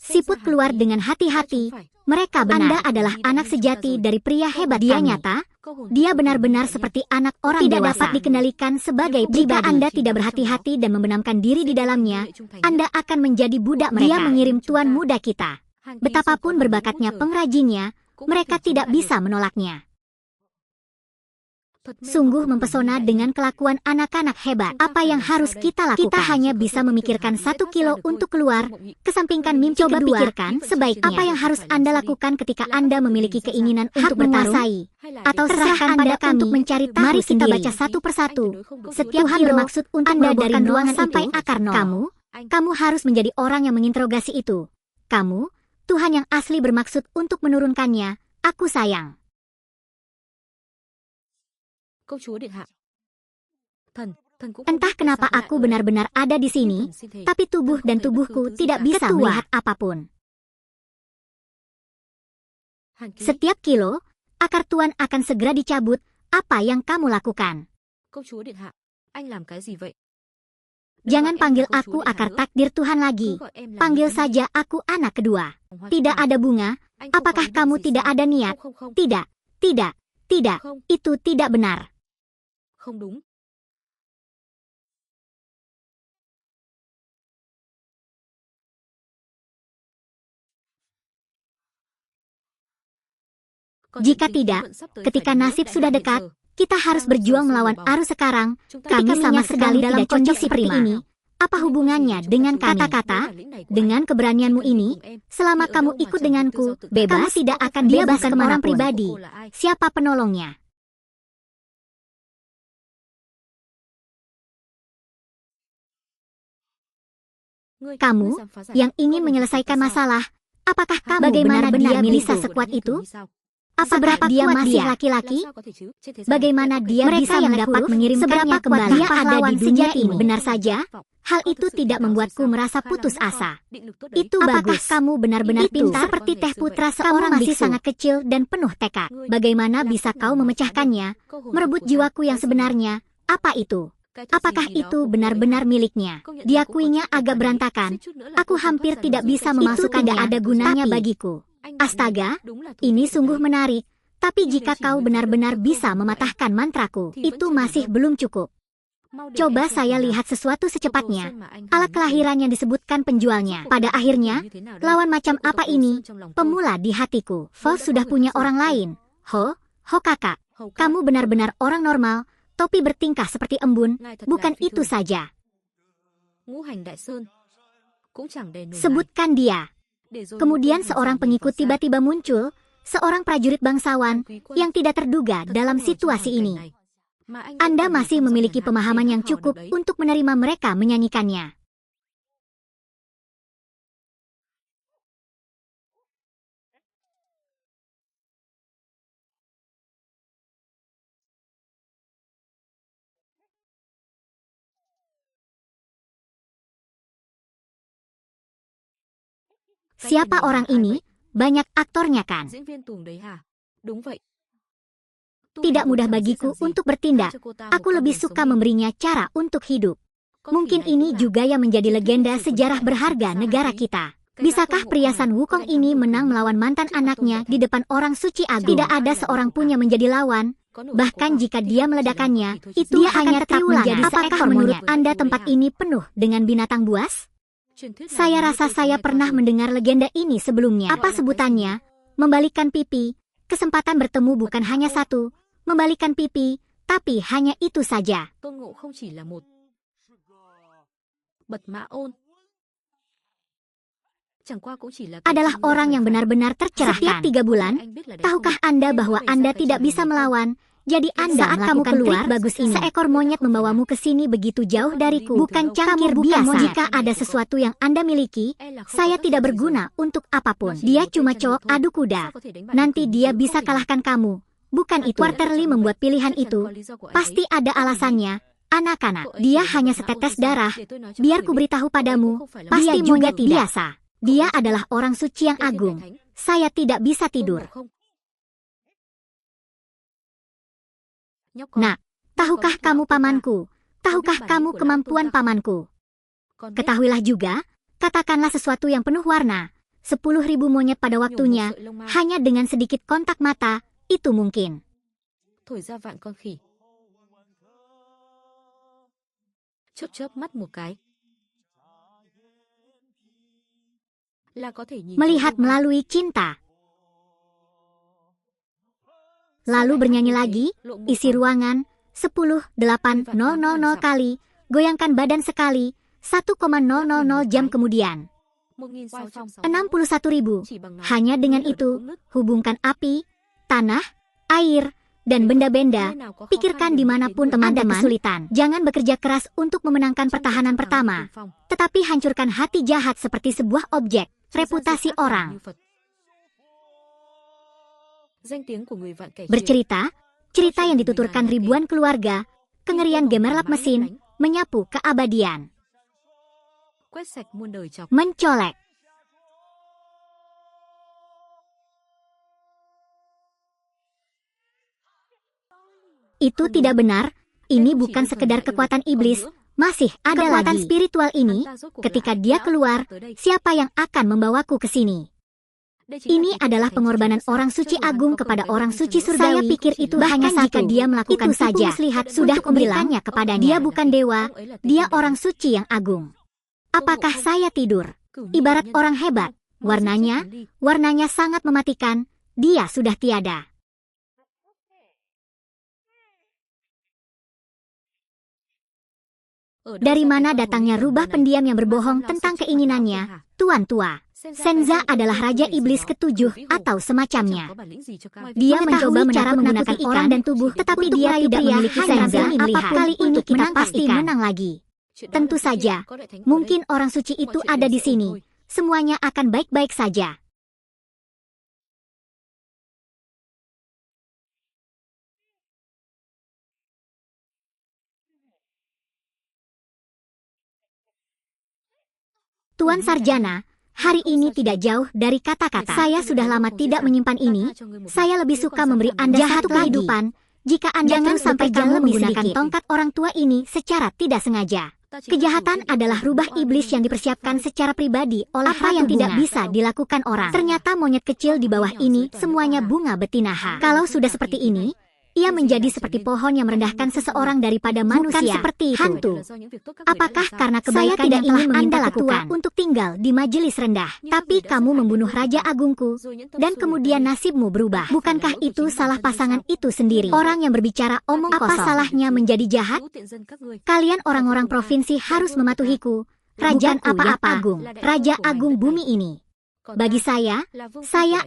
Siput keluar dengan hati-hati. Mereka benar. Anda adalah anak sejati dari pria hebat. Dia nyata, dia benar-benar seperti anak orang tidak dewasa. Dapat dikendalikan sebagai pribadi. Jika Anda tidak berhati-hati dan membenamkan diri di dalamnya, Anda akan menjadi budak mereka. Dia mengirim tuan muda kita. Betapapun berbakatnya pengrajinnya, mereka tidak bisa menolaknya. Sungguh mempesona dengan kelakuan anak-anak hebat. Apa yang harus kita lakukan? Kita hanya bisa memikirkan 1 kilo untuk keluar, kesampingkan mimpi kedua. Pikirkan sebaiknya apa yang harus Anda lakukan ketika Anda memiliki keinginan untuk menguasai, atau serahkan pada kami untuk mencari tahu. Mari kita baca satu persatu. Setiap Tuhan bermaksud untuk Anda dari ruangan sampai akar nol. Kamu harus menjadi orang yang menginterogasi itu. Kamu, Tuhan yang asli bermaksud untuk menurunkannya. Aku sayang. Entah kenapa aku benar-benar ada di sini, tapi tubuh dan tubuhku tidak bisa melihat apapun. Setiap kilo, akar tuan akan segera dicabut. Apa yang kamu lakukan? Jangan panggil aku akar takdir Tuhan lagi. Panggil saja aku anak kedua. Tidak ada bunga. Apakah kamu tidak ada niat? Tidak, tidak, tidak. Itu tidak benar. Không đúng. Jika tidak, ketika nasib sudah dekat, kita harus berjuang melawan arus sekarang. Kami sama sekali dalam kondisi seperti ini. Apa hubungannya dengan kata-kata? Dengan keberanianmu ini, selama kamu ikut denganku, bebas, kamu tidak akan bebaskan orang pribadi. Siapa penolongnya? Kamu yang ingin menyelesaikan masalah, apakah kamu benar-benar bisa sekuat itu? Seberapa dia masih laki-laki? Bagaimana dia bisa dapat mengirimkannya kembali? Dia ada di dunia ini. Benar saja, hal itu tidak membuatku merasa putus asa. Itu bagus. Apakah kamu benar-benar pintar seperti Teh Putra seorang masih sangat kecil dan penuh tekad? Bagaimana bisa kau memecahkannya, merebut jiwaku yang sebenarnya? Apa itu? Apakah itu benar-benar miliknya? Diakuinya agak berantakan. Aku hampir tidak bisa memasukkannya. Tidak ada gunanya bagiku. Astaga, ini sungguh menarik. Tapi jika kau benar-benar bisa mematahkan mantraku, itu masih belum cukup. Coba saya lihat sesuatu secepatnya. Alat kelahiran yang disebutkan penjualnya. Pada akhirnya, lawan macam apa ini? Pemula di hatiku. Vo sudah punya orang lain. Ho kakak. Kamu benar-benar orang normal. Topi bertingkah seperti embun. Bukan itu saja. Sebutkan dia. Kemudian seorang pengikut tiba-tiba muncul. Seorang prajurit bangsawan yang tidak terduga dalam situasi ini. Anda masih memiliki pemahaman yang cukup untuk menerima mereka menyanyikannya. Siapa orang ini? Banyak aktornya kan? Tidak mudah bagiku untuk bertindak. Aku lebih suka memberinya cara untuk hidup. Mungkin ini juga yang menjadi legenda sejarah berharga negara kita. Bisakah priasan Wukong ini menang melawan mantan anaknya di depan orang suci agung? Tidak ada seorang pun yang menjadi lawan. Bahkan jika dia meledakannya, itu dia hanya tetap menjadi seekor monyet. Anda tempat ini penuh dengan binatang buas? Saya rasa saya pernah mendengar legenda ini sebelumnya. Apa sebutannya? Membalikan pipi. Kesempatan bertemu bukan hanya satu. Membalikan pipi, tapi hanya itu saja. Adalah orang yang benar-benar tercerahkan. Setiap 3 bulan, tahukah Anda bahwa Anda tidak bisa melawan? Jadi Anda saat kamu keluar, bagus ini. Seekor monyet membawamu ke sini begitu jauh dariku. Bukan cangkir biasa. Jika ada sesuatu yang Anda miliki, saya tidak berguna untuk apapun. Dia cuma cowok adu kuda. Nanti dia bisa kalahkan kamu. Bukan itu. Quarterly membuat pilihan itu. Pasti ada alasannya. Anak-anak, dia hanya setetes darah. Biar ku beritahu padamu, pasti juga tidak biasa. Dia adalah orang suci yang agung. Saya tidak bisa tidur. Nak, tahukah kamu pamanku? Tahukah kamu kemampuan pamanku? Ketahuilah juga, katakanlah sesuatu yang penuh warna. 10.000 monyet pada waktunya, hanya dengan sedikit kontak mata, itu mungkin. Melihat melalui cinta. Lalu bernyanyi lagi, isi ruangan, 10.8.000 kali, goyangkan badan sekali, 1,000 jam kemudian. 61.000. Hanya dengan itu, hubungkan api, tanah, air, dan benda-benda. Pikirkan dimanapun teman-teman kesulitan. Jangan bekerja keras untuk memenangkan pertahanan pertama, tetapi hancurkan hati jahat seperti sebuah objek, reputasi orang. Bercerita, cerita yang dituturkan ribuan keluarga, kengerian gemerlap mesin, menyapu keabadian. Mencolek. Itu tidak benar, ini bukan sekedar kekuatan iblis, masih ada kekuatan spiritual ini. Ketika dia keluar, siapa yang akan membawaku ke sini? Ini adalah pengorbanan orang suci agung kepada orang suci surgawi. Saya pikir itu hanya jika dia melakukan itu saja. Muslihat sudah memberikannya kepadanya. Dia bukan dewa, dia orang suci yang agung. Apakah saya tidur? Ibarat orang hebat, warnanya sangat mematikan, dia sudah tiada. Dari mana datangnya rubah pendiam yang berbohong tentang keinginannya, Tuan Tua? Senza adalah Raja Iblis ke-7 atau semacamnya. Dia mencoba cara menggunakan orang dan tubuh, tetapi dia tidak memiliki Senza. Apapun kali ini kita pasti menang lagi. Tentu saja, mungkin orang suci itu ada di sini. Semuanya akan baik-baik saja. Tuan Sarjana, hari ini tidak jauh dari kata-kata. Saya sudah lama tidak menyimpan ini. Saya lebih suka memberi Anda satu kehidupan. Jika Anda terus sampai kamu menggunakan tongkat orang tua ini secara tidak sengaja. Kejahatan adalah rubah iblis yang dipersiapkan secara pribadi oleh apa yang tidak bisa dilakukan orang. Ternyata monyet kecil di bawah ini semuanya bunga betina. Kalau sudah seperti ini, Ia menjadi seperti pohon yang merendahkan seseorang daripada manusia. Bukan seperti itu. Hantu. Apakah karena kebaikan yang telah Anda lakukan untuk tinggal di majelis rendah, tapi kamu membunuh Raja Agungku, dan kemudian nasibmu berubah? Bukankah itu salah pasangan itu sendiri? Orang yang berbicara omong kosong. Apa salahnya menjadi jahat? Kalian orang-orang provinsi harus mematuhiku. Raja apa-apa agung, Raja Agung bumi ini. Bagi saya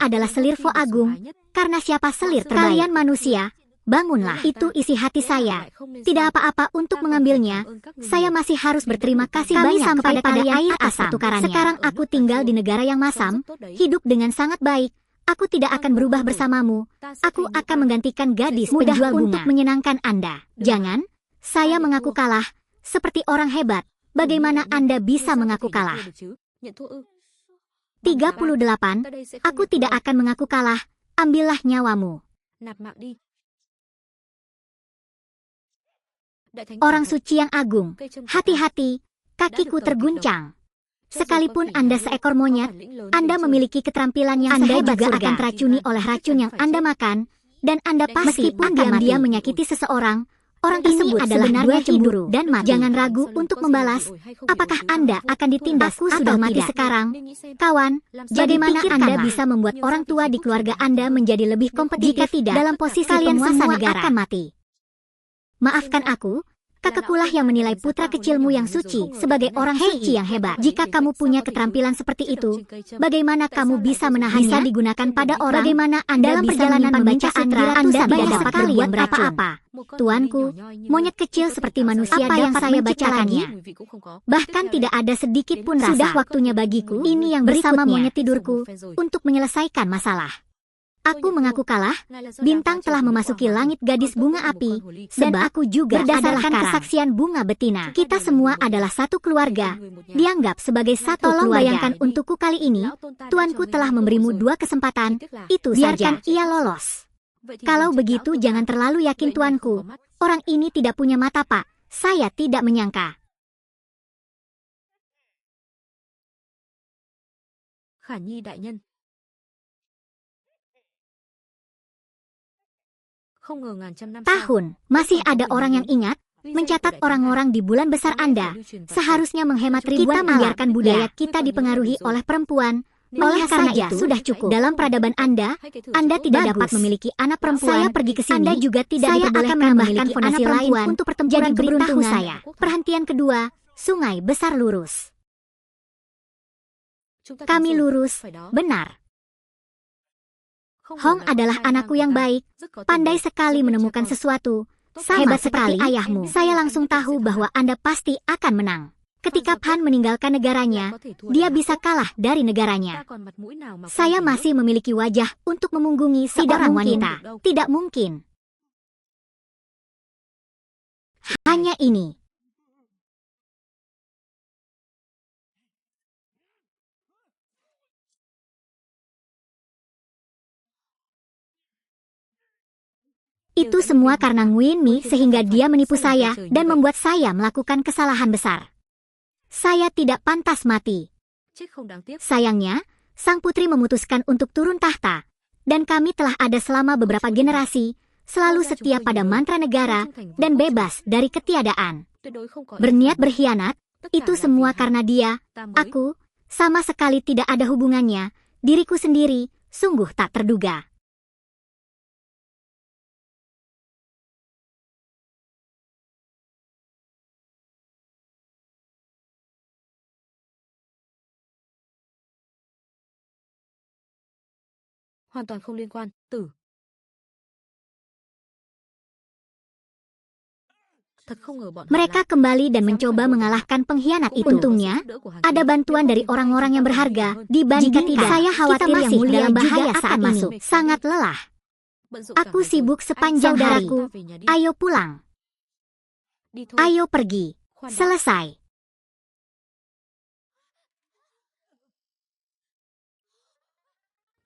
adalah selir Fo Agung, karena siapa selir terbaik? Kalian manusia, bangunlah. Itu isi hati saya. Tidak apa-apa untuk mengambilnya. Saya masih harus berterima kasih banyak sampai pada air asam. Sekarang aku tinggal di negara yang masam, hidup dengan sangat baik. Aku tidak akan berubah bersamamu. Aku akan menggantikan gadis penjual bunga untuk menyenangkan Anda. Jangan, saya mengaku kalah, seperti orang hebat. Bagaimana Anda bisa mengaku kalah? 38. Aku tidak akan mengaku kalah. Ambillah nyawamu. Orang suci yang agung, hati-hati, kakiku terguncang. Sekalipun Anda seekor monyet, Anda memiliki keterampilan yang Anda juga akan teracuni oleh racun yang Anda makan, dan Anda pasti meskipun diam-diam menyakiti seseorang, orang tersebut adalah sebenarnya cemburu dan mati. Jangan ragu untuk membalas. Apakah Anda akan ditindas? Aku sudah mati sekarang. Kawan, bagaimana Anda bisa membuat orang tua di keluarga Anda menjadi lebih kompetitif? Jika tidak, dalam posisi kalian semua akan mati. Maafkan aku, kakekkulah yang menilai putra kecilmu yang suci sebagai orang suci yang hebat. Jika kamu punya keterampilan seperti itu, bagaimana kamu bisa menahannya? Bisa digunakan pada orang. Bagaimana Anda dalam bisa membaca sutra Anda tidak dapat berbuat apa-apa? Tuanku, monyet kecil seperti manusia apa yang saya bacakannya. Bahkan tidak ada sedikit pun rasa. Sudah waktunya bagiku, ini yang bersama monyet tidurku, untuk menyelesaikan masalah. Aku mengaku kalah. Bintang telah memasuki langit gadis bunga api, dan aku juga berdasarkan kesaksian bunga betina. Kita semua adalah satu keluarga, dianggap sebagai satu keluarga. Tolong bayangkan untukku kali ini, tuanku telah memberimu 2 kesempatan, itu biarkan saja. Ia lolos. Kalau begitu jangan terlalu yakin tuanku. Orang ini tidak punya mata, Pak. Saya tidak menyangka. Tahun, masih ada orang yang ingat, mencatat orang-orang di bulan besar Anda. Seharusnya menghemat ribuan. Kita membiarkan budaya kita dipengaruhi oleh perempuan. Oleh karena itu, sudah cukup. Dalam peradaban Anda tidak dapat memiliki anak perempuan. Saya pergi ke sini. Anda juga tidak diperbolehkan menambahkan fondasi lain untuk pertempuran keberuntungan. Saya. Perhentian kedua, sungai besar lurus. Kami lurus, benar. Hong adalah anakku yang baik, pandai sekali menemukan sesuatu. Hebat sekali ayahmu. Saya langsung tahu bahwa Anda pasti akan menang. Ketika Pan meninggalkan negaranya, dia bisa kalah dari negaranya. Saya masih memiliki wajah untuk memunggungi seorang wanita. Tidak mungkin. Hanya ini. Itu semua karena Nguyen Mi sehingga dia menipu saya dan membuat saya melakukan kesalahan besar. Saya tidak pantas mati. Sayangnya, sang putri memutuskan untuk turun tahta, dan kami telah ada selama beberapa generasi, selalu setia pada mantra negara, dan bebas dari ketiadaan. Berniat berkhianat, itu semua karena dia, aku, sama sekali tidak ada hubungannya, diriku sendiri, sungguh tak terduga. Hoàn toàn không liên quan. Tử. Mereka kembali dan mencoba mengalahkan pengkhianat itu. Untungnya, ada bantuan dari orang-orang yang berharga. Dibandingkan saya khawatir yang mulia bahaya saat masuk. Sangat lelah. Aku sibuk sepanjang hari. Ayo pulang. Ayo pergi. Selesai.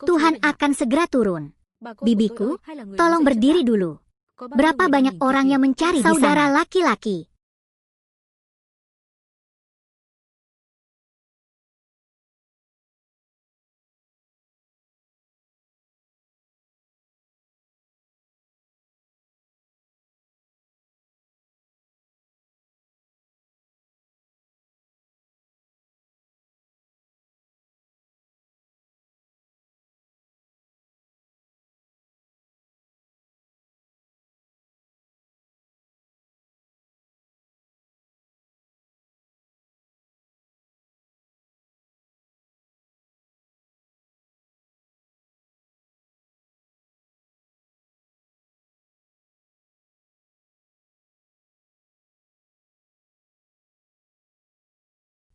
Tuhan akan segera turun. Bibiku, tolong berdiri dulu. Berapa banyak orang yang mencari saudara laki-laki?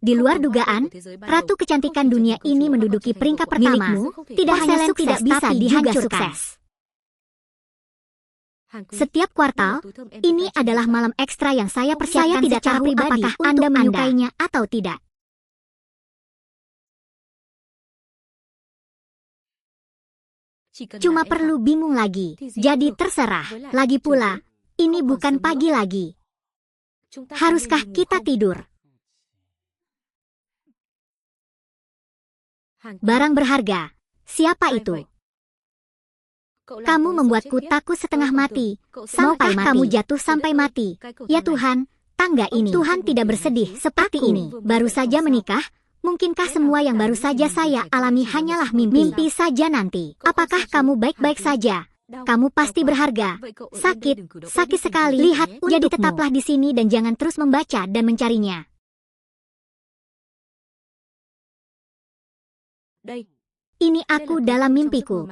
Di luar dugaan, Ratu Kecantikan dunia ini menduduki peringkat pertama. Milikmu tidak hanya sukses tidak bisa dihancurkan. Setiap kuartal, ini adalah malam ekstra yang saya persiapkan. Saya tidak tahu pribadi apakah Anda menyukainya atau tidak. Cuma perlu bingung lagi, jadi terserah. Lagi pula, ini bukan pagi lagi. Haruskah kita tidur? Barang berharga, siapa itu? Kamu membuatku takut setengah mati. Maukah kamu jatuh sampai mati? Ya Tuhan, tangga ini. Tuhan tidak bersedih seperti ini. Baru saja menikah, mungkinkah semua yang baru saja saya alami hanyalah mimpi? Mimpi saja nanti. Apakah kamu baik-baik saja? Kamu pasti berharga. Sakit sekali. Lihat, jadi tetaplah di sini dan jangan terus membaca dan mencarinya. Ini aku dalam mimpiku.